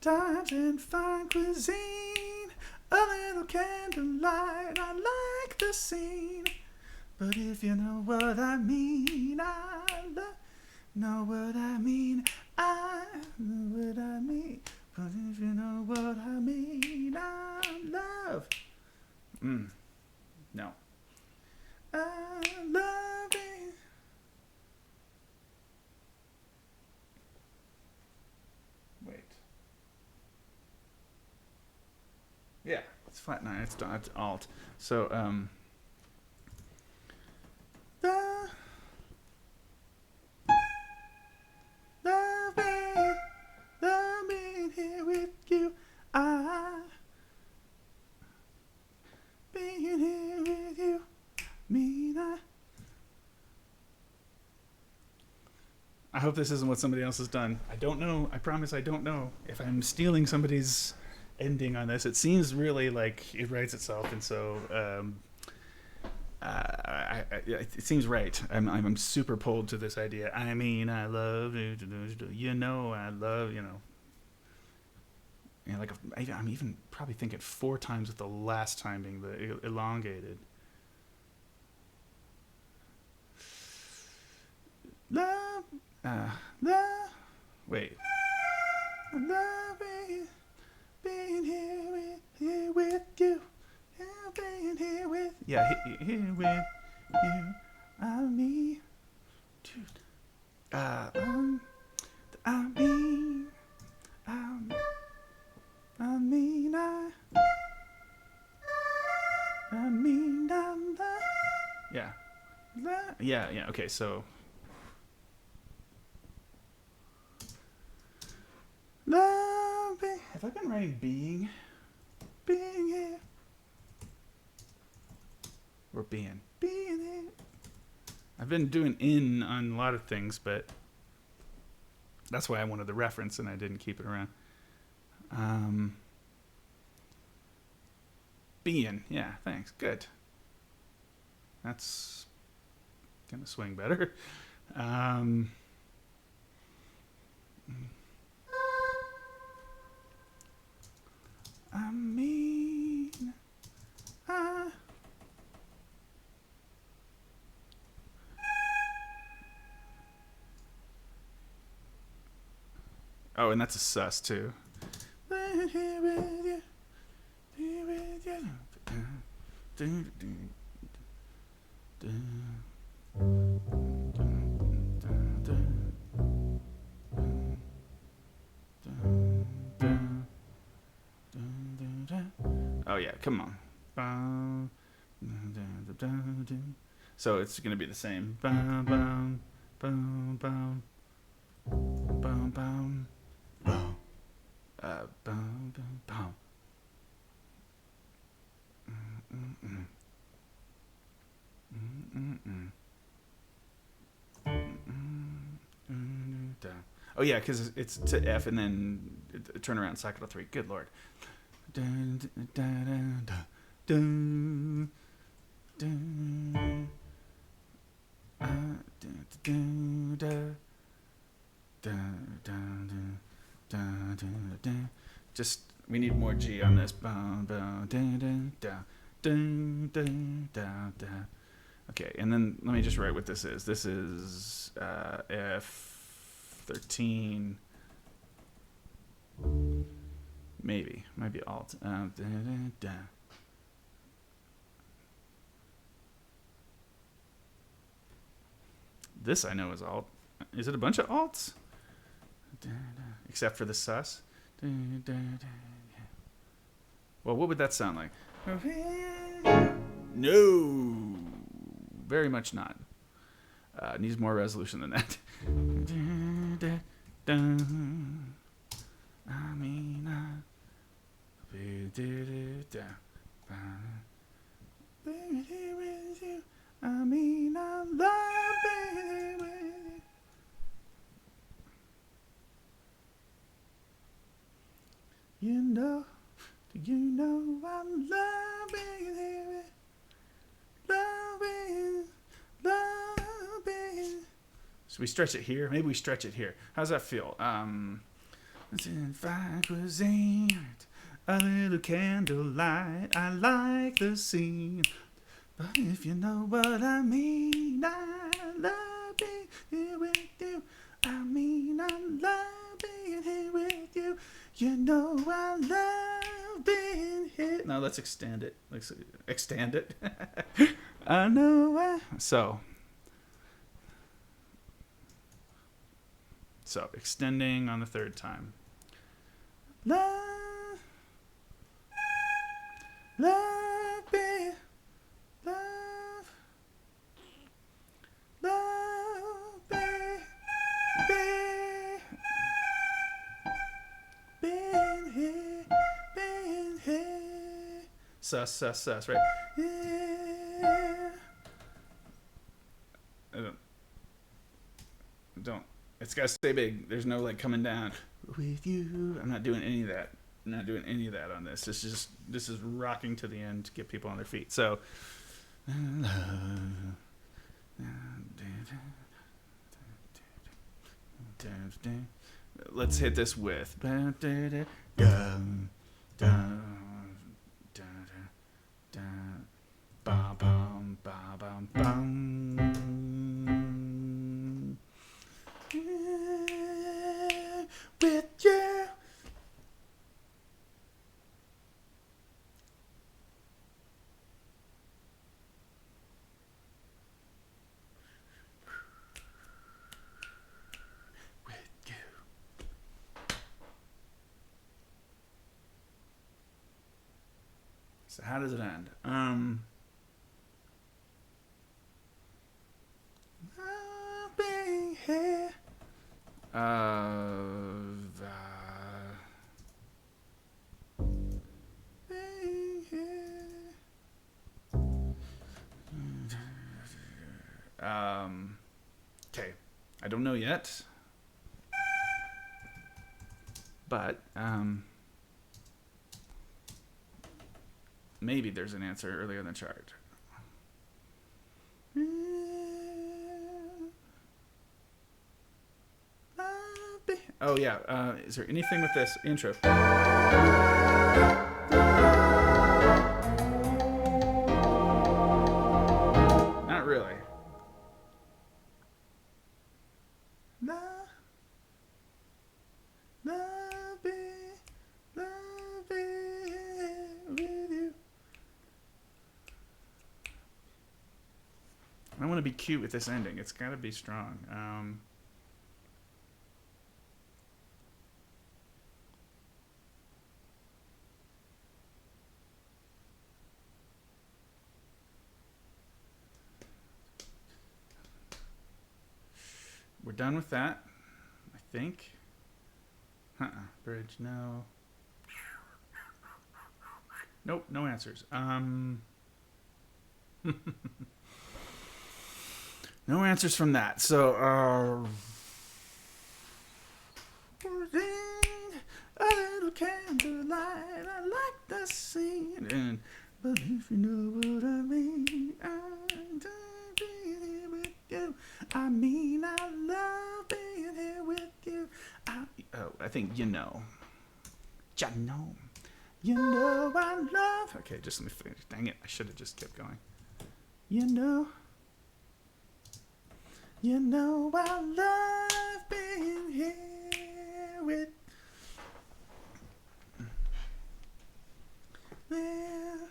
Times and fine cuisine, a little candlelight, I like the scene. But if you know what I mean, know what I mean, I know what I mean. But if you know what I mean, I love. No. I love it. Wait. Yeah, it's flat 9. It's alt. So, love being here with you. Being here with you. I hope this isn't what somebody else has done. I don't know. I promise I don't know if I'm stealing somebody's ending on this. It seems really like it writes itself, and so it seems right. I'm super pulled to this idea. I mean, I love you know. I love like I'm even probably thinking 4 times with the last time being the elongated. Love, wait. I love being here with you. Yeah, being here with here with you. I mean, dude. I mean, yeah. Okay, so. Loving. Have I been writing being here, or being here? I've been doing in on a lot of things, but that's why I wanted the reference and I didn't keep it around. Being, yeah, thanks, good. That's gonna swing better. I mean, Oh, and that's a sus too. Oh yeah, come on. So it's gonna be the same. Oh yeah, because it's to F and then turn around, cycle to 3. Good lord. Just we need more G on this. Okay, and then let me just write what this is. This is F13. Maybe. Might be alt. This I know is alt. Is it a bunch of alts? Except for the sus. Well, what would that sound like? No. Very much not. Needs more resolution than that. I mean, I love it. You know I love it. Love it. Should we stretch it here? Maybe we stretch it here. How's that feel? If I was in a little candlelight, I like the scene. But if you know what I mean, I love being here with you. I mean, I love being here with you. You know I love being here. Now let's extend it. Let's extend it. I know. So extending on the third time. Love, baby, love, baby, been here, sus, right? Yeah. I don't. It's got to stay big. There's no like coming down with you. I'm not doing any of that. I'm not doing any of that on this. This is rocking to the end to get people on their feet. So let's hit this with with you. So how does it end? I'll be here. Okay, I don't know yet, but maybe there's an answer earlier in the chart. Oh yeah, is there anything with this intro? Not really. No. want to be cute with this ending. It's got to be strong. We're done with that, I think. Bridge, no. Nope, no answers. No answers from that. So, a little candlelight, I like the scene. And, but if you know what I mean, I'm here with you. I mean, I love being here with you. I think you know. Ya know. You know I love. Okay, just let me finish. Dang it, I should have just kept going. You know I love being here with you.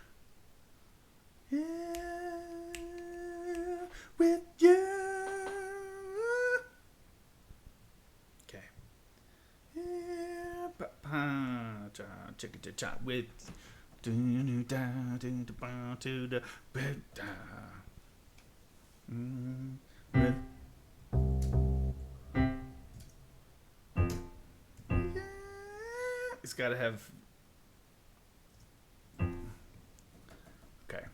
Okay. With it's got to have. Okay.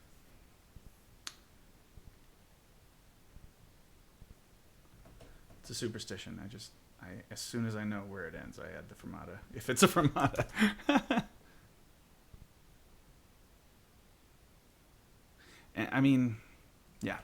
It's a superstition. As soon as I know where it ends, I add the fermata. If it's a fermata. I mean, yeah.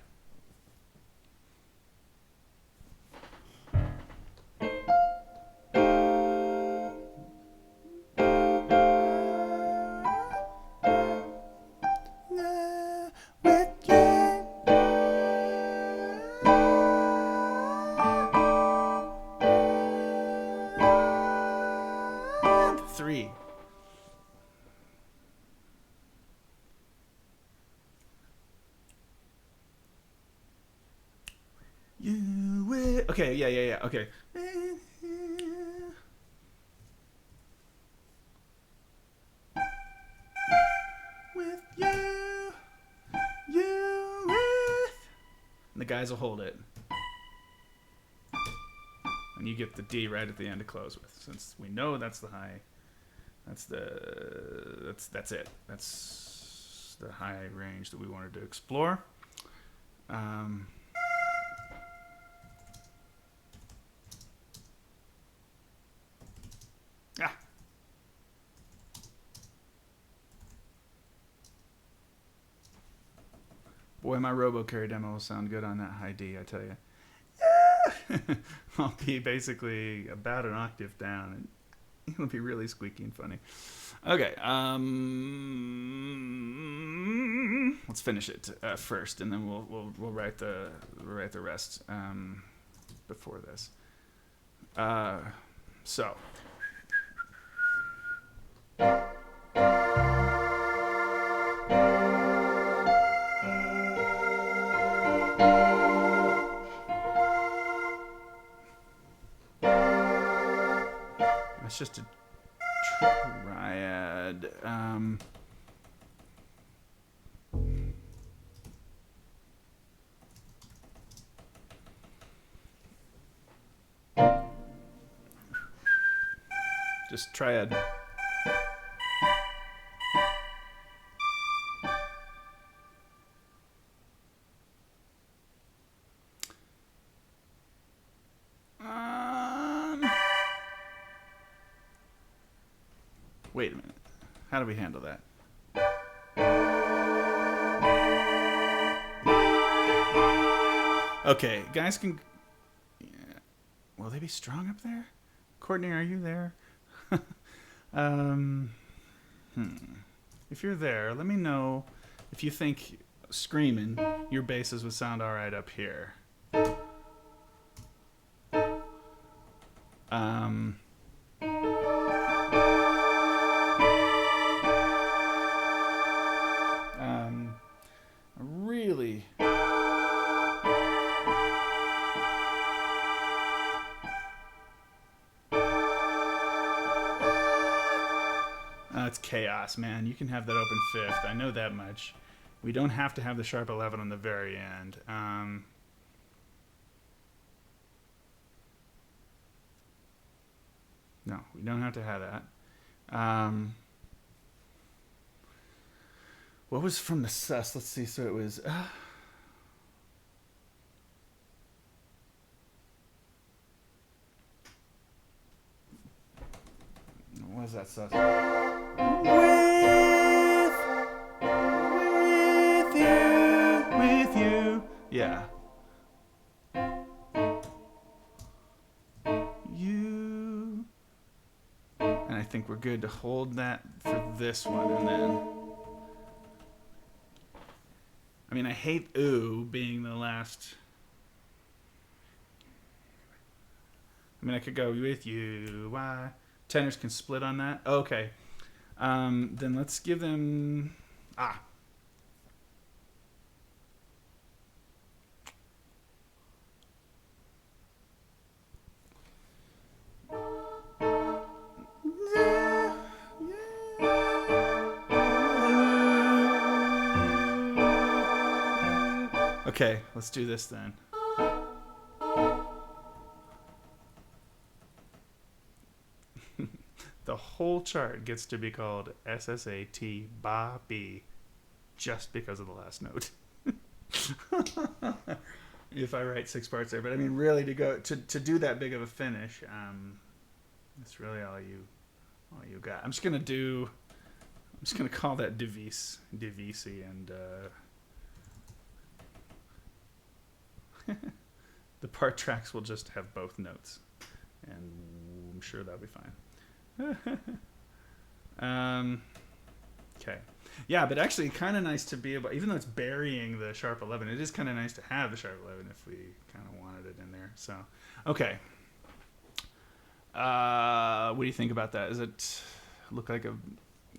Three. You will. Okay, yeah. Okay. With you with. And the guys will hold it. And you get the D right at the end to close with, since we know that's the high. That's it. That's the high range that we wanted to explore. Boy, my RoboCarry demo will sound good on that high D, I tell you. Yeah! I'll be basically about an octave down, and it'll be really squeaky and funny. Okay, let's finish it first, and then we'll write the rest before this. So. It's just a triad. Just triad. Wait a minute. How do we handle that? Okay, guys can... Yeah. Will they be strong up there? Courtney, are you there? If you're there, let me know if you think screaming your basses would sound all right up here. Really chaos, man. You can have that open fifth. I know that much. We don't have to have the sharp 11 on the very end. No, we don't have to have that. What was from the sus? Let's see. So it was... what was that sus? With you. Yeah. You. And I think we're good to hold that for this one, and then... I mean, I hate ooh being the last... I mean, I could go with you. Why? Tenors can split on that. Okay. Then let's give them... Okay, let's do this then. The whole chart gets to be called SSAT Ba B just because of the last note. If I write 6 parts there, but I mean really to do that big of a finish, that's really all you got. I'm just gonna call that Divisi and the part tracks will just have both notes, and I'm sure that'll be fine. Okay. Yeah, but actually kind of nice to be able, even though it's burying the sharp 11, it is kind of nice to have the sharp 11 if we kind of wanted it in there. So, okay. What do you think about that? Does it look like a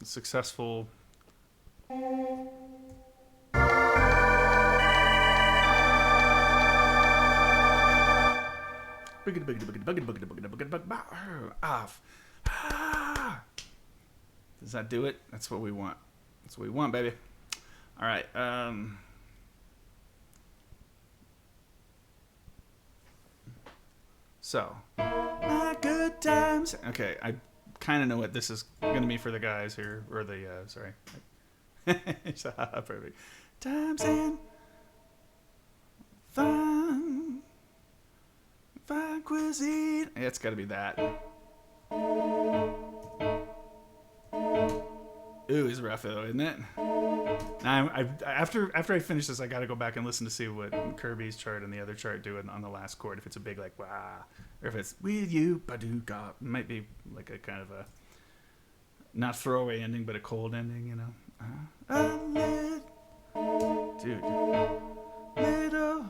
successful... off. Does that do it? That's what we want. That's what we want, baby. All right. So, my good times. Okay, I kind of know what this is going to be for the guys here, or the sorry. Perfect. Times and fun cuisine. It's got to be that. Ooh, is rough though, isn't it? Now, after I finish this, I got to go back and listen to see what Kirby's chart and the other chart do on the last chord. If it's a big like wah, or if it's with you, ba-do-ga, might be like a kind of a not throwaway ending, but a cold ending, you know. Dude, little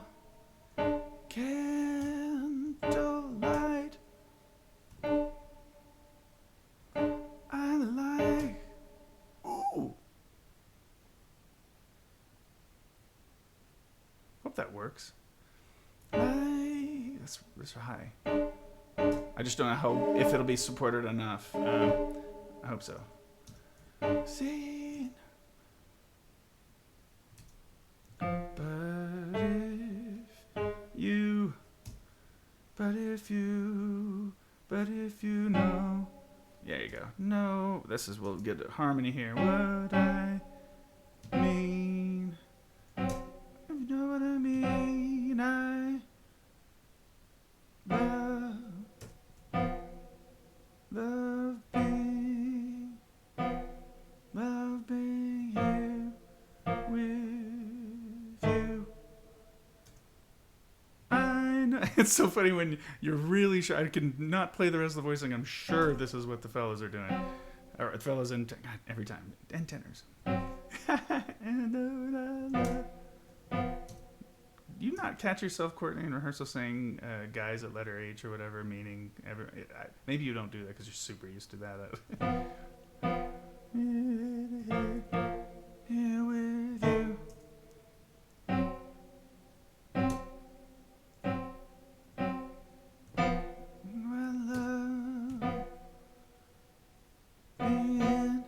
candlelight. I like. Ooh. Hope that works. That's high. I just don't know how, if it'll be supported enough. I hope so. Seen. But if you know. There you go. No, we'll get a harmony here. What I mean. If you know what I mean, I love being here with you. I know. It's so funny when you're really sure. I can not play the rest of the voicing. I'm sure this is what the fellas are doing. Or the fellas and God, every time. And tenors. You not catch yourself, Courtney, in rehearsal saying guys at letter H or whatever, meaning maybe you don't do that because you're super used to that. Here with you. I love being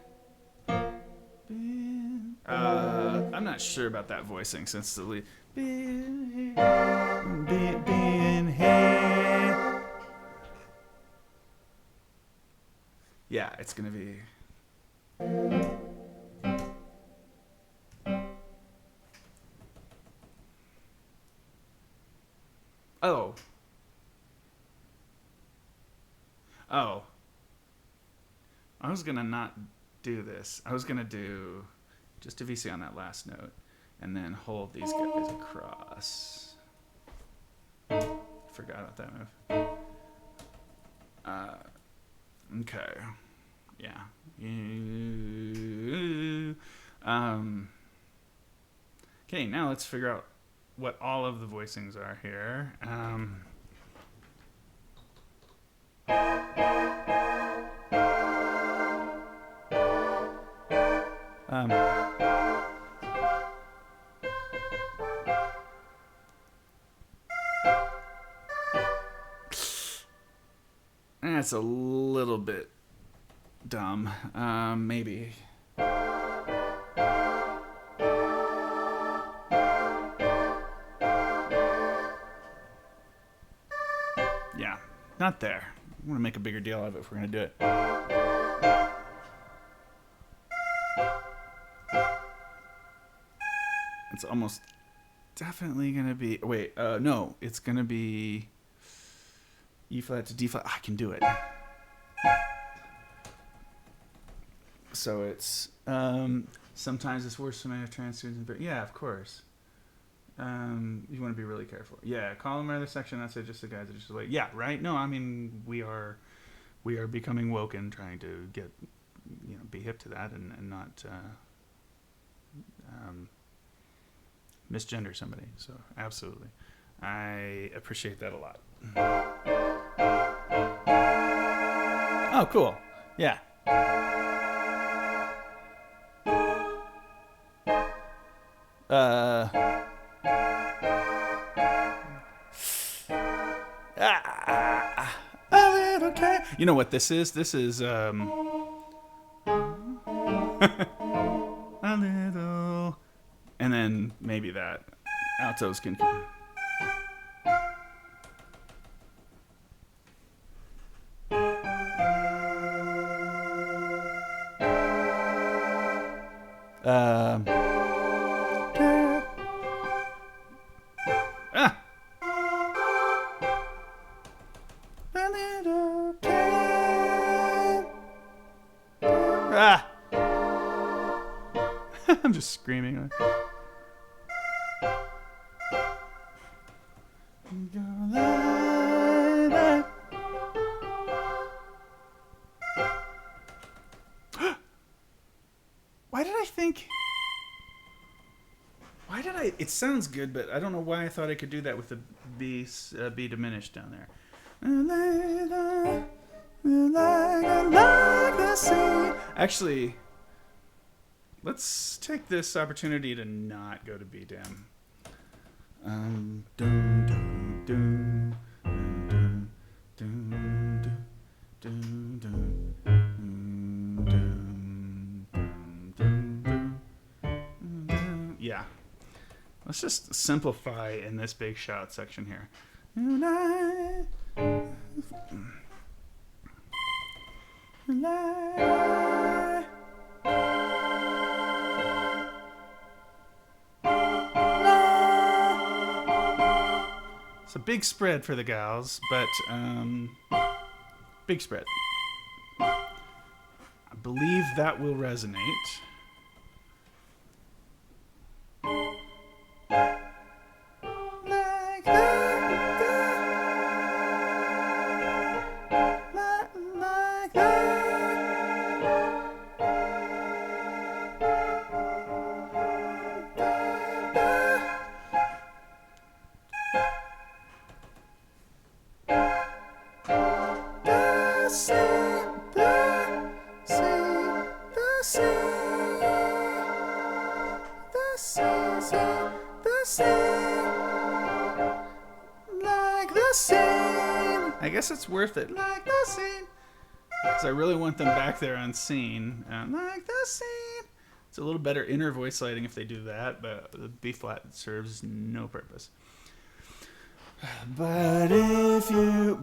I'm not sure about that voicing since the lead. Being hey. Yeah, it's gonna be. Oh. Oh. I was gonna not do this. I was gonna do just a VC on that last note, and then hold these guys across. Forgot about that move. Okay. Yeah. Okay, now let's figure out what all of the voicings are here. That's a little bit dumb. Maybe. Yeah, not there. I'm going to make a bigger deal of it if we're going to do it. It's almost definitely going to be... Wait, no. It's going to be E flat to D flat. I can do it. So it's... sometimes it's worse when I have transcripts. Yeah, of course. You want to be really careful. Yeah, column or other section. That's it. Just the guys that are just like, yeah, right. No, I mean we are becoming woke and trying to get, be hip to that and not misgender somebody. So absolutely, I appreciate that a lot. Oh, cool. Yeah. A little cat. You know what this is? This is a little, and then maybe that altos can. I'm just screaming. Why did I? It sounds good, but I don't know why I thought I could do that with the B diminished down there. Actually, let's take this opportunity to not go to B dim. Yeah. Let's just simplify in this big shout section here. It's a big spread for the gals, but big spread. I believe that will resonate. I guess it's worth it. Like the scene. Because I really want them back there on scene. Like the scene. It's a little better inner voice sliding if they do that, but the B flat serves no purpose. But if you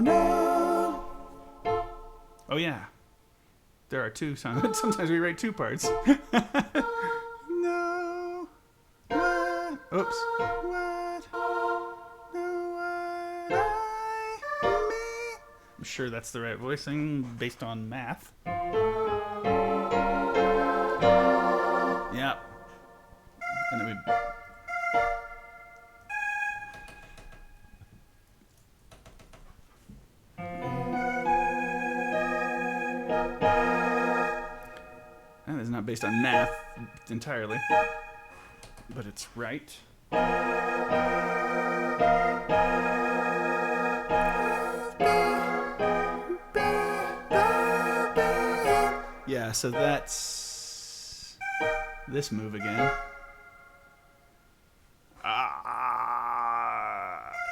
know. Oh yeah, there are two songs. Sometimes we write two parts. No, what? Oops. What? No, what I mean. I'm sure that's the right voicing based on math. Yeah. And then we. That is not based on math entirely, but it's right. Yeah, so that's this move again.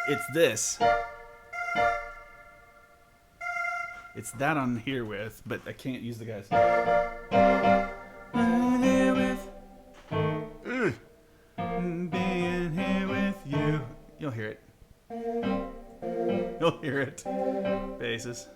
It's this. It's that on here with, but I can't use the guys. Here with, being here with you. You'll hear it. You'll hear it. Basses.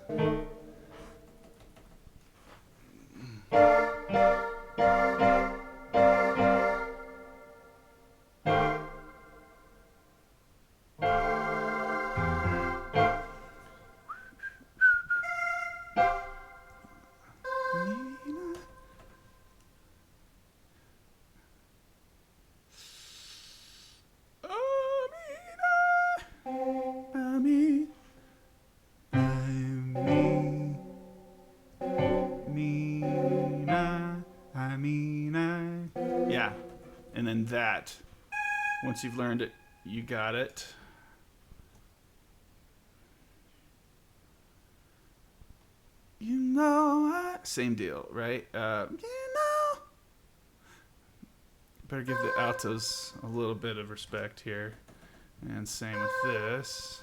Yeah, and then that. Once you've learned it, you got it. You know, same deal, right? You know. Better give the altos a little bit of respect here. And same with this.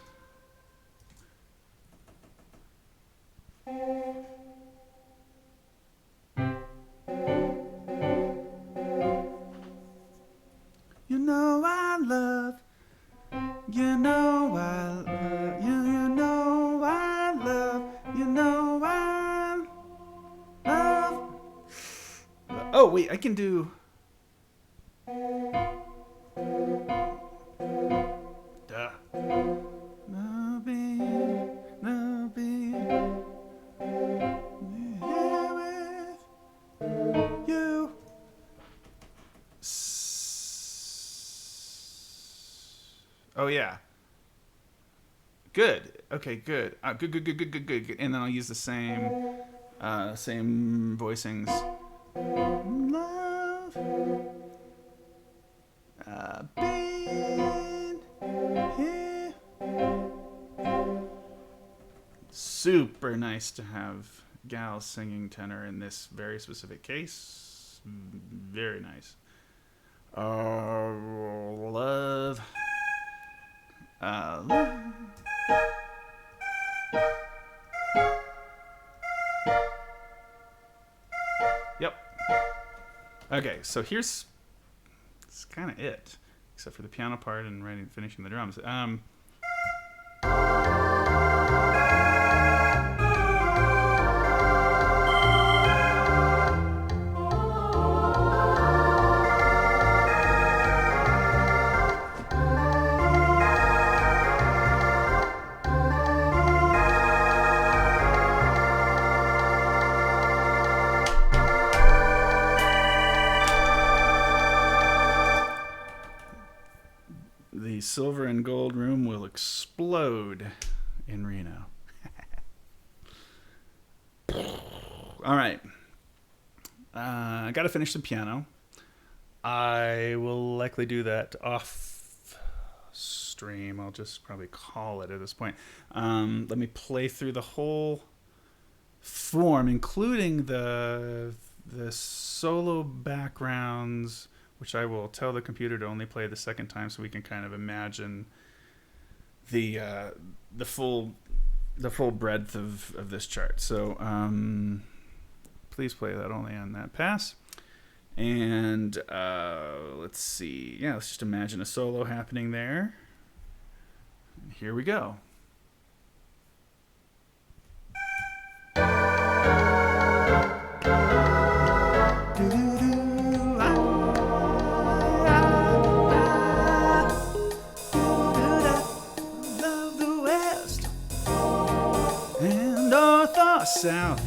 You know I love. You know I love. You know I love. You know I love. Oh wait, I can do. Duh. No be. Here with you. Oh yeah. Good. Okay. Good. Good. And then I'll use the same voicings. Love. Been here. Super nice to have gals singing tenor in this very specific case. Very nice. Love. Yep. Okay, so it's kind of it, except for the piano part and finishing the drums. The silver and gold room will explode in Reno. All right. I got to finish the piano. I will likely do that off stream. I'll just probably call it at this point. Let me play through the whole form, including the solo backgrounds, which I will tell the computer to only play the second time so we can kind of imagine the full breadth of this chart. So Please play that only on that pass. And let's see. Yeah, let's just imagine a solo happening there. Here we go. Love the West and North or South.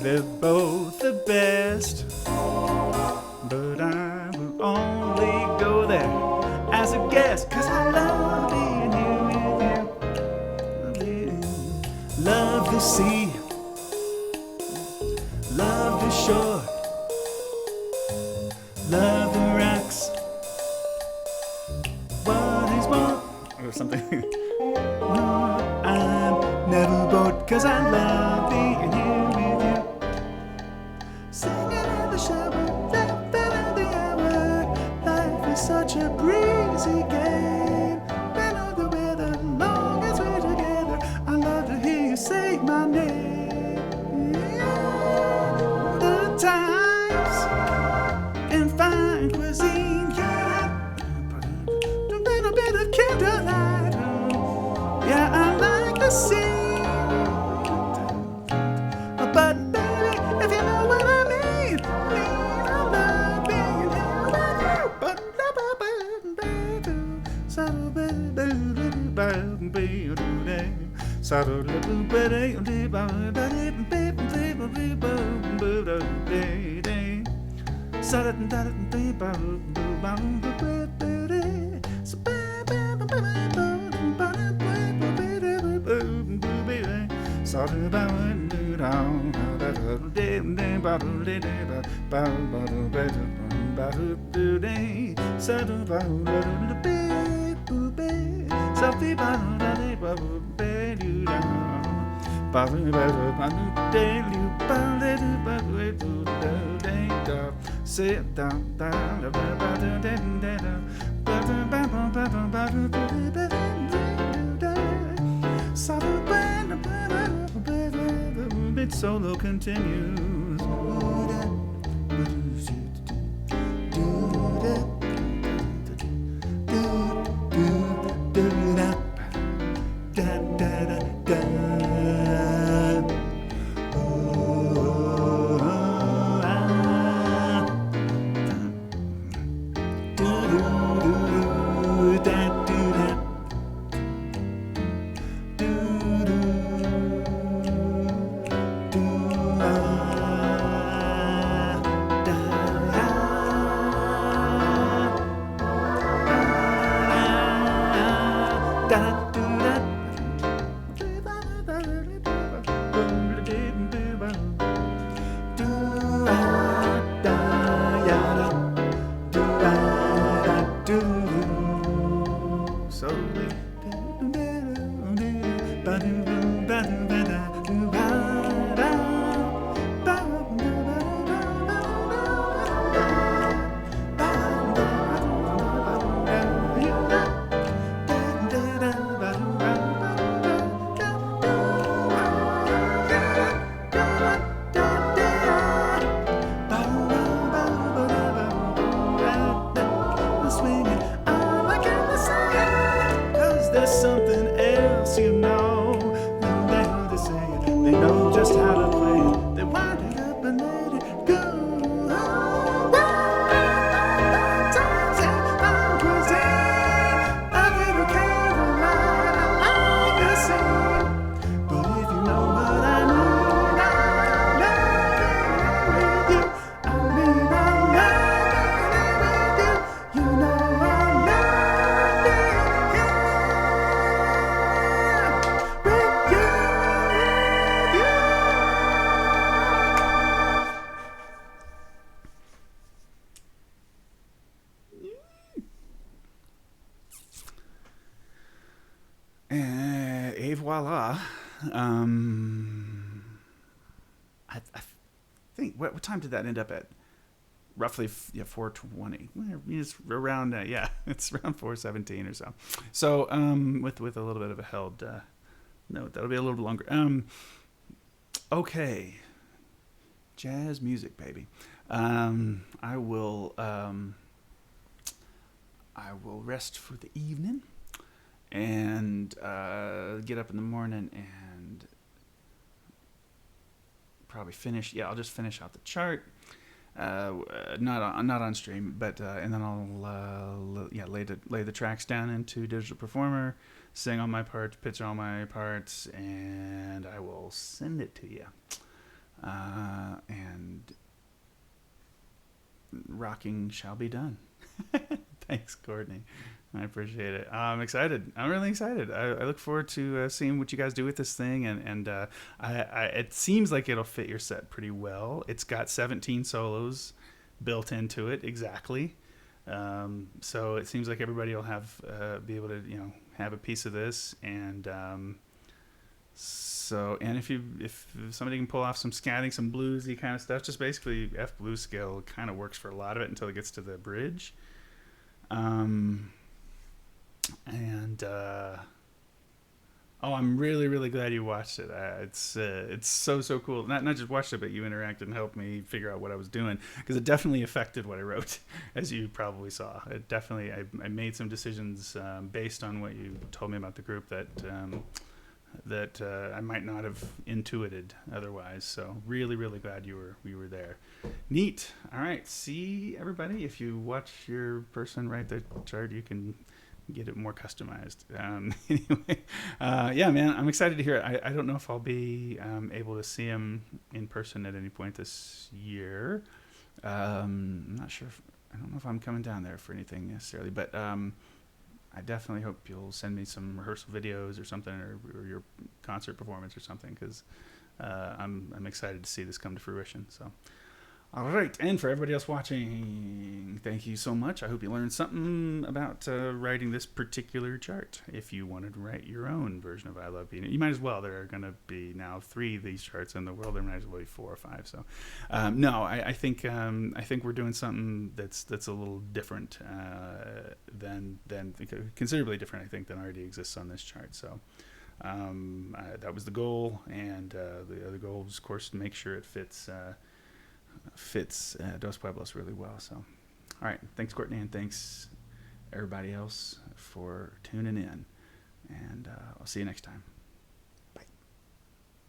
They're both the best, but I will only go there as a guest, 'cause I love being here with you. Love the sea, love the shore, love the rocks. What is more, or something. I'm never bored, 'cause I love being here with you. Singing in the shower, laughing at the hour. Life is such a breezy game. Been on the weather long as we're together. I love to hear you say my name. The times and fine cuisine, yeah. A little bit of candlelight. Yeah, I like the sea. But baby, if you know what I mean, I love being here with you. But sit down. Solo continues. Et voila. I think, what time did that end up at? Roughly 4:20. It's around it's around 4:17 or so. So with a little bit of a held note, that'll be a little bit longer. Okay. Jazz music, baby. I will rest for the evening and get up in the morning and probably finish. Yeah, I'll just finish out the chart. Not on stream, but and then I'll lay the tracks down into Digital Performer, sing all my parts, pitch all my parts, and I will send it to you. And rocking shall be done. Thanks, Courtney. I appreciate it. I'm excited. I'm really excited. I look forward to seeing what you guys do with this thing, and it seems like it'll fit your set pretty well. It's got 17 solos built into it exactly, so it seems like everybody will be able to have a piece of this, and if somebody can pull off some scatting, some bluesy kind of stuff, just basically F blues scale kind of works for a lot of it until it gets to the bridge. I'm really, really glad you watched it. It's so cool. Not just watched it, but you interacted and helped me figure out what I was doing, because it definitely affected what I wrote, as you probably saw. It definitely, I made some decisions based on what you told me about the group that I might not have intuited otherwise. So really, really glad you were there. Neat. All right. See, everybody, if you watch your person write the chart, you can get it more customized. Anyway, yeah, man, I'm excited to hear it. I don't know if I'll be able to see him in person at any point this year. I'm not sure. I don't know if I'm coming down there for anything necessarily, but I definitely hope you'll send me some rehearsal videos or something, or your concert performance or something, because I'm excited to see this come to fruition. So, all right, and for everybody else watching, thank you so much. I hope you learned something about writing this particular chart. If you wanted to write your own version of I Love Being, you might as well. There are going to be now 3 of these charts in the world. There might as well be 4 or 5. So, no, I think we're doing something that's a little different than considerably different. I think than already exists on this chart. So. That was the goal, and the other goal was, of course, to make sure it fits Dos Pueblos really well. So, all right, thanks, Courtney, and thanks everybody else for tuning in, and I'll see you next time.